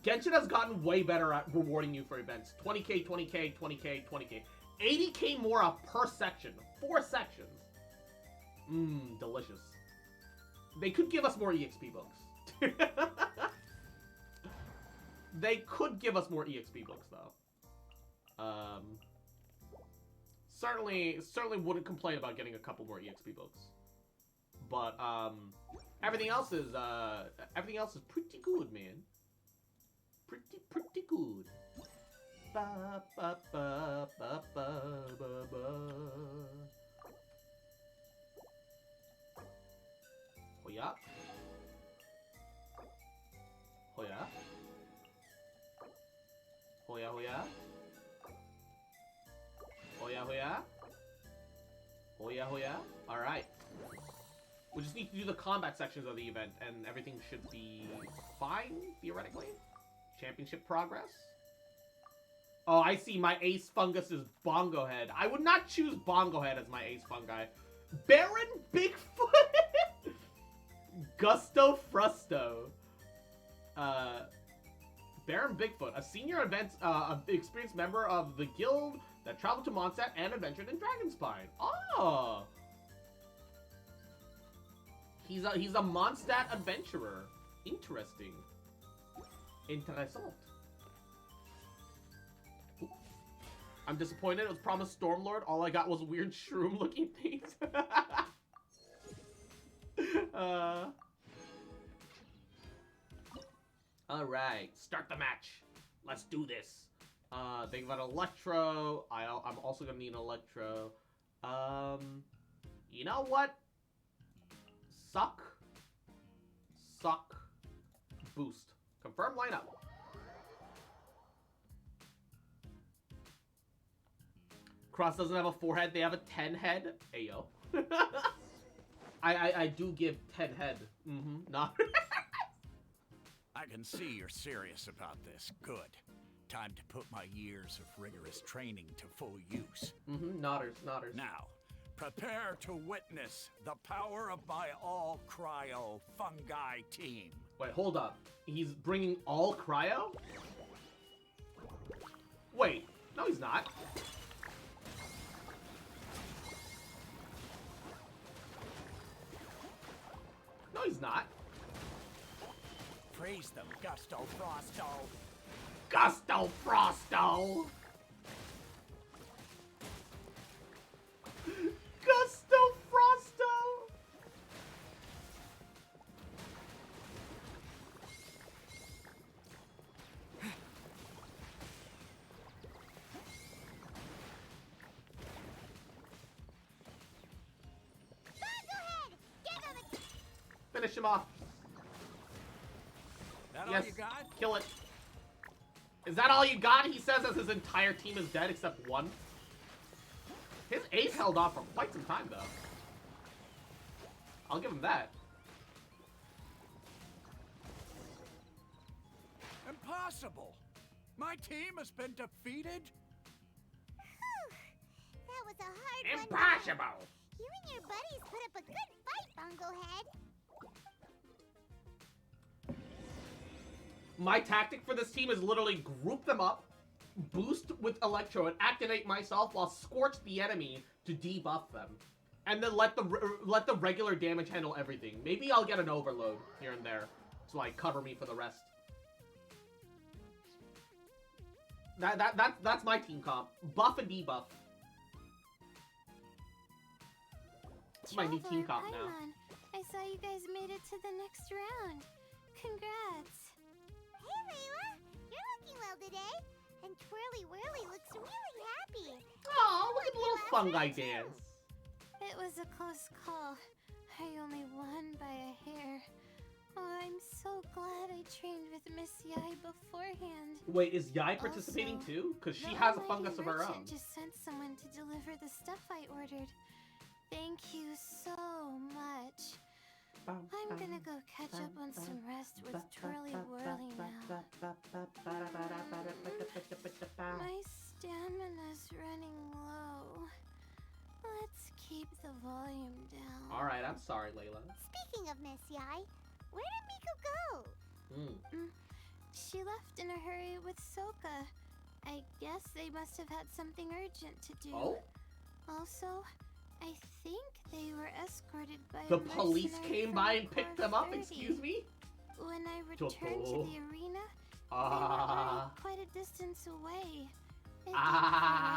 Genshin has gotten way better at rewarding you for events. 20k, 20k, 20k, 20k. 80k more per section. 4 sections. Delicious. They could give us more EXP books. They could give us more EXP books, though. Certainly wouldn't complain about getting a couple more EXP books. But, everything else is pretty good, man. Pretty good. Ba, ba, ba, ba, ba, ba, ba. Hoya. Hoya. Hoya, hoya. Hoya, hoya. Hoya, hoya. Alright. We just need to do the combat sections of the event, and everything should be fine, theoretically. Championship progress. Oh, I see. My ace fungus is Bongo Head. I would not choose Bongo Head as my ace fungi. Baron Bigfoot? Gusto Frusto. Baron Bigfoot, a senior experienced member of the guild that traveled to Mondstadt and adventured in Dragonspine. Oh! He's a Mondstadt adventurer. Interesting. Interessant. Ooh. I'm disappointed. It was promised Stormlord. All I got was weird shroom-looking things. All right, start the match. Let's do this. Think about Electro. I'm also gonna need an Electro. You know what? Suck. Boost. Confirm lineup. Cross doesn't have a 4-head. They have a 10-head. Ayo. I do give 10 head. Not. I can see you're serious about this. Good. Time to put my years of rigorous training to full use. Nodders. Now, prepare to witness the power of my all-cryo fungi team. Wait, hold up. He's bringing all cryo? Wait, no he's not. No he's not. Praise them, Gusto Frosto. Gusto Frosto! Gusto Frosto! Finish him off. That Yes, all you got? kill it. Is that all you got? He says as his entire team is dead except one. His ace held off for quite some time, though. I'll give him that. Impossible! My team has been defeated? That was a hard one. Impossible! You and your buddies put up a good fight, Bunglehead. My tactic for this team is literally group them up, boost with Electro, and activate myself while scorch the enemy to debuff them. And then let the regular damage handle everything. Maybe I'll get an overload here and there to like cover me for the rest. That's my team comp. Buff and debuff. It's my new team comp now. I saw you guys made it to the next round. Congrats. Hey, Layla! You're looking well today. And Twirly Whirly looks really happy. Oh, look at the little fungi dance. It was a close call. I only won by a hair. Oh, I'm so glad I trained with Miss Yai beforehand. Wait, is Yai participating too? Because she has a fungus of her own. Just sent someone to deliver the stuff I ordered. Thank you so much. I'm gonna go catch up on some rest with Twirly Whirly now. My stamina's running low. Let's keep the volume down. Alright, I'm sorry, Layla. Speaking of Miss Yai, where did Miko go? She left in a hurry with Soka. I guess they must have had something urgent to do. Oh? Also, I think they were escorted by The a police mercenary came from by and picked them up, 430. excuse me? When I returned to the arena, they were Ah. already quite a distance away. I think I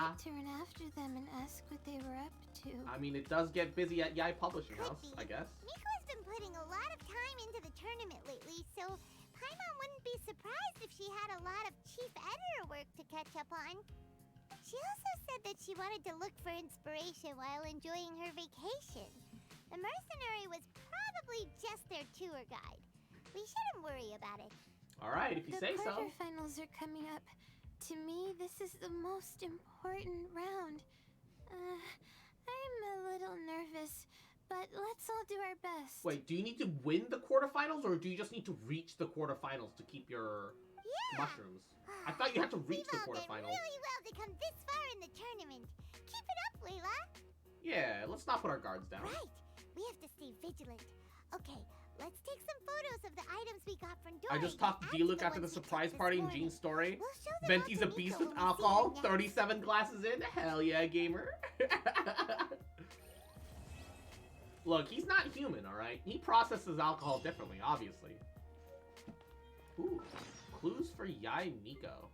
might turn after them and ask what they were up to. I mean, it does get busy at Yai Publishing House, I guess. Miko's been putting a lot of time into the tournament lately, so Paimon wouldn't be surprised if she had a lot of chief editor work to catch up on. She also said that she wanted to look for inspiration while enjoying her vacation. The mercenary was probably just their tour guide. We shouldn't worry about it. Alright, if you say so. The quarterfinals are coming up. To me, this is the most important round. I'm a little nervous, but let's all do our best. Wait, do you need to win the quarterfinals, or do you just need to reach the quarterfinals to keep your mushrooms? I thought you had to reach the quarterfinals. Really well to come this far in the tournament. Keep it up, Layla. Yeah, let's not put our guards down. Right. We have to stay vigilant. Okay, let's take some photos of the items we got from Dory. I just talked to D-Luke after the surprise party in Jean's story. We'll show them Venti's a all to beast Miko with when we see her alcohol, next. 37 glasses in. Hell yeah, gamer. Look, he's not human, alright? He processes alcohol differently, obviously. Ooh, clues for Yai Miko.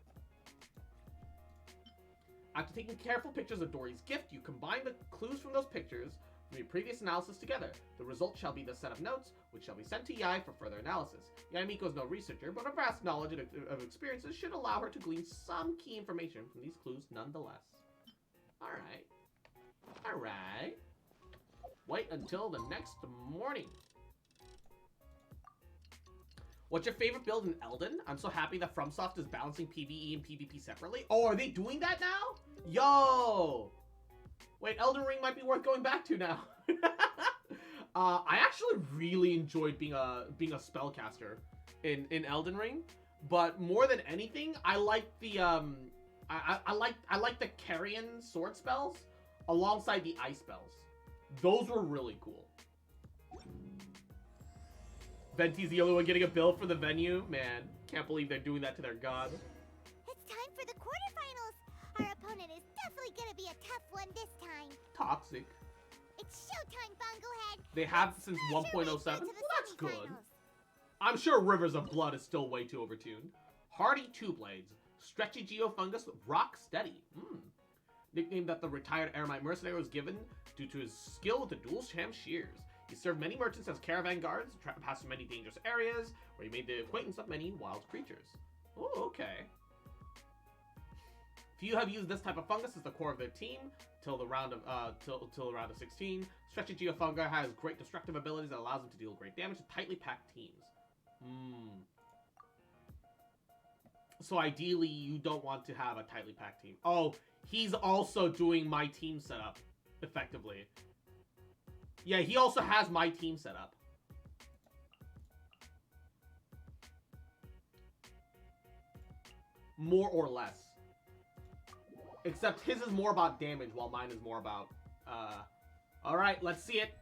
After taking careful pictures of Dory's gift, you combine the clues from those pictures from your previous analysis together. The result shall be the set of notes, which shall be sent to Yai for further analysis. Yai Miko is no researcher, but her vast knowledge of experiences should allow her to glean some key information from these clues nonetheless. Alright. Alright. Wait until the next morning. What's your favorite build in Elden? I'm so happy that FromSoft is balancing PvE and PvP separately. Oh, are they doing that now? Yo! Wait, Elden Ring might be worth going back to now. I actually really enjoyed being a spellcaster in Elden Ring, but more than anything, I like the I like the carrion sword spells alongside the ice spells. Those were really cool. Venti's the only one getting a bill for the venue. Man, can't believe they're doing that to their god. It's time for the quarterfinals. Our opponent is definitely gonna be a tough one this time. Toxic. It's showtime, Bunglehead. They have since 1.07. Well, that's good. I'm sure Rivers of Blood is still way too overtuned. Hardy Two Blades. Stretchy Geofungus Rock Steady. Nickname that the retired Eremite mercenary was given due to his skill with the dual sham shears. He served many merchants as caravan guards, passed through many dangerous areas, where he made the acquaintance of many wild creatures. Oh, okay. Few have used this type of fungus as the core of their team till the round of till the round of 16. Stretchy Geofungi has great destructive abilities that allows them to deal great damage to tightly packed teams. So ideally, you don't want to have a tightly packed team. Oh, he's also doing my team setup, effectively. Yeah, he also has my team set up. More or less. Except his is more about damage, while mine is more about, Alright, let's see it.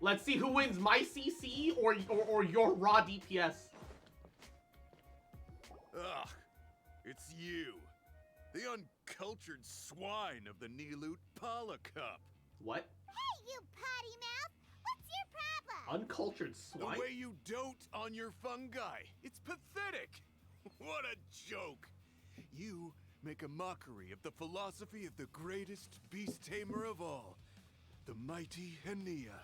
Let's see who wins, my CC or your raw DPS. Ugh, it's you. The uncultured swine of the Nilut Pala Cup. What? Hey, you potty mouth! What's your problem? Uncultured swine? The way you dote on your fungi. It's pathetic. What a joke. You make a mockery of the philosophy of the greatest beast tamer of all, the mighty Hania.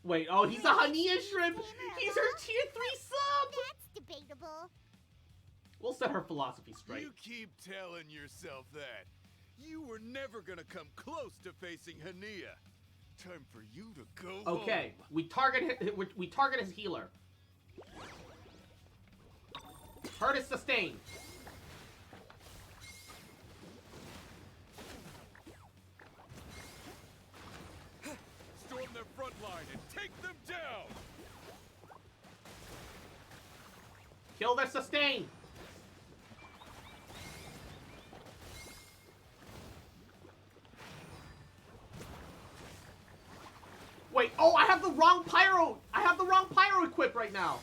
Wait, oh, he's a Hania shrimp! He's her tier 3 sub! That's debatable. We'll set her philosophy straight. You keep telling yourself that. You were never gonna come close to facing Hania. Time for you to go Okay, home. we target his healer. Hurt is sustained. Storm their front line and take them down. Kill their sustain. Wait, oh, I have the wrong pyro. I have the wrong pyro equipped right now.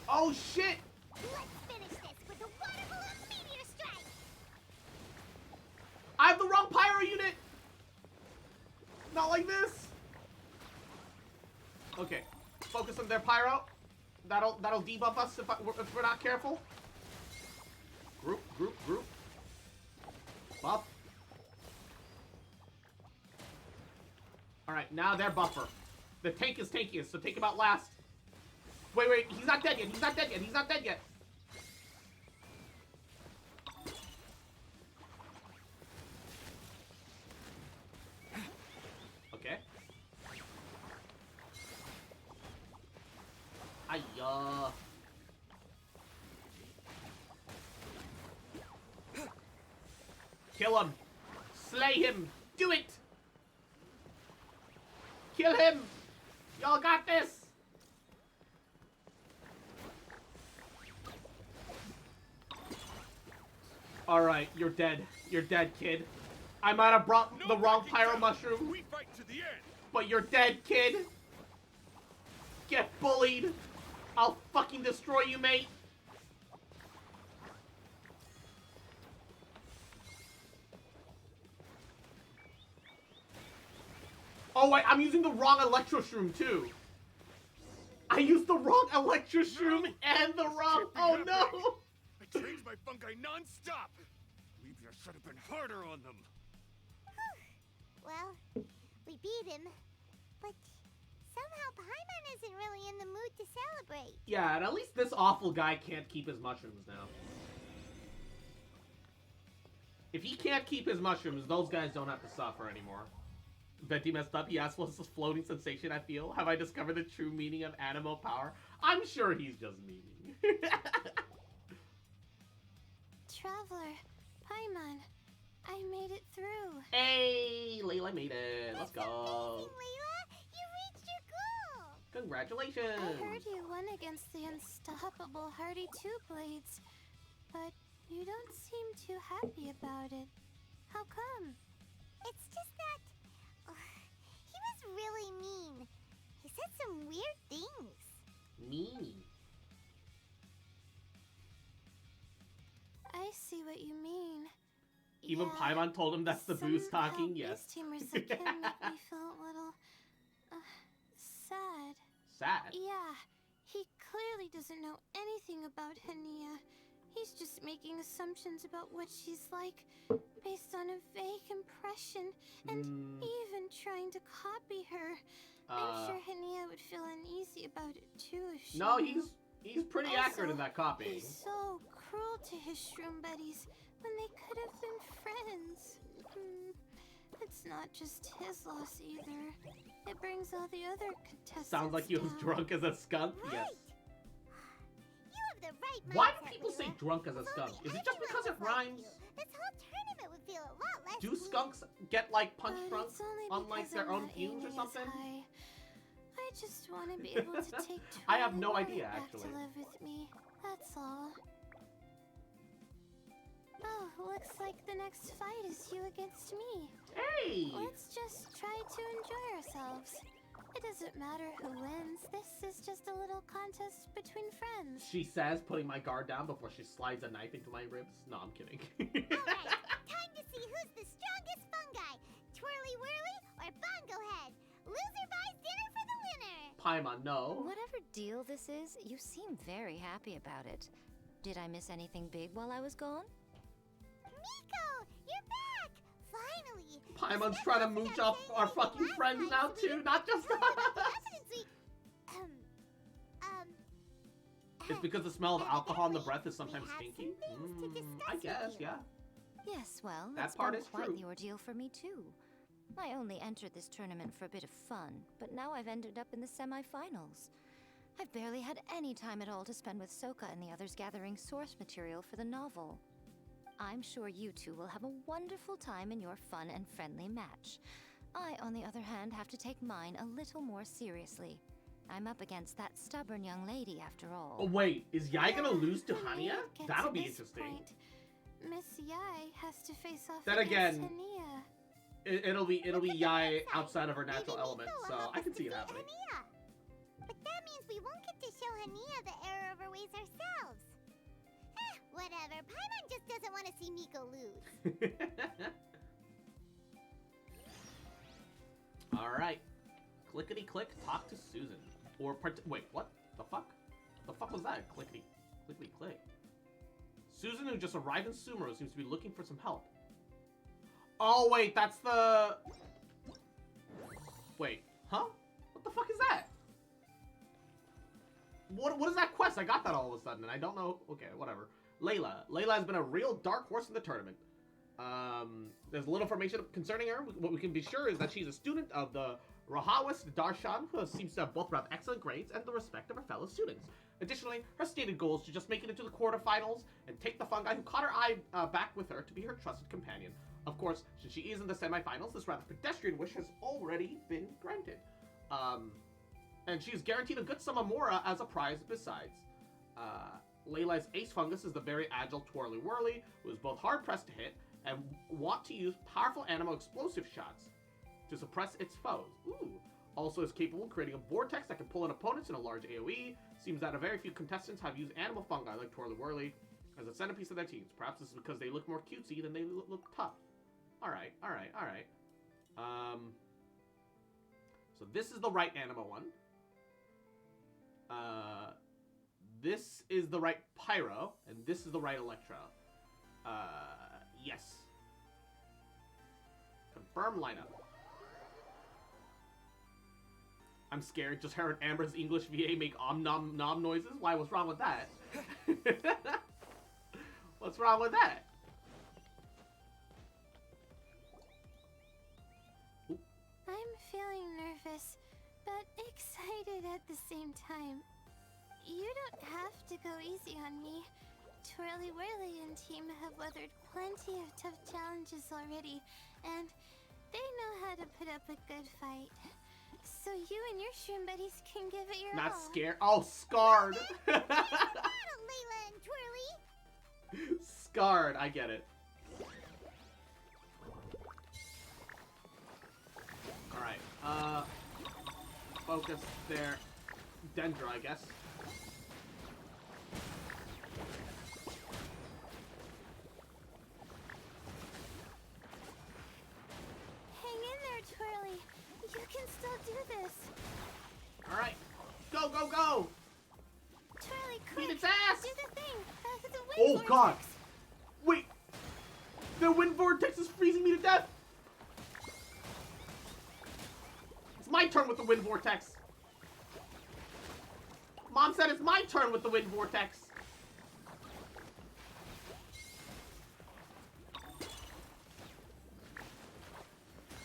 Oh shit. Let's finish this with a water balloon meteor strike. I have the wrong pyro unit. Not like this. Okay, focus on their pyro. That'll debuff us if we're not careful. Group. Buff. Alright, now their buffer. The tank is tankiest, so take him out last. Wait, he's not dead yet. Okay. Hiya. Kill him. Slay him. Do it. Kill him. Y'all got this. Alright, you're dead. You're dead, kid. I might have brought the wrong pyro mushroom. We fight to the end. But you're dead, kid. Get bullied. I'll fucking destroy you, mate. Oh wait, I'm using the wrong Electro Shroom too. I used the wrong Electro Shroom and the wrong. Oh no! I trained my fungi non-stop. Maybe I should have been harder on them. Well, we beat him, but somehow Paimon isn't really in the mood to celebrate. Yeah, and at least this awful guy can't keep his mushrooms now. If he can't keep his mushrooms, those guys don't have to suffer anymore. Venti messed up. He asked, what's this floating sensation I feel? Have I discovered the true meaning of animal power? I'm sure he's just memeing. Traveler, Paimon, I made it through. Hey, Layla made it. Let's go. Amazing, Layla! You reached your goal! Congratulations. I heard you won against the unstoppable Hardy Two Blades, but you don't seem too happy about it. How come? It's just that... he was really mean. He said some weird things. Mean. I see what you mean. Even Yeah, Paimon told him that's the boost talking. Yes. These teamers that can make me feel a little sad. Sad. Yeah, he clearly doesn't know anything about Hania. He's just making assumptions about what she's like based on a vague impression and even trying to copy her. I'm sure Hania would feel uneasy about it too if she No, knew. he's pretty accurate in that copying. He's so cruel to his shroom buddies when they could have been friends. It's not just his loss either. It brings all the other contestants Sounds like he was down. drunk as a skunk. Yes. You have the right mindset, Why do people say Layla. drunk as a If skunk? only Is it just everyone because it was like rhymes? you, this whole tournament would feel a lot less Do mean. skunks get like punch But drunk it's only on like because their I'm own not fumes or aiming as something? high. I just want to be able to take I have no Twilight idea, back actually. to live with me. That's all. Oh, looks like the next fight is you against me. Hey! Let's just try to enjoy ourselves. It doesn't matter who wins. This is just a little contest between friends. She says, putting my guard down before she slides a knife into my ribs. No, I'm kidding. Alright, time to see who's the strongest fungi. Twirly Whirly or Bongo Head. Loser buys dinner for the winner. Paimon, no. Whatever deal this is, you seem very happy about it. Did I miss anything big while I was gone? Miko, you're back! Finally! Paimon's trying to mooch off our fucking friends now too, not just us. It's because the smell of alcohol in the breath is sometimes stinky? I guess, yeah. Yes, well, That it's part been is quite true. the ordeal for me too. I only entered this tournament for a bit of fun, but now I've ended up in the semi-finals. I've barely had any time at all to spend with Soka and the others gathering source material for the novel. I'm sure you two will have a wonderful time in your fun and friendly match. I, on the other hand, have to take mine a little more seriously. I'm up against that stubborn young lady after all. Oh wait, is Yai gonna lose to When we Hania? get That'll to be this interesting. point, Miss Yai has to face off Then against again, Hania. It'll be Yai outside of her natural element, so I can see it happening. Hania. But that means we won't get to show Hania the error of her ways ourselves. Whatever. Paimon just doesn't want to see Miko lose. Alright. Clickety click, talk to Susan. Or wait, what? The fuck? The fuck was that? Clickety click. Susan, who just arrived in Sumeru, seems to be looking for some help. Oh wait, that's the... Wait, huh? What the fuck is that? What is that quest? I got that all of a sudden, and I don't know... Okay, whatever. Layla. Layla has been a real dark horse in the tournament. There's little information concerning her. What we can be sure is that she's a student of the Rahawist Darshan, who seems to have both rather excellent grades and the respect of her fellow students. Additionally, her stated goal is to just make it into the quarterfinals and take the fungi who caught her eye back with her to be her trusted companion. Of course, since she is in the semifinals, this rather pedestrian wish has already been granted. And she's guaranteed a good sum of mora as a prize besides. Layla's ace fungus is the very agile Twirly Whirly, who is both hard-pressed to hit and want to use powerful animal explosive shots to suppress its foes. Ooh. Also is capable of creating a vortex that can pull in opponents in a large AoE. Seems that a very few contestants have used animal fungi like Twirly Whirly as a centerpiece of their teams. Perhaps this is because they look more cutesy than they look tough. Alright. So this is the right Anima one. This is the right Pyro, and this is the right Electro. Yes. Confirm lineup. I'm scared. Just heard Amber's English VA make nom nom noises. Why? What's wrong with that? What's wrong with that? I'm feeling nervous, but excited at the same time. You don't have to go easy on me. Twirly Whirly and team have weathered plenty of tough challenges already, and they know how to put up a good fight. So you and your shroom buddies can give it your all. Not scared. Oh, scarred. Battle, Layla and Twirly. Scarred. I get it. All right. Focus there. Dendra, I guess. Hang in there, Twirly. You can still do this. All right. Go, go, go. Twirly, quick. Beat its ass. Do the thing. The wind Oh, vortex. God. Wait. The wind vortex is freezing me to death. It's my turn with the wind vortex. Mom said it's my turn with the wind vortex.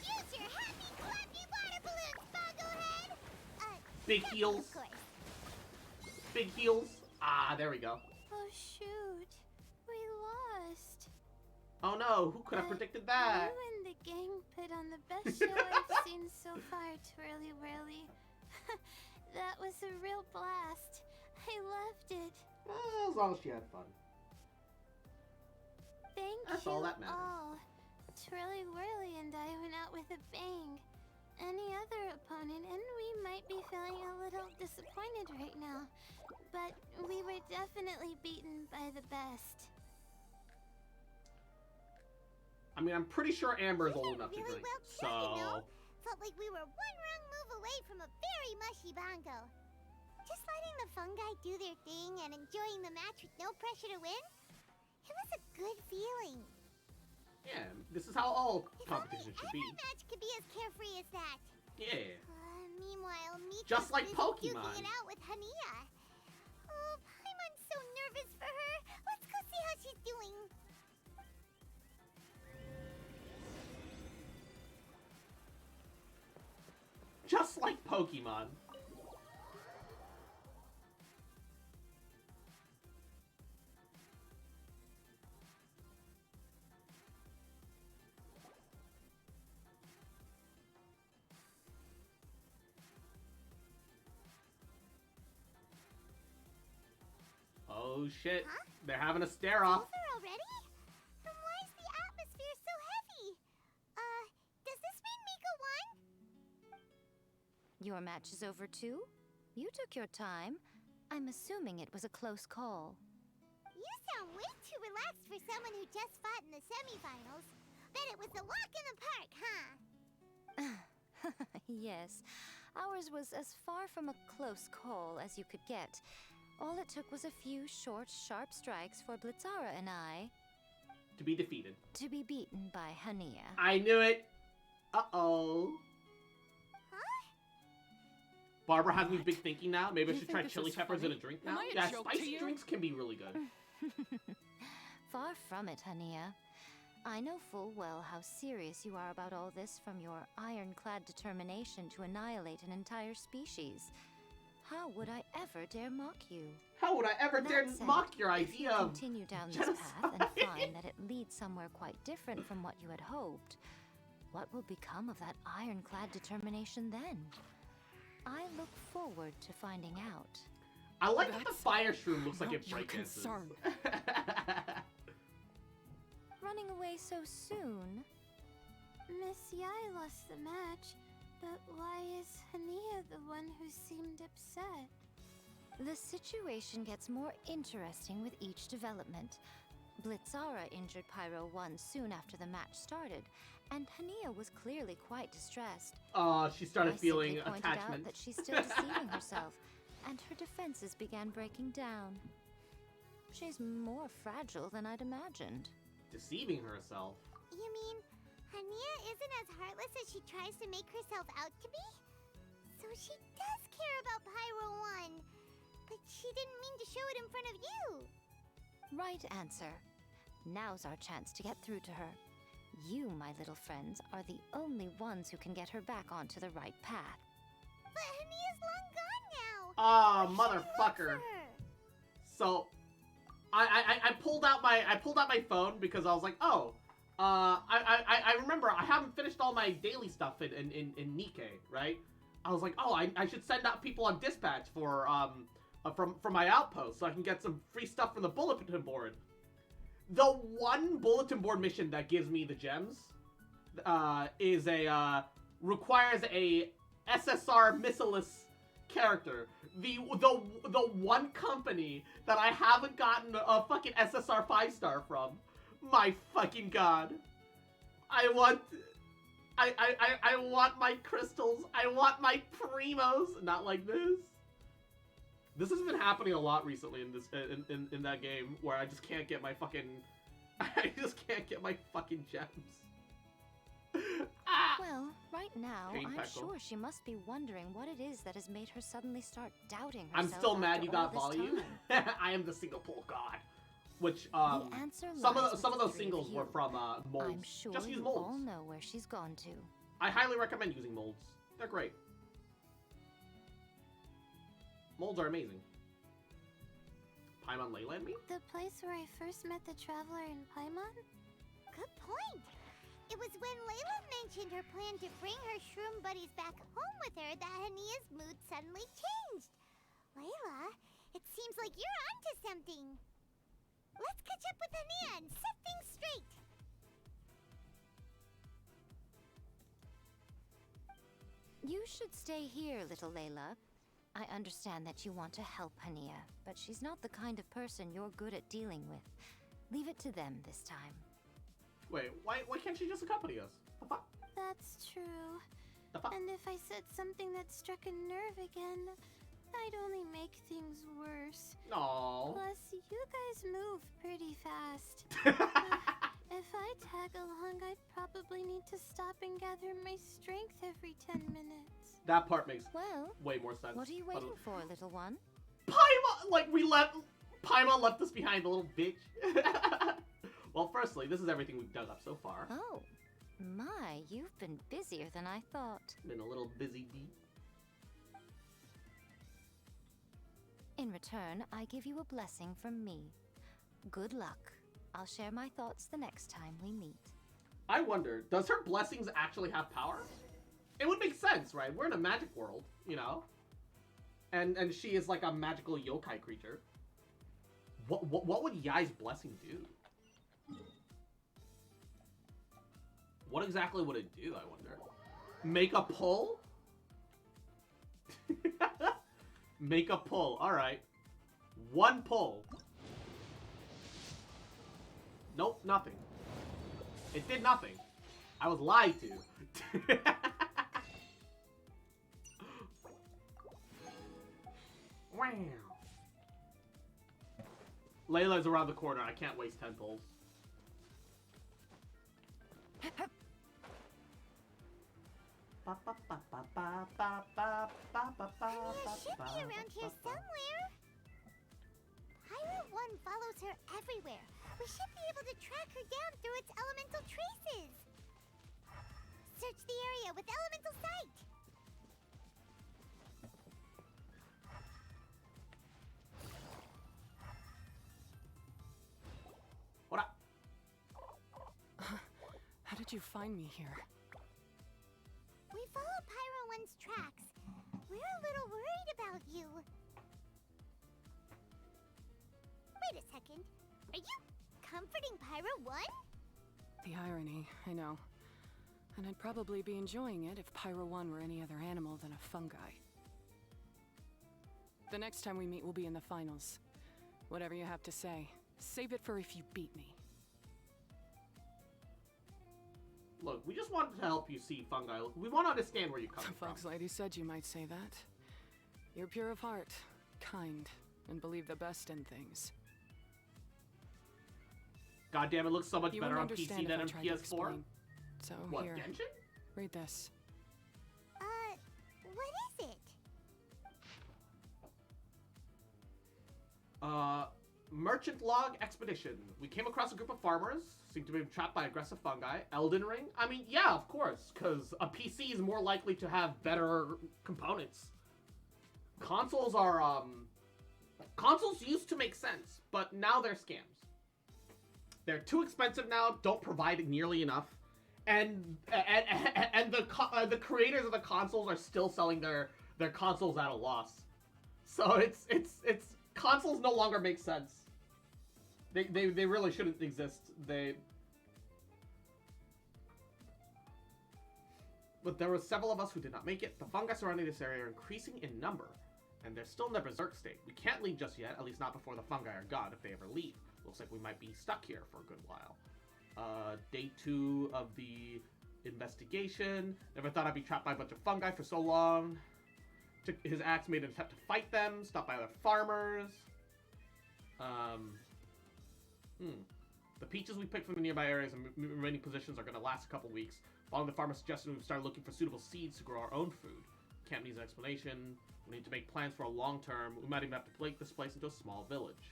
Use your happy, clappy water balloons, Boglehead. Big heels. Of course. Big heels. Ah, there we go. Oh shoot, we lost. Oh no, who could have predicted that? You and the gang put on the best show I've seen so far, Twirly Whirly. That was a real blast. I loved it. As long as she had fun. Thank That's you all that matters. all. Twirly Whirly and I went out with a bang. Any other opponent, and we might be feeling a little disappointed right now. But we were definitely beaten by the best. I mean, I'm pretty sure Amber is old enough to Really drink. well So, done, you know? Felt like we were one wrong move away from a very mushy bongo. Just letting the fungi do their thing and enjoying the match with no pressure to win? It was a good feeling. yeah, this is how all If competitions should only be. every match could be as carefree as that. Yeah. Meanwhile, Miko's Just like busy Pokemon. duking it out with Hania. Oh, Paimon's so nervous for her. Let's go see how she's doing. Just like Pokemon. Oh shit. Huh? They're having a stare off. Over already? Then why is the atmosphere so heavy? Does this mean Miko won? Your match is over too? You took your time. I'm assuming it was a close call. You sound way too relaxed for someone who just fought in the semifinals. Bet it was a walk in the park, huh? Yes, ours was as far from a close call as you could get. All it took was a few short, sharp strikes for Blitzara and I To be defeated. to be beaten by Hania. I knew it. Uh-oh. Huh? Barbara has me big thinking now. Maybe I You should think try this chili is peppers funny? in a drink Am now. I a Yeah, joke to spicy you? drinks can be really good. Far from it, Hania. I know full well how serious you are about all this from your ironclad determination to annihilate an entire species. How would I ever dare mock you? How would I ever That dare said, mock your if idea you of continue down this genocide? path and find that it leads somewhere quite different from what you had hoped, what will become of that ironclad determination then? I look forward to finding out. I like that the That's fire shroom looks like not it your breakdances. concern. Running away so soon? Miss Yai lost the match, but why is Hania the one who seemed upset? The situation gets more interesting with each development. Blitzara injured Pyro 1 soon after the match started, and Hania was clearly quite distressed. She started I feeling simply pointed attachment. out that she's still deceiving herself, and her defenses began breaking down. She's more fragile than I'd imagined. Deceiving herself? You mean Hania isn't as heartless as she tries to make herself out to be? So she does care about Pyro 1, but she didn't mean to show it in front of you. Right answer. Now's our chance to get through to her. You, my little friends, are the only ones who can get her back onto the right path. But Hania's long gone now. Ah, motherfucker. So, I pulled out my phone because I was like, oh, I remember I haven't finished all my daily stuff in Nikkei, right? I was like, oh, I should send out people on dispatch for from my outpost so I can get some free stuff from the bulletin board. The one bulletin board mission that gives me the gems is requires a SSR missileless character. The one company that I haven't gotten a fucking SSR 5-star from. My fucking god. I want my crystals. I want my primos. Not like this. This has been happening a lot recently in this in that game where I just can't get my fucking gems. Well, right now, Pain I'm peckle. sure she must be wondering what it is that has made her suddenly start doubting I'm herself. still mad you after all got this volume. time. I am the single pole god. Which The answer some lies of those with the singles three were of you. from molds. I'm sure Just use you molds. all know where she's gone to. I highly recommend using molds. They're great. Molds are amazing. Paimon Leyland me? The place where I first met the Traveler in Paimon? Good point. It was when Layla mentioned her plan to bring her shroom buddies back home with her that Hania's mood suddenly changed. Layla, it seems like you're onto something. Let's catch up with Hania and set things straight. You should stay here, little Layla. I understand that you want to help Hania, but she's not the kind of person you're good at dealing with. Leave it to them this time. Wait, why can't she just accompany us? The fuck? That's true. The fuck? And if I said something that struck a nerve again, I'd only make things worse. No. Plus, you guys move pretty fast. If I tag along, I'd probably need to stop and gather my strength every 10 minutes. That part makes Well, way more sense. what are you waiting for, little one? Paimon, like Paimon left us behind, the little bitch. Well, firstly, this is everything we've dug up so far. Oh, my, you've been busier than I thought. Been a little busy, D. In return, I give you a blessing from me. Good luck. I'll share my thoughts the next time we meet. I wonder, does her blessings actually have power? It would make sense, right? We're in a magic world, you know? And she is like a magical yokai creature. What would Yai's blessing do? What exactly would it do, I wonder? Make a pull? Make a pull, alright. One pull. Nope, nothing. It did nothing. I was lied to. Wow. Layla's around the corner. I can't waste 10 pulls. Hania should be around here somewhere. Pirate 1 follows her everywhere. We should be able to track her down through its elemental traces. Search the area with elemental sight. What up? How did you find me here? We follow Pyro 1's tracks. We're a little worried about you. Wait a second. Are you comforting Pyro 1? The irony, I know. And I'd probably be enjoying it if Pyro 1 were any other animal than a fungi. The next time we meet will be in the finals. Whatever you have to say, Save it for if you beat me. Look, we just wanted to help you see Fungi. We want to understand where you're coming The Fox Lady said you might say that. You're pure of heart, kind, and believe the best in things. God damn, it looks so much You better on wouldn't PC understand than if on I tried to PS4. explain. So What, here, Genshin? read this. What is it? Merchant Log Expedition. We came across a group of farmers, seemed to be trapped by aggressive fungi. Elden Ring? I mean, yeah, of course, because a PC is more likely to have better components. Consoles are, consoles used to make sense, but now they're scams. They're too expensive now, don't provide nearly enough, and the creators of the consoles are still selling their consoles at a loss. So it's consoles no longer make sense. They really shouldn't exist. But there were several of us who did not make it. The fungi surrounding this area are increasing in number, and they're still in their berserk state. We can't leave just yet, at least not before the fungi are gone, if they ever leave. Looks like we might be stuck here for a good while. Day 2 of the investigation. Never thought I'd be trapped by a bunch of fungi for so long. Took his axe, made an attempt to fight them, stopped by other farmers. The peaches we picked from the nearby areas and remaining positions are going to last a couple weeks. Following the farmer's suggestion, we've started looking for suitable seeds to grow our own food. Camp needs an explanation. We need to make plans for a long term. We might even have to break this place into a small village.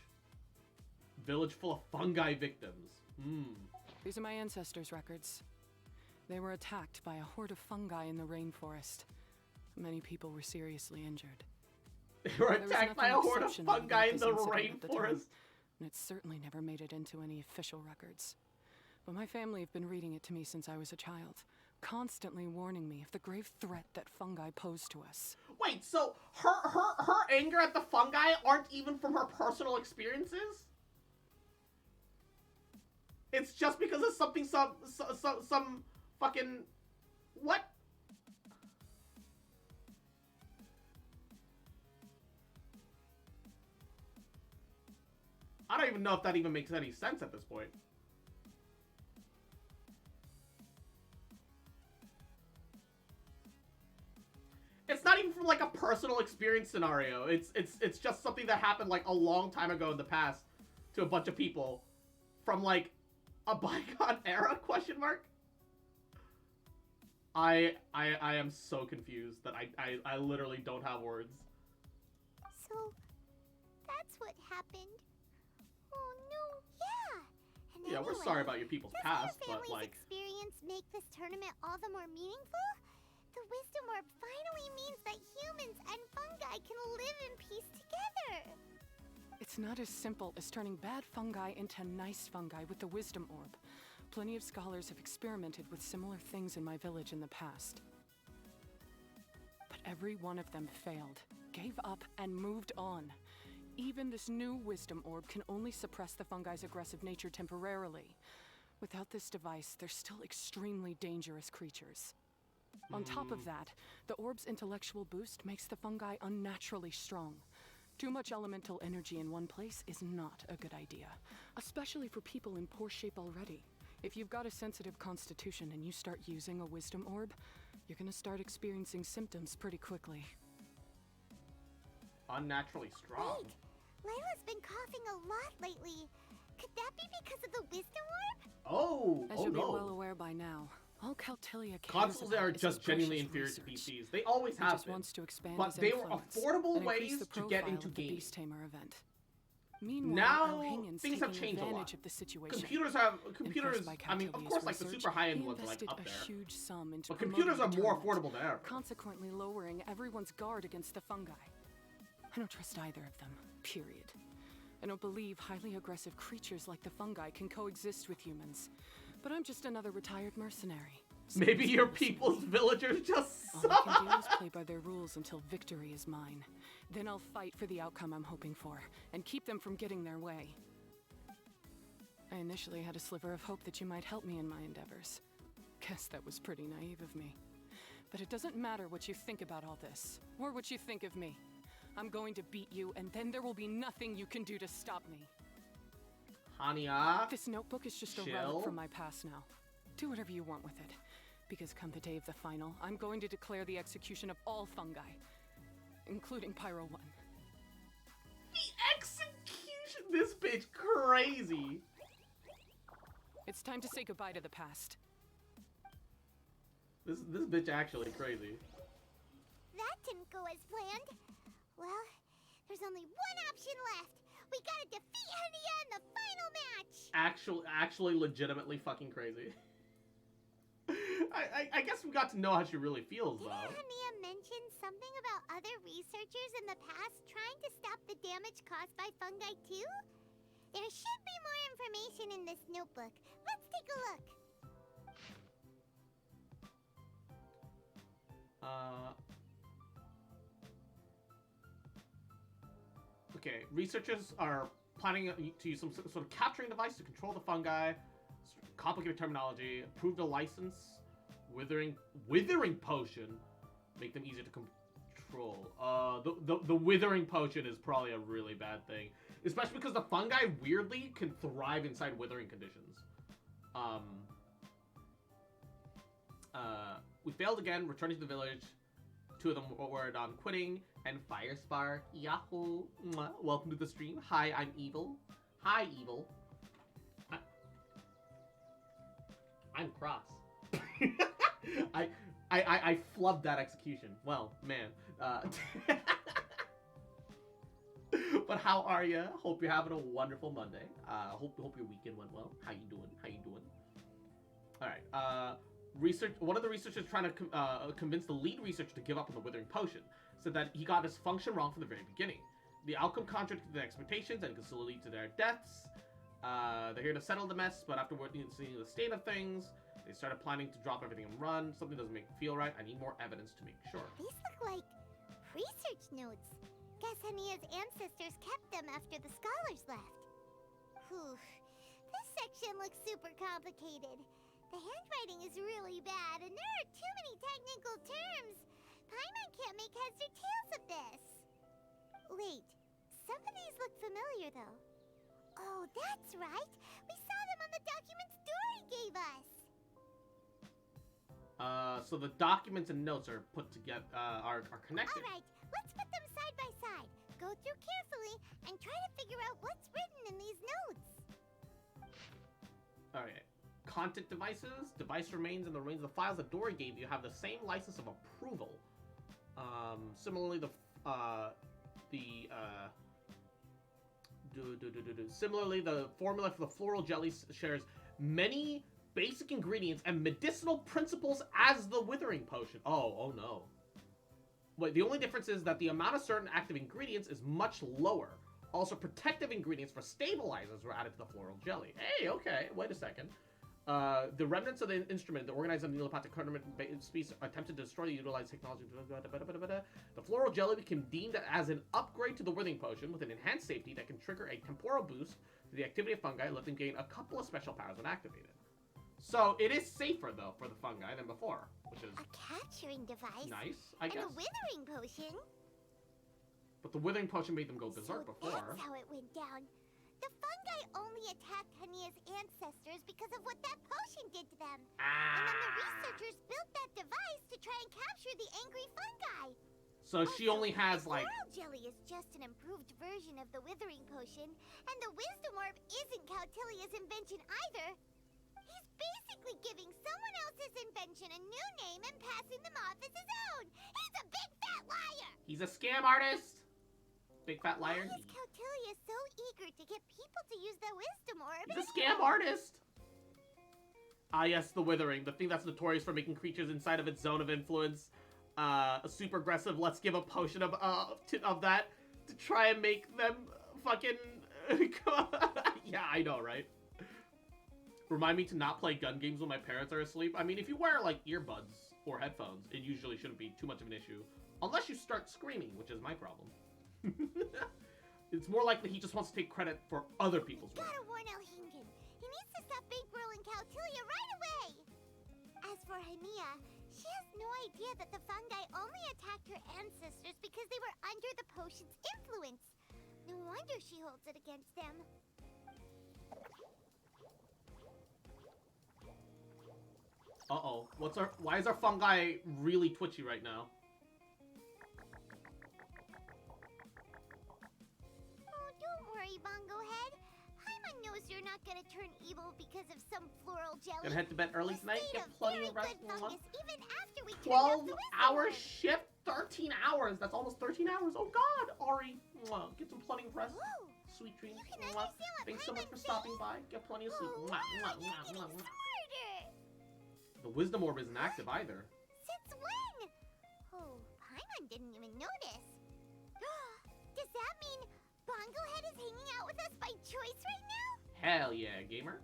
Village full of fungi victims. These are my ancestors' records. They were attacked by a horde of fungi in the rainforest. Many people were seriously injured. They were attacked by a horde of fungi in the rainforest. And it certainly never made it into any official records. But my family have been reading it to me since I was a child, constantly warning me of the grave threat that fungi pose to us. Wait, so her anger at the fungi aren't even from her personal experiences? It's just because of something some fucking what? I don't even know if that even makes any sense at this point. It's not even from like a personal experience scenario. It's just something that happened like a long time ago in the past to a bunch of people from like a bygone era, question mark? I am so confused that I literally don't have words. So, that's what happened. Oh no, yeah. And Yeah, we're anyway, sorry about your people's past, doesn't but our family's like experience make this tournament all the more meaningful? The wisdom orb finally means that humans and fungi can live in peace together. It's not as simple as turning bad fungi into nice fungi with the wisdom orb. Plenty of scholars have experimented with similar things in my village in the past. But every one of them failed, gave up, and moved on. Even this new wisdom orb can only suppress the fungi's aggressive nature temporarily. Without this device, they're still extremely dangerous creatures. On top of that, the orb's intellectual boost makes the fungi unnaturally strong. Too much elemental energy in one place is not a good idea, especially for people in poor shape already. If you've got a sensitive constitution and you start using a wisdom orb, you're gonna start experiencing symptoms pretty quickly. Unnaturally strong. Wait, Layla's been coughing a lot lately. Could that be because of the wisdom orb? Oh, As oh you'll be no. well aware by now, all Caltilia cares Consoles about are is just its genuinely precious inferior to research. PCs. They always It have just been. wants to expand But his they were influence affordable and increase ways the to get profile into of the games. Beast Tamer event. Meanwhile, Now Alhaen's things have taking changed a lot. advantage of the situation. Computers, Impressed by I mean, of Caltilia's course, like the research, super high-end he ones are like invested up a there. huge sum into But computers are promoting the more tournament, affordable than ever. consequently lowering everyone's guard against the fungi. I don't trust either of them, period. I don't believe highly aggressive creatures like the fungi can coexist with humans. But I'm just another retired mercenary. Maybe your people's villagers just All suck. I can do is play by their rules until victory is mine. Then I'll fight for the outcome I'm hoping for, and keep them from getting their way. I initially had a sliver of hope that you might help me in my endeavors. Guess that was pretty naive of me. But it doesn't matter what you think about all this, or what you think of me. I'm going to beat you, and then there will be nothing you can do to stop me. Hania. This notebook is just a Chill. relic from my past now. Do whatever you want with it. Because come the day of the final, I'm going to declare the execution of all fungi, including Pyro 1. The execution. This bitch crazy. It's time to say goodbye to the past. This bitch actually crazy. That didn't go as planned. Well, there's only one option left. We gotta defeat Hania in the final match. Actually legitimately fucking crazy. I guess we got to know how she really feels, though. Didn't Hania mention something about other researchers in the past trying to stop the damage caused by fungi too? There should be more information in this notebook. Let's take a look. Okay, researchers are planning to use some sort of capturing device to control the fungi. Complicated terminology. Approved a license. Withering potion. Make them easier to control. The withering potion is probably a really bad thing, especially because the fungi weirdly can thrive inside withering conditions. We failed again. Returning to the village. 2 of them were done quitting. And Firespar, Yahoo! Mwah. Welcome to the stream. Hi, I'm Evil. Hi, Evil. I'm cross. I flubbed that execution. Well, man. But how are you? Hope you're having a wonderful Monday. Hope your weekend went well. How you doing? All right. One of the researchers trying to convince the lead researcher to give up on the withering potion, said that he got his function wrong from the very beginning. The outcome contradicted their expectations and could still lead to their deaths. They're here to settle the mess, but after seeing the state of things, they started planning to drop everything and run. Something doesn't make me feel right. I need more evidence to make sure. These look like research notes. Guess Hania's ancestors kept them after the scholars left. Whew. This section looks super complicated. The handwriting is really bad, and there are too many technical terms. Paimon can't make heads or tails of this. Wait, some of these look familiar, though. Oh, that's right. We saw them on the documents Dory gave us. So the documents and notes are put together, are connected. All right, let's put them side by side. Go through carefully and try to figure out what's written in these notes. All right. Content devices. Device remains in the range of the files that Dory gave you have the same license of approval. Similarly, similarly, the formula for the floral jelly shares many basic ingredients and medicinal principles as the withering potion. Oh no. Wait, the only difference is that the amount of certain active ingredients is much lower. Also, protective ingredients for stabilizers were added to the floral jelly. Hey, okay, wait a second. The remnants of the instrument, the organized neopathic tournament species attempted to destroy the utilized technology. The floral jelly became deemed as an upgrade to the withering potion with an enhanced safety that can trigger a temporal boost to the activity of fungi, let them gain a couple of special powers when activated. So it is safer though for the fungi than before, which is a capturing device. Nice, I guess. And a withering potion. But the withering potion made them go berserk before. That's how it went down. The fungi only attacked Hania's ancestors because of what that potion did to them. And then the researchers built that device to try and capture the angry fungi. So she only has like... Floral jelly is just an improved version of the withering potion, and the wisdom orb isn't Cautilia's invention either. He's basically giving someone else's invention a new name and passing them off as his own. He's a big fat liar. He's a scam artist. Big fat liar. Why is Cautilia so eager to get people to use the wisdom orb? He's a scam artist. Ah, yes, the withering, the thing that's notorious for making creatures inside of its zone of influence super aggressive. Let's give a potion of that to try and make them fucking. Yeah, I know, right? Remind me to not play gun games when my parents are asleep. I mean, if you wear like earbuds or headphones, it usually shouldn't be too much of an issue, unless you start screaming, which is my problem. It's more likely he just wants to take credit for other people's work. Gotta warn Elhingen. He needs to stop bankrolling Cautilia right away. As for Hania, she has no idea that the fungi only attacked her ancestors because they were under the potion's influence. No wonder she holds it against them. Uh-oh. Why is our fungi really twitchy right now? Oh, don't worry, Bongo Head. Paimon knows you're not gonna turn evil because of some floral jelly. Gonna head to bed early tonight, get plenty of rest. Even after we 12-hour shift, 13 hours. That's almost 13 hours. Oh God, Ari, get some plenty of rest. Whoa. Sweet dreams. Thanks so much for stopping by. Get plenty of sleep. The wisdom orb isn't active either. Since when? Oh, Paimon didn't even notice. Does that mean Bongo Head is hanging out with us by choice right now? Hell yeah, gamer.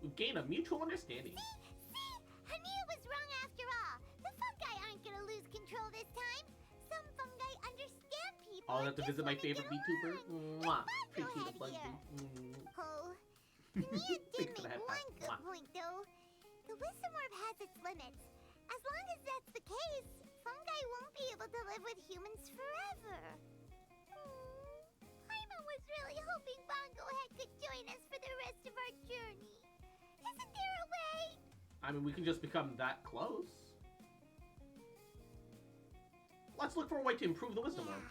We've gained a mutual understanding. See? Hania was wrong after all. The fungi aren't gonna lose control this time. Some fungi understand people. I'll have to visit my favorite VTuber. Mwah. Appreciate the bug. Oh, Hania did make one good point though. The wisdom orb has its limits. As long as that's the case, fungi won't be able to live with humans forever. Paimon was really hoping Bongo Head could join us for the rest of our journey. Isn't there a way? I mean, we can just become that close. Let's look for a way to improve the wisdom orb.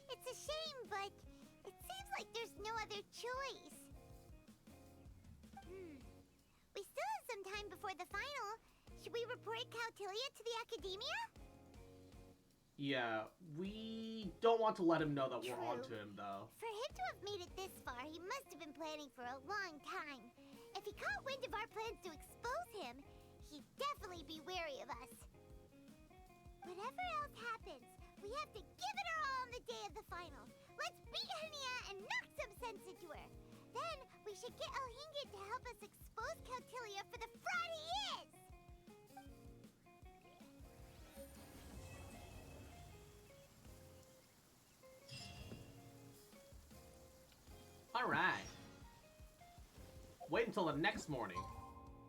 It's a shame, but it seems like there's no other choice. We still have some time before the final. Should we report Cautilia to the Academia? Yeah, we don't want to let him know that we're onto him, though. For him to have made it this far, he must have been planning for a long time. If he caught wind of our plans to expose him, he'd definitely be wary of us. Whatever else happens, we have to give it our all on the day of the final. Let's beat Hania and knock some sense into her. Then we should get Elhingin to help us expose Cautilia for the fraud he is! Alright. Wait until the next morning.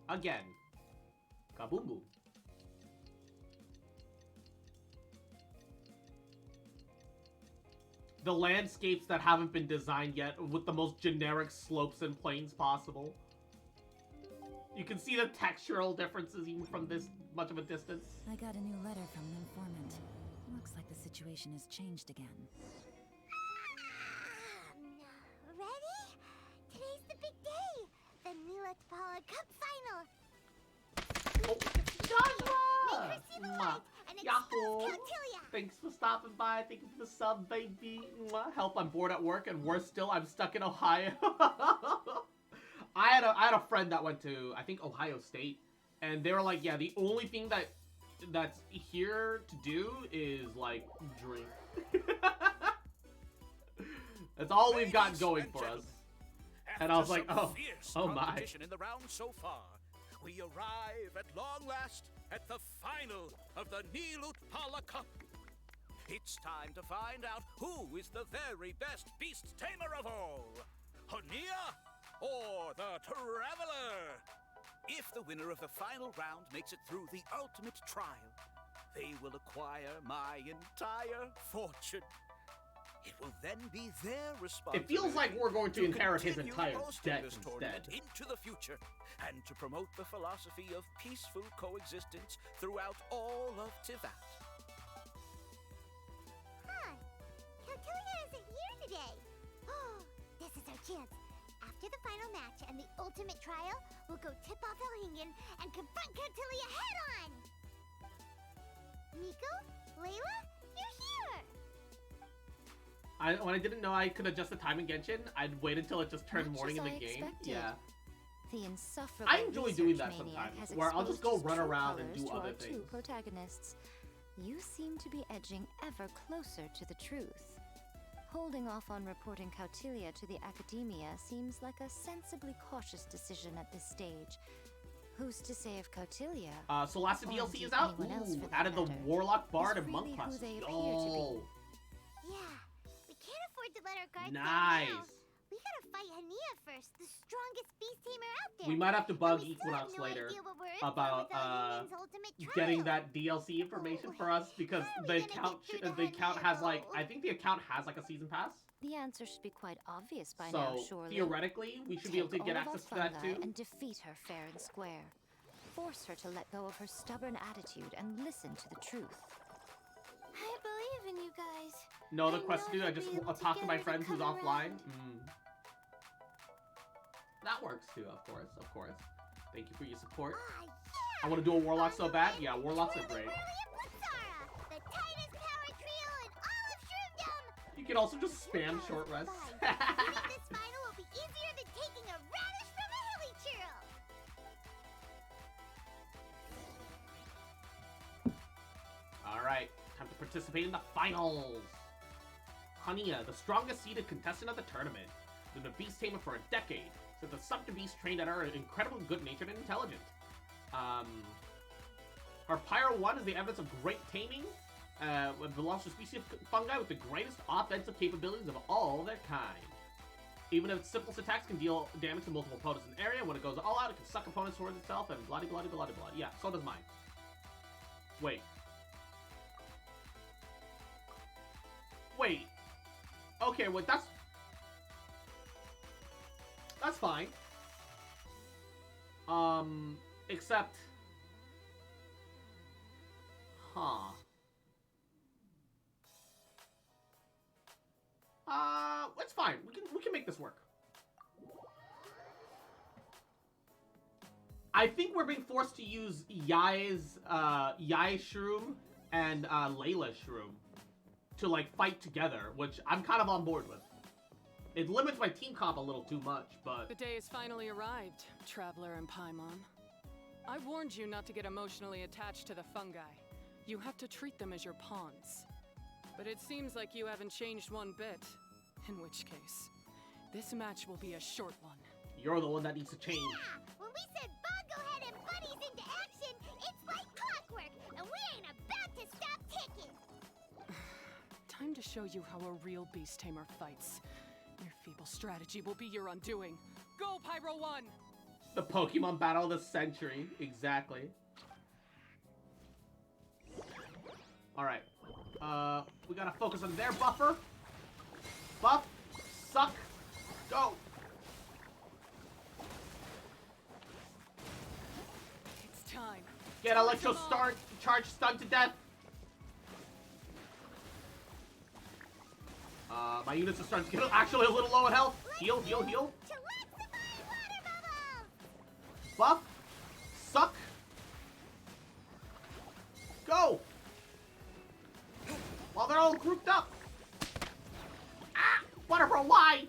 Again. Kaboom boom. The landscapes that haven't been designed yet with the most generic slopes and plains possible. You can see the textural differences even from this much of a distance. I got a new letter from an informant. Looks like the situation has changed again. Ready? Today's the big day! The Nila Tapala Cup Final! Joshua! Make her see the light and expose Yahoo! Cautilia! Thanks for stopping by. Thank you for the sub, baby. Help, I'm bored at work, and worse still, I'm stuck in Ohio. I had a friend that went to, I think, Ohio State, and they were like, yeah, the only thing that's here to do is, like, drink. That's all we've got going for us. And I was like, oh my. In the round so far, we arrive at long last at the final of the Nilut Pala Cup. It's time to find out who is the very best beast tamer of all, Hania or the Traveler. If the winner of the final round makes it through the ultimate trial, they will acquire my entire fortune. It will then be their responsibility. It feels like we're going to inherit his entire debt this instead. tournament into the future, and to promote the philosophy of peaceful coexistence throughout all of Tivat. Huh. Cautilia isn't here today. Oh, this is our chance. After the final match and the ultimate trial, we'll go tip off Elhingin and confront Cautilia head-on! Miko? Layla? You're here! When I didn't know I could adjust the time in Genshin, I'd wait until it just turned morning in the game. Yeah. The insufferable I enjoy doing that research sometimes, maniac has where I'll just go exposed his run true around and colours do to other our things. two protagonists. You seem to be edging ever closer to the truth. Holding off on reporting Cautilia to the Academia seems like a sensibly cautious decision at this stage. Who's to say if Cautilia, So last or DLC is indeed out? anyone else Ooh, for that added the matter, Warlock Bard is and Monk really class. who they appear to Yo. be. Yeah, we can't afford to let our guards down Nice. now. We gotta fight Hania first, the strongest beast tamer out there. We might have to And bug we still Equinox have no later idea what we're in for about without Union's ultimate getting trial. that DLC information for us because How are the we gonna account get through the to account Hania, has like though? I think the account has like a season pass. The answer should be quite obvious by So now, surely. theoretically, we should be able to Take get all of access to our that fungi too. and defeat her fair and square. Force her to let go of her stubborn attitude and listen to the truth. I believe in you guys. No, the I quest know to do. I you'll just be able to talk to get my her friend who's come offline. around. That works too, of course, of course. Thank you for your support. Ah, yeah! I want to do a warlock so bad. Yeah, warlocks are great. The tightest power trio in all of Shroomdom! You can also just spam short rest. Winning this final will be easier than taking a radish from a hilly churl! Alright, time to participate in the finals! Hania, the strongest seeded contestant of the tournament. Been a beast tamer for a decade, since the Sucker Beast trained at her are incredibly good-natured and intelligent. Her Pyro 1 is the evidence of great taming, belongs to a species of fungi with the greatest offensive capabilities of all their kind. Even if its simplest attacks can deal damage to multiple opponents in the area, when it goes all out, it can suck opponents towards itself and bloody bloody bloody bloody. Yeah, so does mine. Wait. Wait. Okay, wait, that's fine. Except... Huh. It's fine. We can make this work. I think we're being forced to use Yai's Shroom and Layla's Shroom to like fight together, which I'm kind of on board with. It limits my team comp a little too much, but... The day has finally arrived, Traveler and Paimon. I warned you not to get emotionally attached to the fungi. You have to treat them as your pawns. But it seems like you haven't changed one bit. In which case, this match will be a short one. You're the one that needs to change. Yeah! When we said Bongo Head and Buddies into action, it's like clockwork, and we ain't about to stop ticking! Time to show you how a real beast tamer fights. Your feeble strategy will be your undoing. Go, Pyro 1! The Pokemon battle of the century. Exactly. Alright. We gotta focus on their buffer. Buff. Suck. Go. It's time. Get Electro Charge stunned to death. My units are starting to get actually a little low in health. Heal, heal, heal. Buff. Suck. Go. While they're all grouped up. Ah! Whatever, why?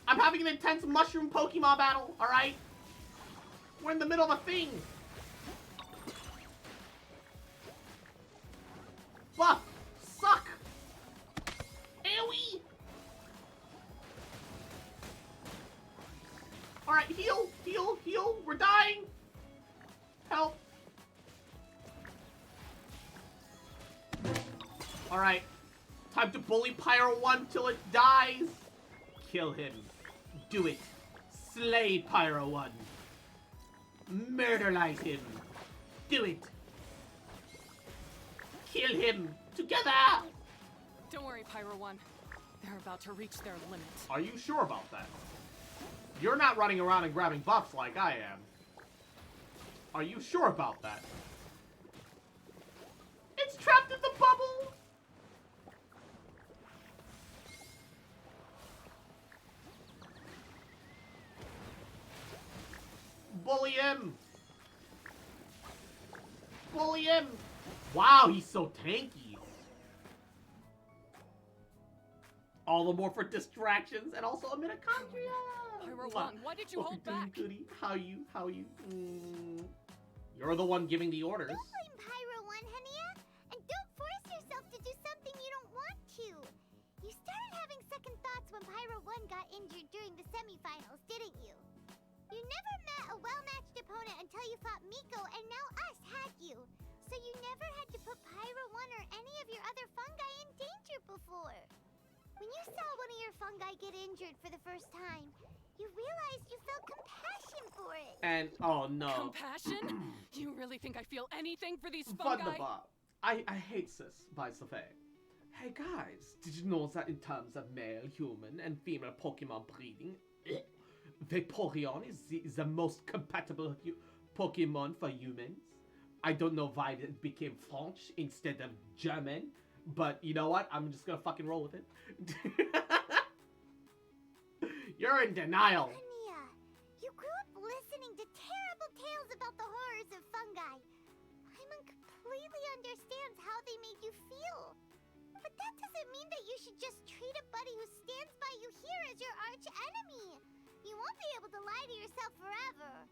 I'm having an intense mushroom Pokemon battle, alright? We're in the middle of a thing. Buff! Suck! AoE! Alright, heal! Heal! Heal! We're dying! Help! Alright. Time to bully Pyro 1 till it dies! Kill him. Do it. Slay Pyro 1. Murderize him. Do it. Kill him. Together! Don't worry, Pyro 1. They're about to reach their limit. Are you sure about that? You're not running around and grabbing buffs like I am. Are you sure about that? It's trapped in the bubble! Bully him! Bully him! Wow, he's so tanky. All the more for distractions and also a mitochondria. Pyro 1, why did you hold back? Goody. How you? You're the one giving the orders. Don't blame Pyro 1, Hania. And don't force yourself to do something you don't want to. You started having second thoughts when Pyro 1 got injured during the semifinals, didn't you? You never met a well-matched opponent until you fought Miko, and now us had you. So you never had to put Pyro 1 or any of your other fungi in danger before. when you saw one of your fungi get injured for the first time, you realized you felt compassion for it. And, oh no. Compassion? You really think I feel anything for these fungi? Wunderbar. I hate this, by the way. Hey guys, did you know that in terms of male human and female Pokemon breeding, Vaporeon is the most compatible Pokemon for humans? I don't know why it became French instead of German, but you know what? I'm just gonna fucking roll with it. You're in denial. Ania, you grew up listening to terrible tales about the horrors of fungi. Paimon completely understands how they made you feel. But that doesn't mean that you should just treat a buddy who stands by you here as your arch enemy. You won't be able to lie to yourself forever.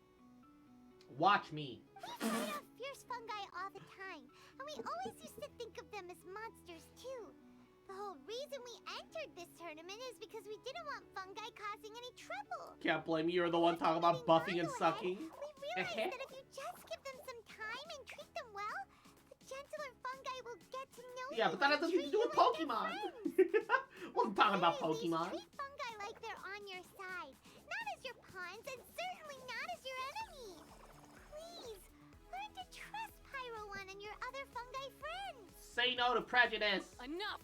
Watch me. We fight off fierce fungi all the time, and we always used to think of them as monsters too. The whole reason we entered this tournament is because we didn't want fungi causing any trouble. Can't blame you, you're the one talking about buffing and sucking. We realized that if you just give them some time and treat them well, the gentler fungi will get to know you. Yeah, but that has nothing to do with Pokemon. We're talking about Pokemon. Treat fungi like they're on your side, not as your pawns, and certainly not as your enemy. Please, learn to trust Pyro One and your other fungi friends. Say no to prejudice. Enough!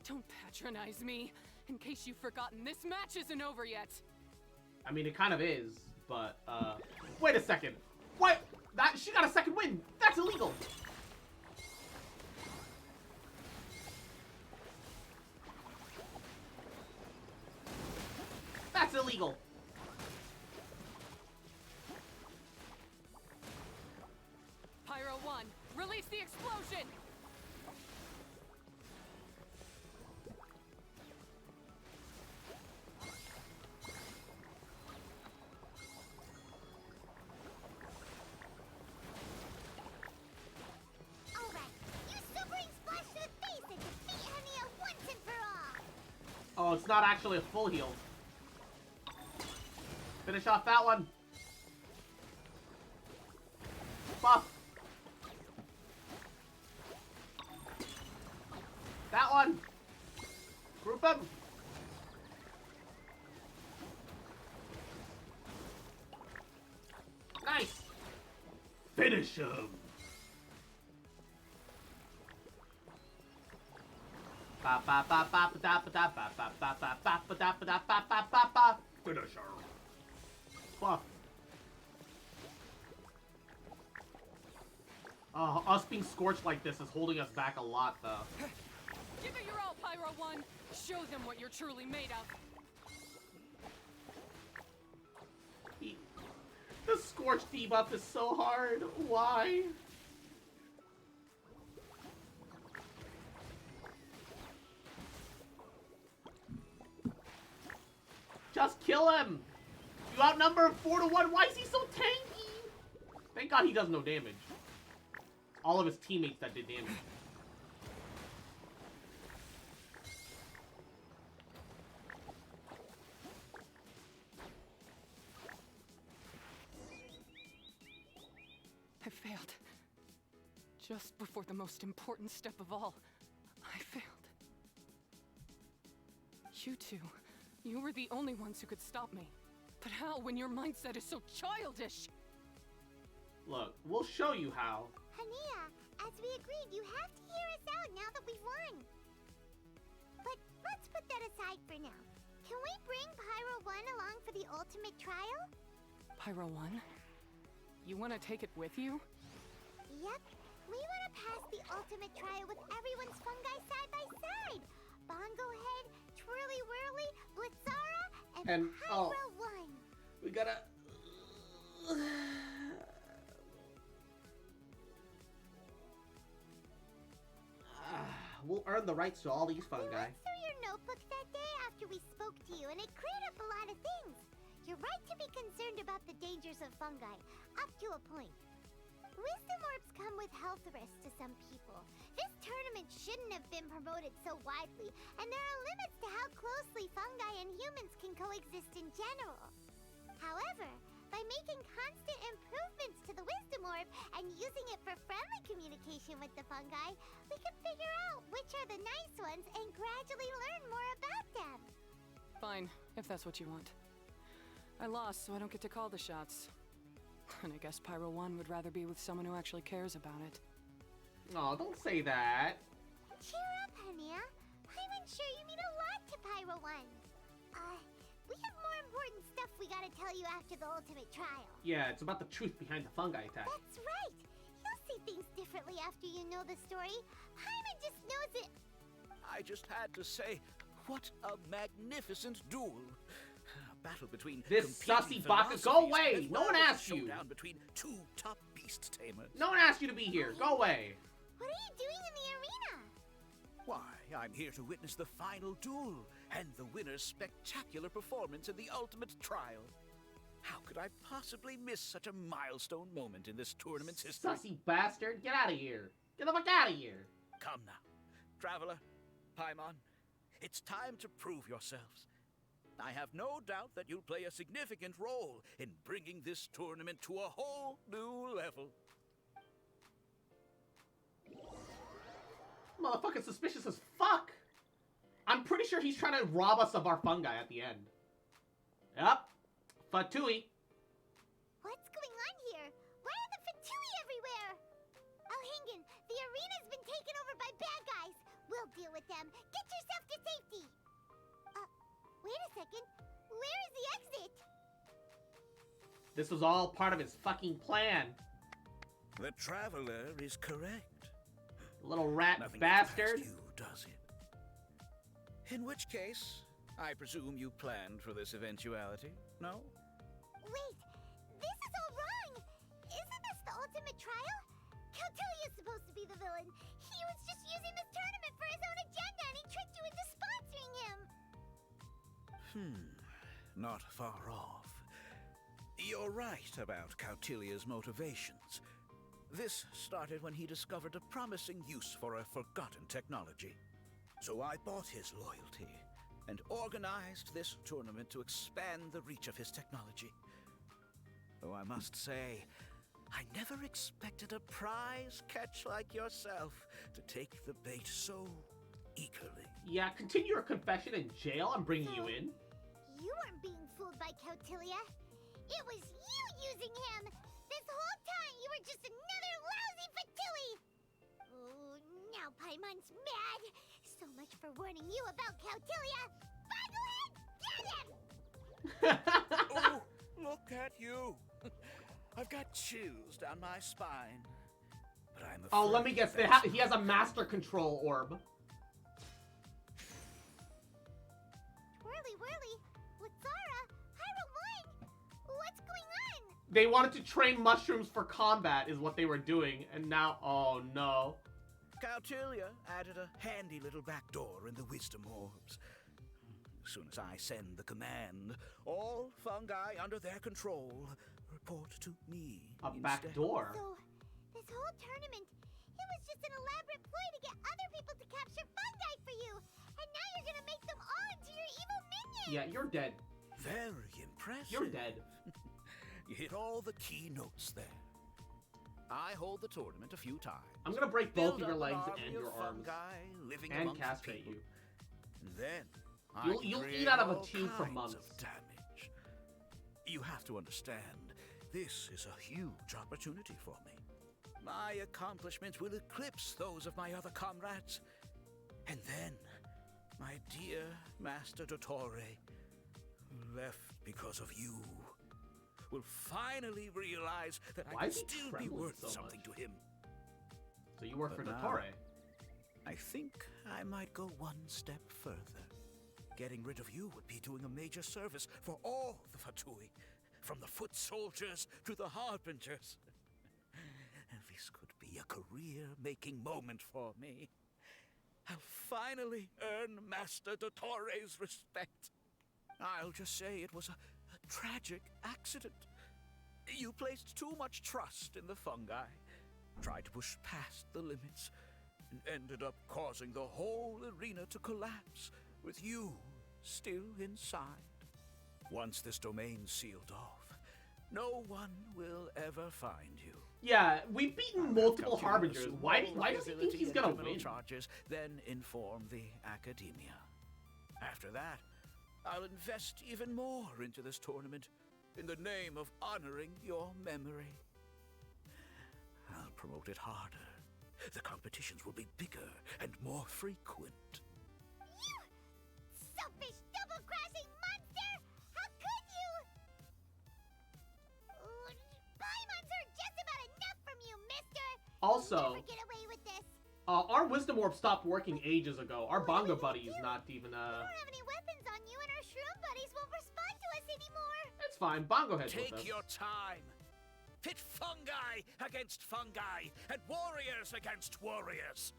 Don't patronize me. In case you've forgotten, this match isn't over yet. I mean, it kind of is, but, wait a second. What? She got a second win. That's illegal. That's illegal. Pyro 1, release the explosion! Oh, it's not actually a full heal. Finish off that one. Buff. That one. Group them. Nice. Finish him. Finisher. Fuck. Us being scorched like this is holding us back a lot, though. Give it your all, Pyro 1. Show them what you're truly made of. The scorch debuff is so hard. Why? Just kill him! You outnumber him 4-1. Why is he so tanky? Thank God he does no damage. All of his teammates that did damage. I failed. Just before the most important step of all, I failed. You two. You were the only ones who could stop me. But how when your mindset is so childish? Look, we'll show you how. Hania, as we agreed, you have to hear us out now that we've won. But let's put that aside for now. Can we bring Pyro 1 along for the ultimate trial? Pyro 1? You want to take it with you? Yep. We want to pass the ultimate trial with everyone's fungi side by side. Bongo Head, Twirly Whirly, Blitzara, and Pyro 1. We gotta... We'll earn the rights to all these fungi. We went through your notebook that day after we spoke to you, and it cleared up a lot of things. You're right to be concerned about the dangers of fungi, up to a point. Wisdom orbs come with health risks to some people. This tournament shouldn't have been promoted so widely, and there are limits to how closely fungi and humans can coexist in general. However, By making constant improvements to the Wisdom Orb and using it for friendly communication with the fungi, we can figure out which are the nice ones and gradually learn more about them. Fine, if that's what you want. I lost, so I don't get to call the shots. And I guess Pyro 1 would rather be with someone who actually cares about it. Oh, don't say that. Cheer up, Hania. I'm sure you mean a lot to Pyro 1. We have more important stuff we gotta tell you after the ultimate trial. Yeah, it's about the truth behind the fungi attack. That's right. You'll see things differently after you know the story. Paimon just knows it. I just had to say, what a magnificent duel. A battle between this sussy baka. Go away! No one asked you. Showdown between two top beast tamers. No one asked you to be here. Go away. What are you doing in the arena? Why, I'm here to witness the final duel and the winner's spectacular performance in the ultimate trial. How could I possibly miss such a milestone moment in this tournament's history? Sussy bastard, get out of here. Get the fuck out of here. Come now, Traveler, Paimon, it's time to prove yourselves. I have no doubt that you'll play a significant role in bringing this tournament to a whole new level. Motherfucking suspicious as fuck. I'm pretty sure he's trying to rob us of our fungi at the end. Yep. Fatui. What's going on here? Why are the Fatui everywhere? Alhingan, the arena's been taken over by bad guys. We'll deal with them. Get yourself to safety. Wait a second. Where is the exit? This was all part of his fucking plan. The Traveler is correct. Little rat Nothing bastard. You, does it? In which case, I presume you planned for this eventuality, no? Wait, this is all wrong! Isn't this the ultimate trial? Cautilia's supposed to be the villain. He was just using this tournament for his own agenda and he tricked you into sponsoring him! Not far off. You're right about Cautilia's motivations. This started when he discovered a promising use for a forgotten technology. So I bought his loyalty and organized this tournament to expand the reach of his technology. Though I must say, I never expected a prize catch like yourself to take the bait so eagerly. Yeah, continue your confession in jail. I'm bringing you in. You weren't being fooled by Cautilia. It was you using him! This whole time you were just another lousy Fatui! Oh, now Paimon's mad! So much for warning you about Cautilia! Bogglehead, get him! Oh, look at you! I've got chills down my spine. But I'm Oh, let me guess. He has a master control orb. Whirly, whirly! Watsara! Pyro 1! What's going on? They wanted to train mushrooms for combat is what they were doing. And now, oh no. Cautilia added a handy little back door in the wisdom orbs. As soon as I send the command, all fungi under their control report to me. A instead. back door? So, this whole tournament, it was just an elaborate ploy to get other people to capture fungi for you! And now you're gonna make them all into your evil minions! Yeah, you're dead. Very impressive. You're dead. You hit all the key notes there. I hold the tournament a few times. I'm gonna break both of build your up an legs army and of your arms. fungi living And amongst castrate people. you. And then You'll I eat out of a create tube for all kinds months. of damage. You have to understand, this is a huge opportunity for me. My accomplishments will eclipse those of my other comrades. And then, my dear Master Dottore, who left because of you, will finally realize that Why I can is he still be trembling worth so something much? to him. So you work But for now, Dottore. I think I might go one step further. Getting rid of you would be doing a major service for all the Fatui, from the foot soldiers to the harbingers. And this could be a career-making moment for me. I'll finally earn Master Dottore's respect. I'll just say it was a tragic accident. You placed too much trust in the fungi, tried to push past the limits, and ended up causing the whole arena to collapse, with you still inside. Once this domain sealed off, no one will ever find you. Yeah, we've beaten multiple Calculate harbingers. the Why small does he think liability he's and gonna criminal win? charges, then inform the academia. After that, I'll invest even more into this tournament in the name of honoring your memory. I'll promote it harder. The competitions will be bigger and more frequent. You selfish, double-crossing monster! How could you? Paimons are just about enough from you, mister! Also, You'll never get away with this! our Wisdom Orb stopped working ages ago. Our Bongo Buddy is not even, We don't have any weapons on you, and our shroom buddies won't respond to us anymore! It's fine. Bongo Head's with us. Take your time. Pit fungi against fungi and warriors against warriors.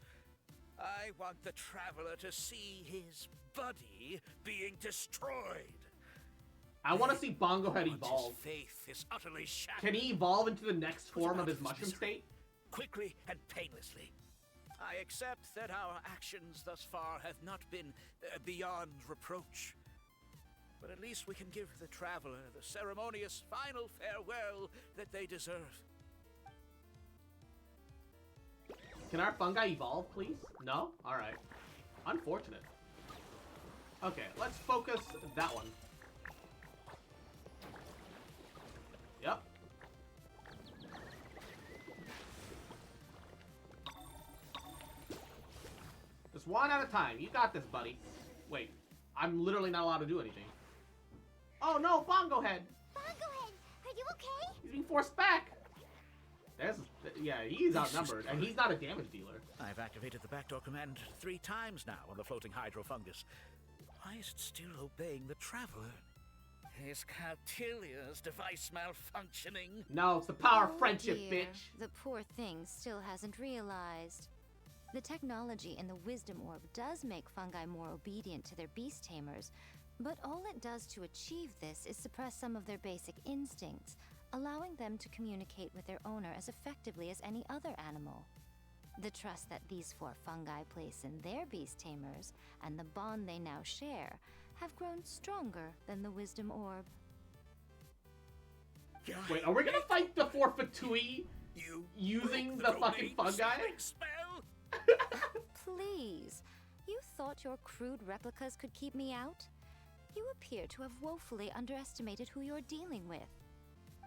I want the traveler to see his buddy being destroyed. I want to see Bongo Head Once evolve. his faith is utterly shattered. Can he evolve into the next Put form him of out his mushroom misery, state? quickly and painlessly. I accept that our actions thus far have not been beyond reproach. But at least we can give the traveler the ceremonious final farewell that they deserve. Can our fungi evolve, please? No? Alright. Unfortunate. Okay, let's focus that one. Yep. Just one at a time. You got this, buddy. Wait, I'm literally not allowed to do anything. Oh no, Bongo Head! Bongo Head, are you okay? He's being forced back! There's... yeah, he's outnumbered, and he's not a damage dealer. I've activated the backdoor command 3 times now on the floating hydrofungus. Why is it still obeying the traveler? Is Caltilia's device malfunctioning? No, it's the power of Oh, friendship, dear. bitch! The poor thing still hasn't realized. The technology in the Wisdom Orb does make fungi more obedient to their beast tamers, but all it does to achieve this is suppress some of their basic instincts, allowing them to communicate with their owner as effectively as any other animal. The trust that these 4 fungi place in their beast tamers, and the bond they now share, have grown stronger than the Wisdom Orb. Wait, are we gonna fight the 4 Fatui using the fucking fungi? Please, you thought your crude replicas could keep me out? You appear to have woefully underestimated who you're dealing with.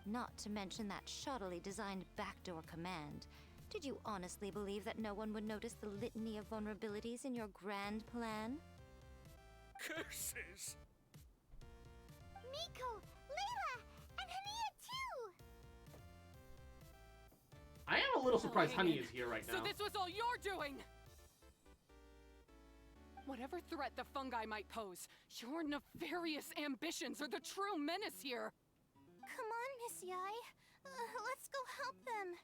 Not to mention that shoddily designed backdoor command. Did you honestly believe that no one would notice the litany of vulnerabilities in your grand plan? Curses! Miko, Layla, and Hania too! I am a little surprised Honey is here right now. So this was all you're doing! Whatever threat the fungi might pose, your nefarious ambitions are the true menace here! Come on, Miss Yai. Let's go help them.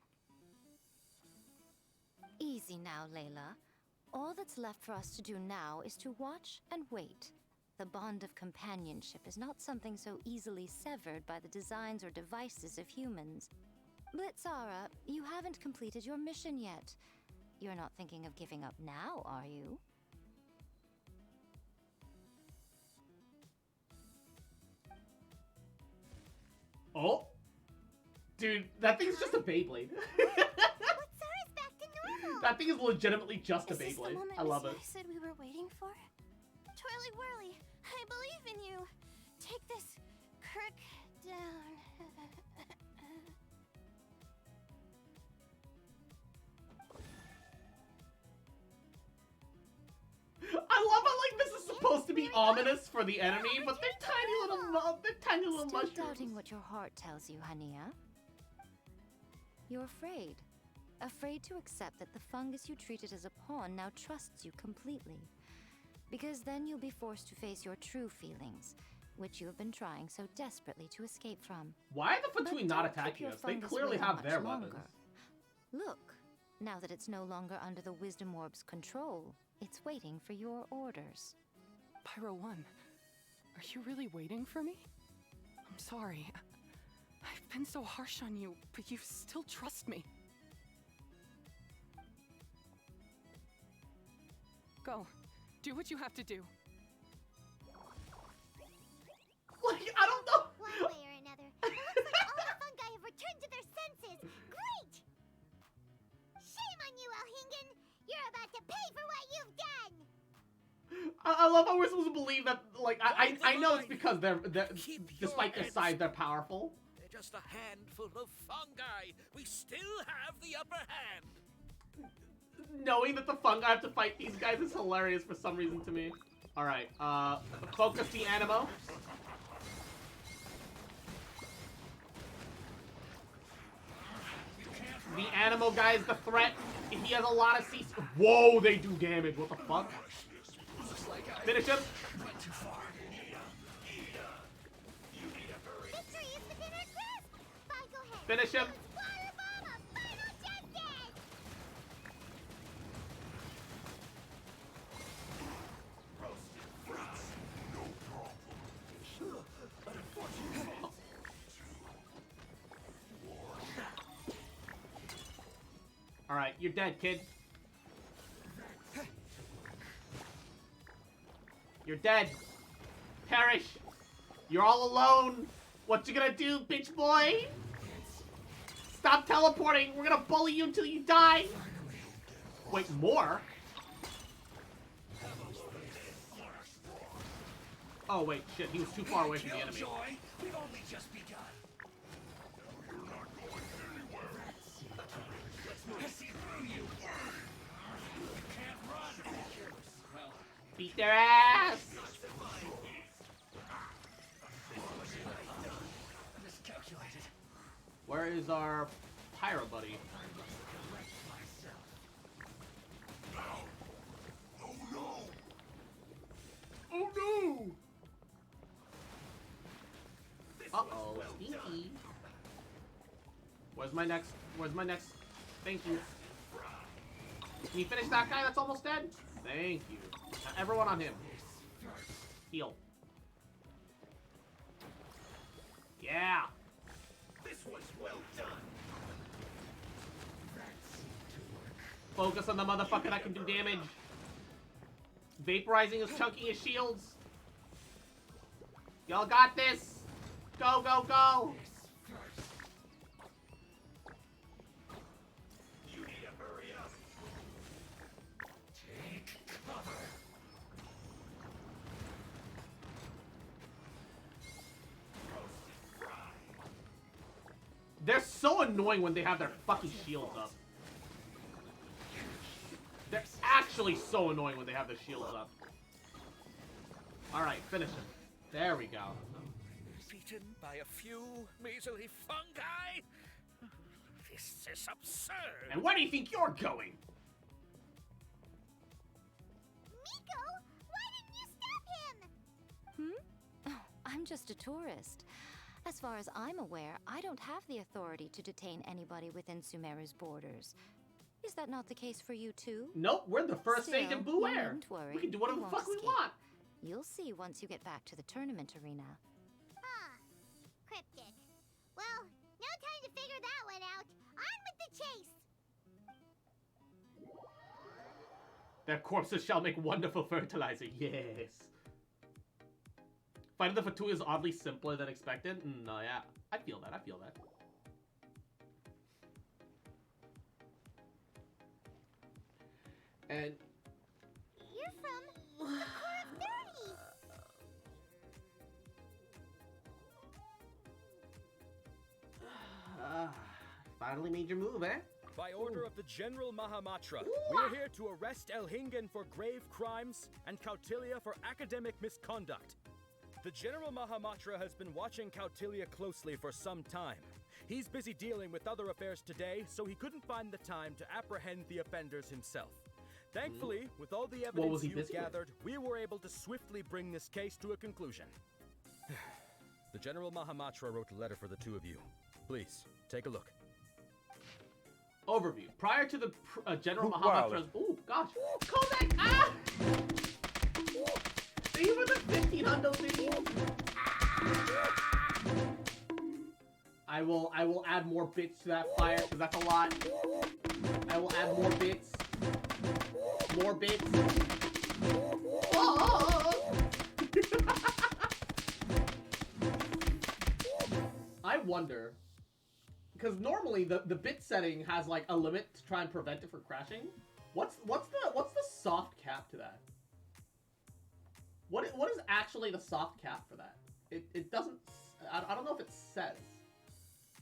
Easy now, Layla. All that's left for us to do now is to watch and wait. The bond of companionship is not something so easily severed by the designs or devices of humans. Blitzara, you haven't completed your mission yet. You're not thinking of giving up now, are you? Oh! Dude, that thing's just a Beyblade. Blitzara's back to normal! That thing is legitimately just a Is this the Beyblade. moment I love Miss it. Yai said we were waiting for? Twirly Whirly, I believe in you. Take this Kirk down. I love how, like, this is supposed to be ominous for the enemy, but they're tiny little Still mushrooms. doubting what your heart tells you, Hania? You're afraid. Afraid to accept that the fungus you treated as a pawn now trusts you completely. Because then you'll be forced to face your true feelings, which you have been trying so desperately to escape from. Why are the But Fatui don't not keep attacking your us? They fungus clearly waiting have much their longer. weapons. Look, now that it's no longer under the Wisdom Orb's control, it's waiting for your orders. Pyro 1, are you really waiting for me? I'm sorry. I've been so harsh on you, but you still trust me. Go. Do what you have to do. Like, I don't know. One way or another, it looks like all the I love how we're supposed to believe that, like, I know it's because they're despite their size, they're powerful. They're just a handful of fungi. We still have the upper hand. Knowing that the fungi have to fight these guys is hilarious for some reason to me. Alright, focus the Animo. The Animo guy is the threat. He has a lot of CC. Whoa, they do damage. What the fuck? Finish him. Finish him. Alright, you're dead, kid. You're dead. Perish. You're all alone. What you gonna do, bitch boy? Stop teleporting. We're gonna bully you until you die. Wait, more? Oh, wait, shit. He was too far away from the enemy. We've only just begun. Beat their ass! Where is our pyro buddy? Oh no! Uh-oh, stinky. Where's my next? Thank you. Can you finish that guy that's almost dead? Thank you. Now everyone on him. Heal. Yeah. This was well done. Focus on the motherfucker that can do damage. Vaporizing is chunking his shields. Y'all got this. Go, go, go. You need to hurry up. Take cover. They're so annoying when they have their fucking shields up. They're actually so annoying when they have their shields up. Alright, finish him. There we go. Beaten by a few measly fungi? This is absurd. And where do you think you're going? Miko, why didn't you stop him? Oh, I'm just a tourist. As far as I'm aware, I don't have the authority to detain anybody within Sumeru's borders. Is that not the case for you too? Nope, we're the first stage of Still, Blue you Air. needn't worry. We can do whatever You the won't fuck we escape. want. You'll see once you get back to the tournament arena. Huh. Cryptic. Well, no time to figure that one out. On with the chase! Their corpses shall make wonderful fertilizer. Yes. Fighting the Fatu is oddly simpler than expected. No, yeah. I feel that. And You're from the Core of 30! finally made your move, eh? By order of the General Mahamatra, we are here to arrest Elhingen for grave crimes and Kautilya for academic misconduct. The General Mahamatra has been watching Kautilya closely for some time. He's busy dealing with other affairs today, so he couldn't find the time to apprehend the offenders himself. Thankfully, with all the What was evidence he you busy with? gathered, we were able to swiftly bring this case to a conclusion. The General Mahamatra wrote a letter for the two of you. Please, take a look. Overview. Prior to the General Wow. Mahamatra's... Ooh, gosh. Kodak! Ah! Thank you for the 15 hundo, baby. I will add more bits to that fire, because that's a lot. I will add more bits. More bits. Oh! I wonder... Because normally the bit setting has like a limit to try and prevent it from crashing. What's the soft cap to that? What is actually the soft cap for that? It doesn't. I don't know if it says.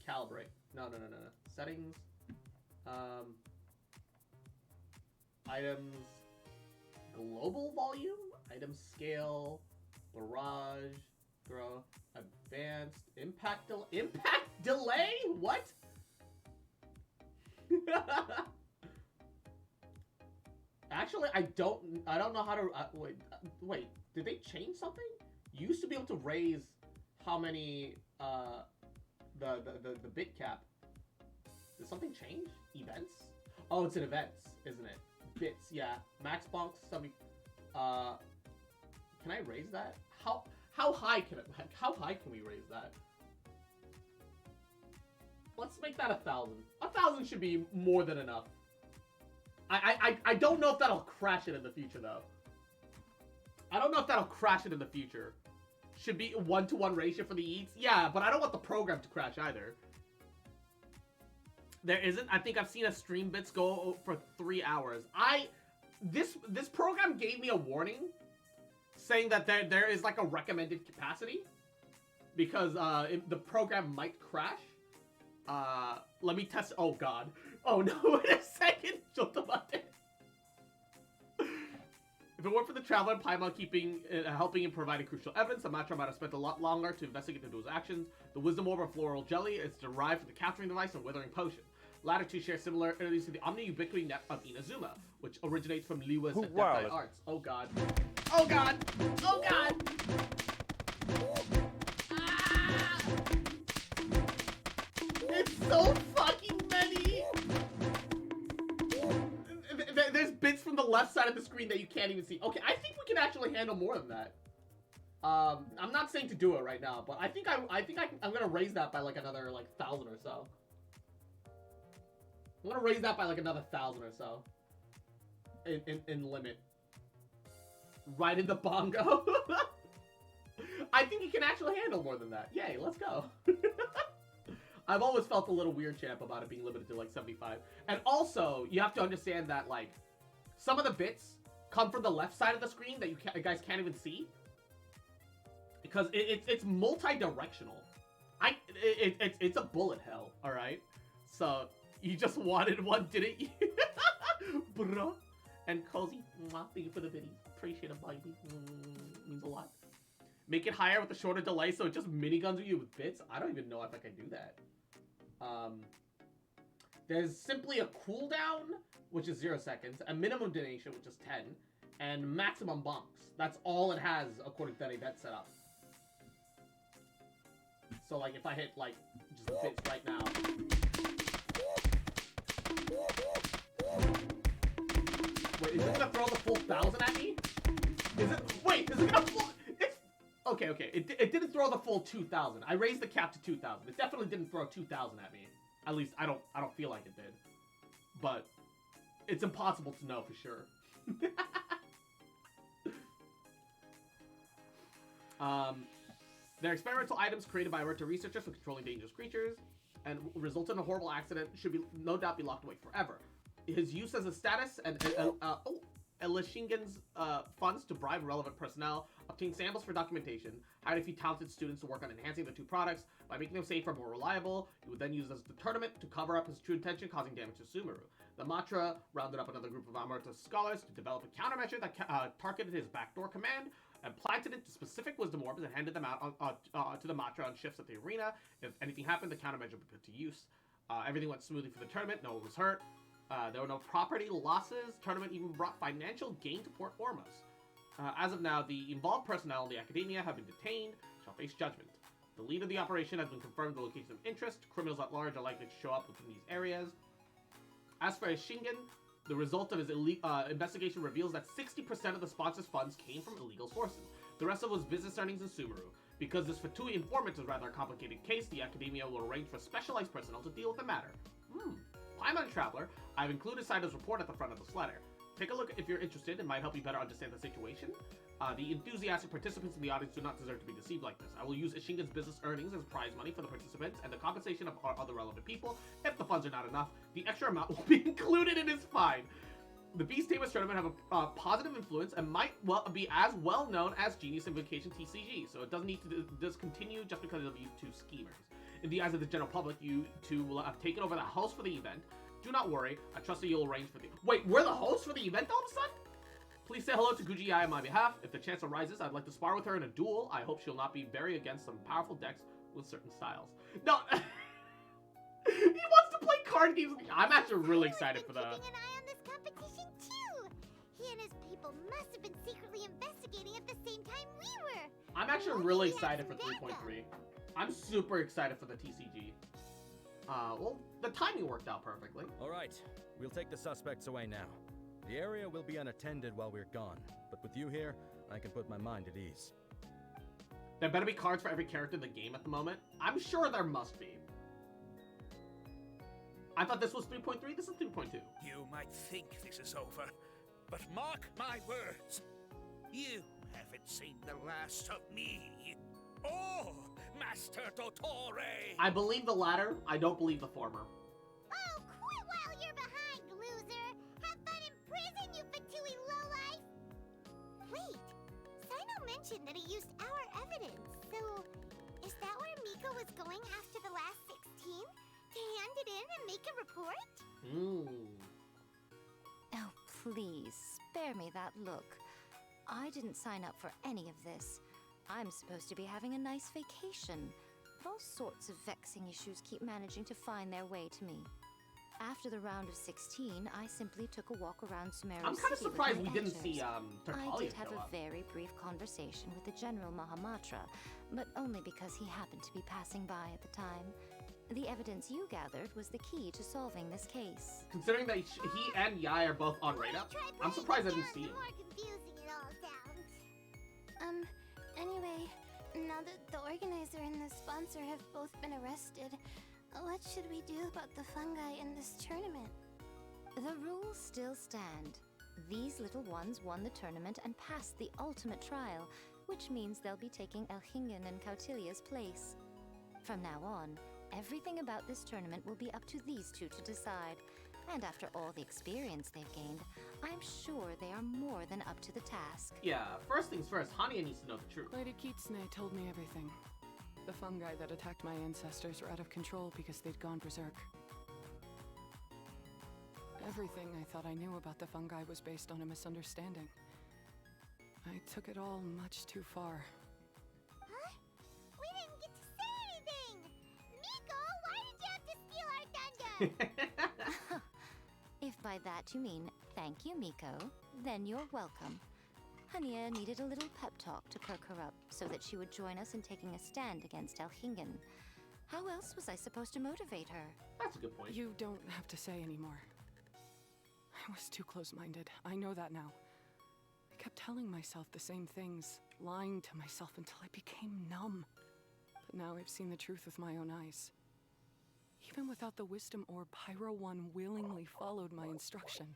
Calibrate. No. Settings. Items. Global volume. Item scale. Barrage. Grow. Advanced. Impact delay. What? Actually, I don't know how to wait. Did they change something? You used to be able to raise how many the bit cap. Did something change? Events? Oh, it's in events, isn't it? Bits, yeah. Max bonks, something. Can I raise that? How high can we raise that? Let's make that 1,000. 1,000 should be more than enough. I don't know if that'll crash it in the future though. I don't know if that'll crash it in the future. Should be 1-to-1 ratio for the eats. Yeah, but I don't want the program to crash either. There isn't. I think I've seen a stream bits go for 3 hours. This program gave me a warning saying that there is like a recommended capacity because the program might crash. Let me test. Oh god. Oh no, wait a second. Jump the button. If it weren't for the Traveler and Paimon helping and providing crucial evidence, the Matra might have spent a lot longer to investigate into his actions. The Wisdom Orb of Floral Jelly is derived from the Capturing Device and Withering Potion. Latter two share similarities to the Omni-Ubiquity Net of Inazuma, which originates from Liwa's Deptai Arts. Oh god. Oh god! Oh god! Ah! It's so fucking many! There's bits from the left side of the screen that you can't even see. Okay, I think we can actually handle more than that. I'm not saying to do it right now, but I'm gonna raise that by like another like 1,000 or so. I'm gonna raise that by like another 1,000 or so. In limit. Right in the bongo. I think you can actually handle more than that. Yay, let's go. I've always felt a little weird, champ, about it being limited to like 75. And also, you have to understand that like some of the bits come from the left side of the screen that you guys can't even see. Because it's multi-directional. It's a bullet hell, alright? So, you just wanted one, didn't you? Bro. And Cozy, thank you for the biddies. Appreciate it, baby. Means a lot. Make it higher with a shorter delay so it just miniguns you with bits? I don't even know if I can do that. There's simply a cooldown, which is 0 seconds, a minimum donation, which is 10, and maximum bonks. That's all it has according to that event setup. So like if I hit like just bits right now. Wait, is it gonna throw the full 1,000 at me? Is it? Wait, is it gonna full? It's okay. It didn't throw the full 2,000. I raised the cap to 2,000. It definitely didn't throw 2,000 at me. At least I don't feel like it did. But it's impossible to know for sure. They're experimental items created by Alerta researchers for controlling dangerous creatures, and result in a horrible accident should no doubt be locked away forever. His use as a status and Elishingen's funds to bribe relevant personnel, obtain samples for documentation, hire a few talented students to work on enhancing the two products. By making them safer, more reliable, he would then use this as the tournament to cover up his true intention, causing damage to Sumeru. The Matra rounded up another group of Amarta's scholars to develop a countermeasure that targeted his backdoor command, and planted it to specific wisdom orbs and handed them out to the Matra on shifts at the arena. If anything happened, the countermeasure would be put to use. Everything went smoothly for the tournament, no one was hurt. There were no property losses. Tournament even brought financial gain to Port Ormos. As of now, the involved personnel in the academia have been detained, shall face judgment. The lead of the operation has been confirmed the location of interest. Criminals at large are likely to show up within these areas. As for Shingen, the result of his investigation reveals that 60% of the sponsor's funds came from illegal sources. The rest of it was business earnings in Sumeru. Because this Fatui informant is rather a complicated case, the academia will arrange for specialized personnel to deal with the matter. Paimon Traveler, I've included Saito's report at the front of this letter. Take a look if you're interested. It might help you better understand the situation. The enthusiastic participants in the audience do not deserve to be deceived like this. I will use Ishingen's business earnings as prize money for the participants and the compensation of our other relevant people. If the funds are not enough, the extra amount will be included in his fine. The Beast Tamers tournament have a positive influence and might be as well known as Genius Invocation TCG, so it doesn't need to discontinue just because of you two schemers. In the eyes of the general public, you two will have taken over the host for the event. Do not worry, I trust that you'll arrange for the— Wait, we're the host for the event all of a sudden? Please say hello to Guji Ai on my behalf. If the chance arises, I'd like to spar with her in a duel. I hope she'll not be very against some powerful decks with certain styles. No, he wants to play card games. I'm actually really excited for the— Keeping an eye on this competition too. He and his people must have been secretly investigating at the same time we were. I'm actually really excited for 3.3. I'm super excited for the TCG. Well, the timing worked out perfectly. All right, we'll take the suspects away now. The area will be unattended while we're gone, but with you here, I can put my mind at ease. There better be cards for every character in the game at the moment. I'm sure there must be. I thought this was 3.3. This is 3.2. You might think this is over, but mark my words. You haven't seen the last of me. Oh, Master Dottore! I believe the latter. I don't believe the former. Oh, quit while you're behind, loser! Have fun in prison, you fatui lowlife! Wait, Sino mentioned that he used our evidence, so is that where Miko was going after the last 16? To hand it in and make a report? Oh, please, spare me that look. I didn't sign up for any of this. I'm supposed to be having a nice vacation, but all sorts of vexing issues keep managing to find their way to me. After the round of 16, I simply took a walk around Sumeru I'm kind of City with surprised my we didn't editors. see I Tartaglia did have show a up. very brief conversation with the General Mahamatra, but only because he happened to be passing by at the time. The evidence you gathered was the key to solving this case. Considering that he and Yai are both on rate up, I'm surprised I didn't see him. The more confusing it all sounds. Anyway, now that the organizer and the sponsor have both been arrested, what should we do about the fungi in this tournament? The rules still stand. These little ones won the tournament and passed the ultimate trial, which means they'll be taking Elhingen and Cautilia's place. From now on, everything about this tournament will be up to these two to decide. And after all the experience they've gained, I'm sure they are more than up to the task. Yeah, first things first, Hania needs to know the truth. Lady Kitsune told me everything. The fungi that attacked my ancestors were out of control because they'd gone berserk. Everything I thought I knew about the fungi was based on a misunderstanding. I took it all much too far. Huh? We didn't get to say anything! Miko, why did you have to steal our thunder? If by that you mean thank you, Miko, then you're welcome. Hania needed a little pep talk to perk her up so that she would join us in taking a stand against Elhingen. How else was I supposed to motivate her? That's a good point. You don't have to say anymore. I was too close-minded. I know that now. I kept telling myself the same things, lying to myself until I became numb. But now I've seen the truth with my own eyes. Even without the wisdom orb, Pyro 1 willingly followed my instruction.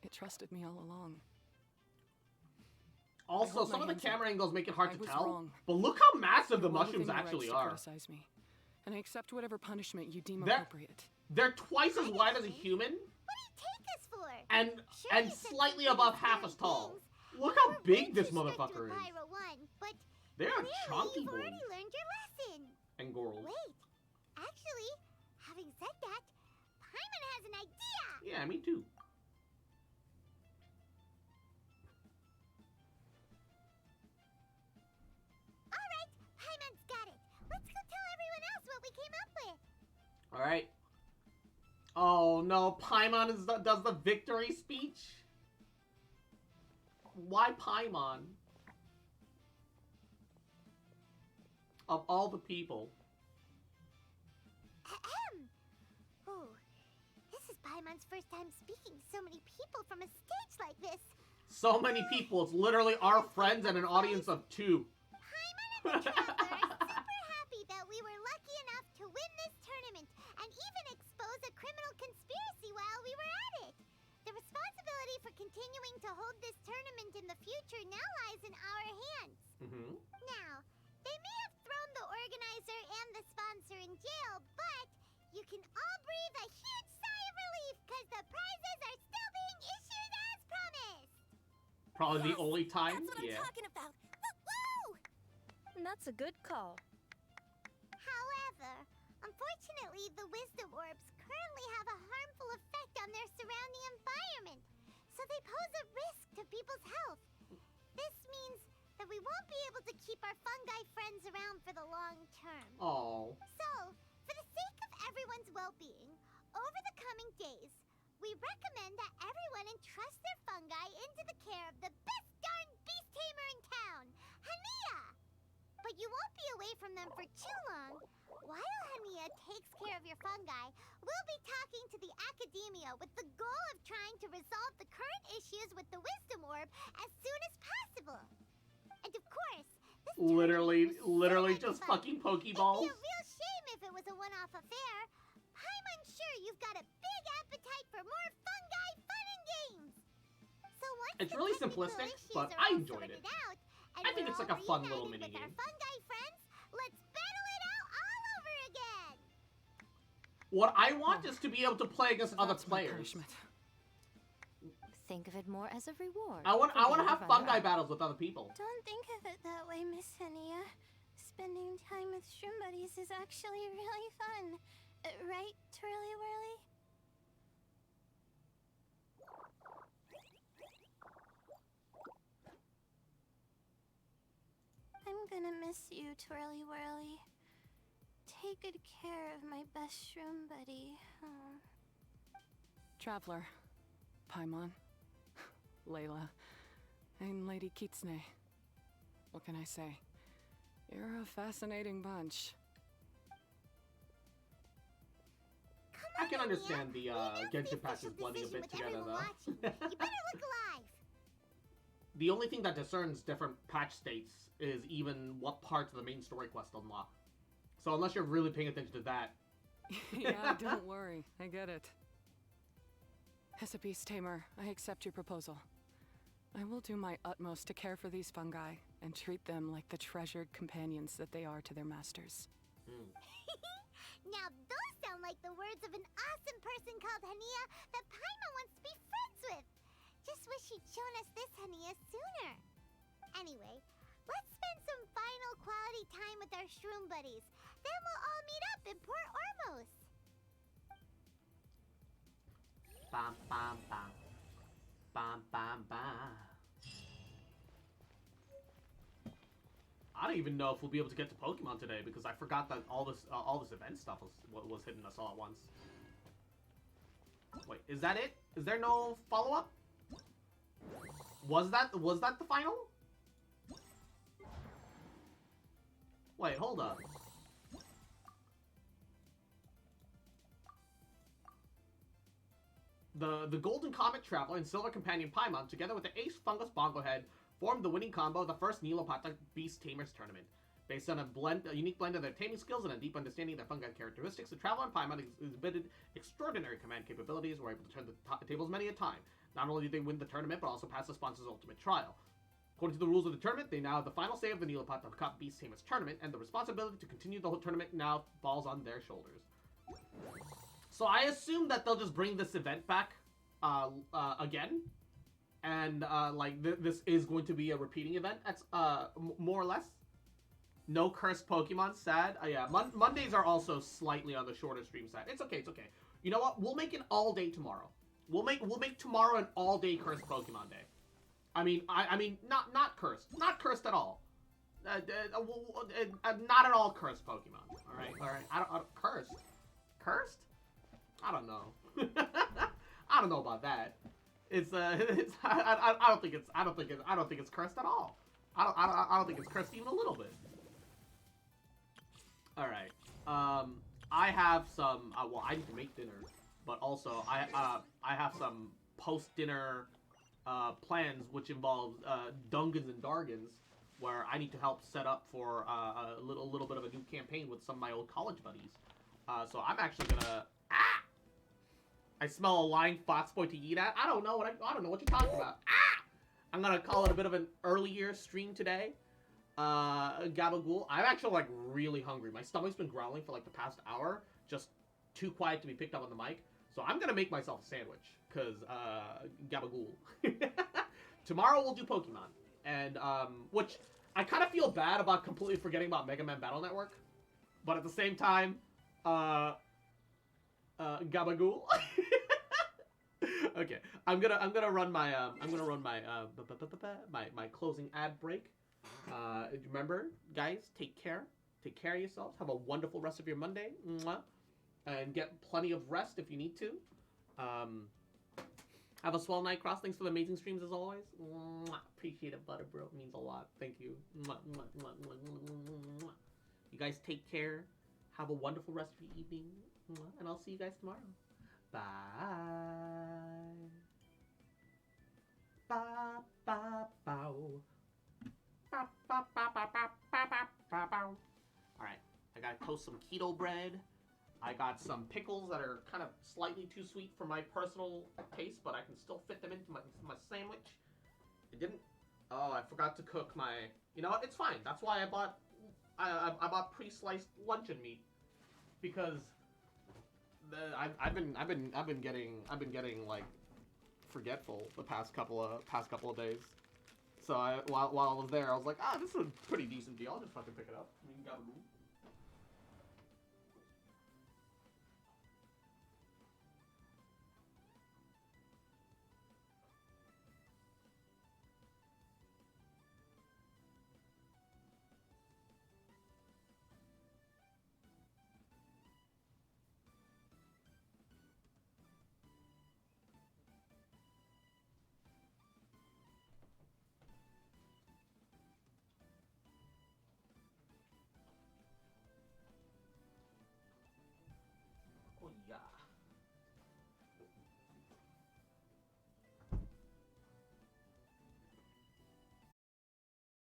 It trusted me all along. Also, some of the camera angles make it hard to tell, wrong. but look how massive the You have mushrooms the actually rights to are. criticize me, and I accept whatever punishment you deem They're- appropriate. They're twice as wide as a human, What do you take us for? and Sure, you said slightly we above could half do as tall. things. Look how We're way big this too strict motherfucker with is. Pyro 1, but They are clearly chunky you've boys. already learned your lesson. And girls. Wait, actually, having said that, Paimon has an idea. Yeah, me too. All right, Paimon's got it. Let's go tell everyone else what we came up with. All right. Oh no, Paimon does the victory speech. Why Paimon? Of all the people. Ahem. Ooh, this is Paimon's first time speaking to so many people from a stage like this. So many people. It's literally our friends and an audience of 2. Paimon and the Traveler are super happy that we were lucky enough to win this tournament and even expose a criminal conspiracy while we were at it. The responsibility for continuing to hold this tournament in the future now lies in our hands. Now, they may have thrown the organizer and the sponsor in jail, but you can all breathe a huge sigh of relief because the prizes are still being Probably the only time. That's what Yeah. I'm talking about. Woo! That's a good call. However, unfortunately, the wisdom orbs currently have a harmful effect on their surrounding environment, so they pose a risk to people's health. This means that we won't be able to keep our fungi friends around for the long term. Oh. So, for the sake of everyone's well-being, over the coming days, we recommend that everyone entrust their fungi into the care of the best darn beast tamer in town, Hania! But you won't be away from them for too long. While Hania takes care of your fungi, we'll be talking to the academia with the goal of trying to resolve the current issues with the wisdom orb as soon as possible. And of course, this Literally tournament is so just much fun. fucking Pokeballs. It'd be a real shame if it was a one-off affair. I'm sure you've got a big appetite for more fungi fun and games. So once It's the really technical simplistic, issues but are I all enjoyed sorted it. out, and I think we're it's like all a fun little reunited with our minigame. fungi friends, let's battle it out all over again. What I want is to be able to play against other That's my players. punishment. Think of it more as a reward. I want for to being have a fungi runner-up. battles with other people. Don't think of it that way, Miss Hania. Spending time with shroom buddies is actually really fun. Right, Twirly Whirly? I'm gonna miss you, Twirly Whirly. Take good care of my best shroom buddy. Oh. Traveler, Paimon, Layla, and Lady Kitsune. What can I say? You're a fascinating bunch. I can understand the Genshin patches blending a bit together though. You better look alive. The only thing that discerns different patch states is even what parts of the main story quest unlock. So unless you're really paying attention to that. Yeah, don't worry. I get it. As a beast tamer, I accept your proposal. I will do my utmost to care for these fungi and treat them like the treasured companions that they are to their masters. Now those sound like the words of an awesome person called Hania that Paimon wants to be friends with. Just wish she'd shown us this Hania sooner. Anyway, let's spend some final quality time with our shroom buddies. Then we'll all meet up in Port Ormos. Bam, bam, bam. Bam, bam, bam. I don't even know if we'll be able to get to Pokemon today because I forgot that all this event stuff was hitting us all at once. Wait, is that it? Is there no follow-up? Was that the final? Wait, hold up. The Golden Comet Traveler and Silver Companion Paimon, together with the Ace Fungus Bongo Head, formed the winning combo of the first Nilopata Beast Tamers tournament. Based on a unique blend of their taming skills and a deep understanding of their fungi characteristics, the Traveler and Paimon exhibited extraordinary command capabilities, were able to turn the tables many a time. Not only did they win the tournament, but also passed the sponsor's ultimate trial. According to the rules of the tournament, they now have the final say of the Nilopata Cup Beast Tamers tournament, and the responsibility to continue the whole tournament now falls on their shoulders. So I assume that they'll just bring this event back again. And, like, this is going to be a repeating event, that's, more or less. No cursed Pokemon, sad. Yeah, Mondays are also slightly on the shorter stream side. It's okay, it's okay. You know what? We'll make it all day tomorrow. We'll make tomorrow an all-day cursed Pokemon day. I mean, not cursed. Not cursed at all. Not at all cursed Pokemon. Alright. I don't, cursed? Cursed? I don't know. I don't know about that. I don't think it's cursed at all. I don't think it's cursed even a little bit. All right. I have some. Well, I need to make dinner, but also I have some post-dinner plans which involve Dungans and Dargans, where I need to help set up for a little bit of a new campaign with some of my old college buddies. So I'm actually gonna. I smell a lying fox boy to eat at. I don't know what you're talking about. I'm gonna call it a bit of an earlier stream today. Gabagool. I'm actually like really hungry. My stomach's been growling for like the past hour. Just too quiet to be picked up on the mic. So I'm gonna make myself a sandwich. Cause Gabagool. tomorrow we'll do Pokemon, and which I kind of feel bad about completely forgetting about Mega Man Battle Network, but at the same time, Gabagool. Okay, I'm gonna run my my closing ad break. Remember, guys, take care of yourselves. Have a wonderful rest of your Monday. Mwah. And get plenty of rest if you need to. Have a swell night, Cross. Thanks for the amazing streams as always. Mwah. Appreciate it, Butter Bro. It means a lot. Thank you. Mwah, mwah, mwah, mwah, mwah, mwah. You guys take care. Have a wonderful rest of your evening. Mwah. And I'll see you guys tomorrow. Bye. Ba ba bow. Ba ba ba ba ba ba ba ba bow. All right, I gotta toast some keto bread. I got some pickles that are kind of slightly too sweet for my personal taste, but I can still fit them into my sandwich. I didn't. Oh, I forgot to cook my. You know what? It's fine. That's why I bought. I bought pre-sliced luncheon meat because I've been getting like forgetful the past couple of days. So while I was there, I was like, this is a pretty decent deal. I'll just fucking pick it up. I mean, gabagool. Oh yeah.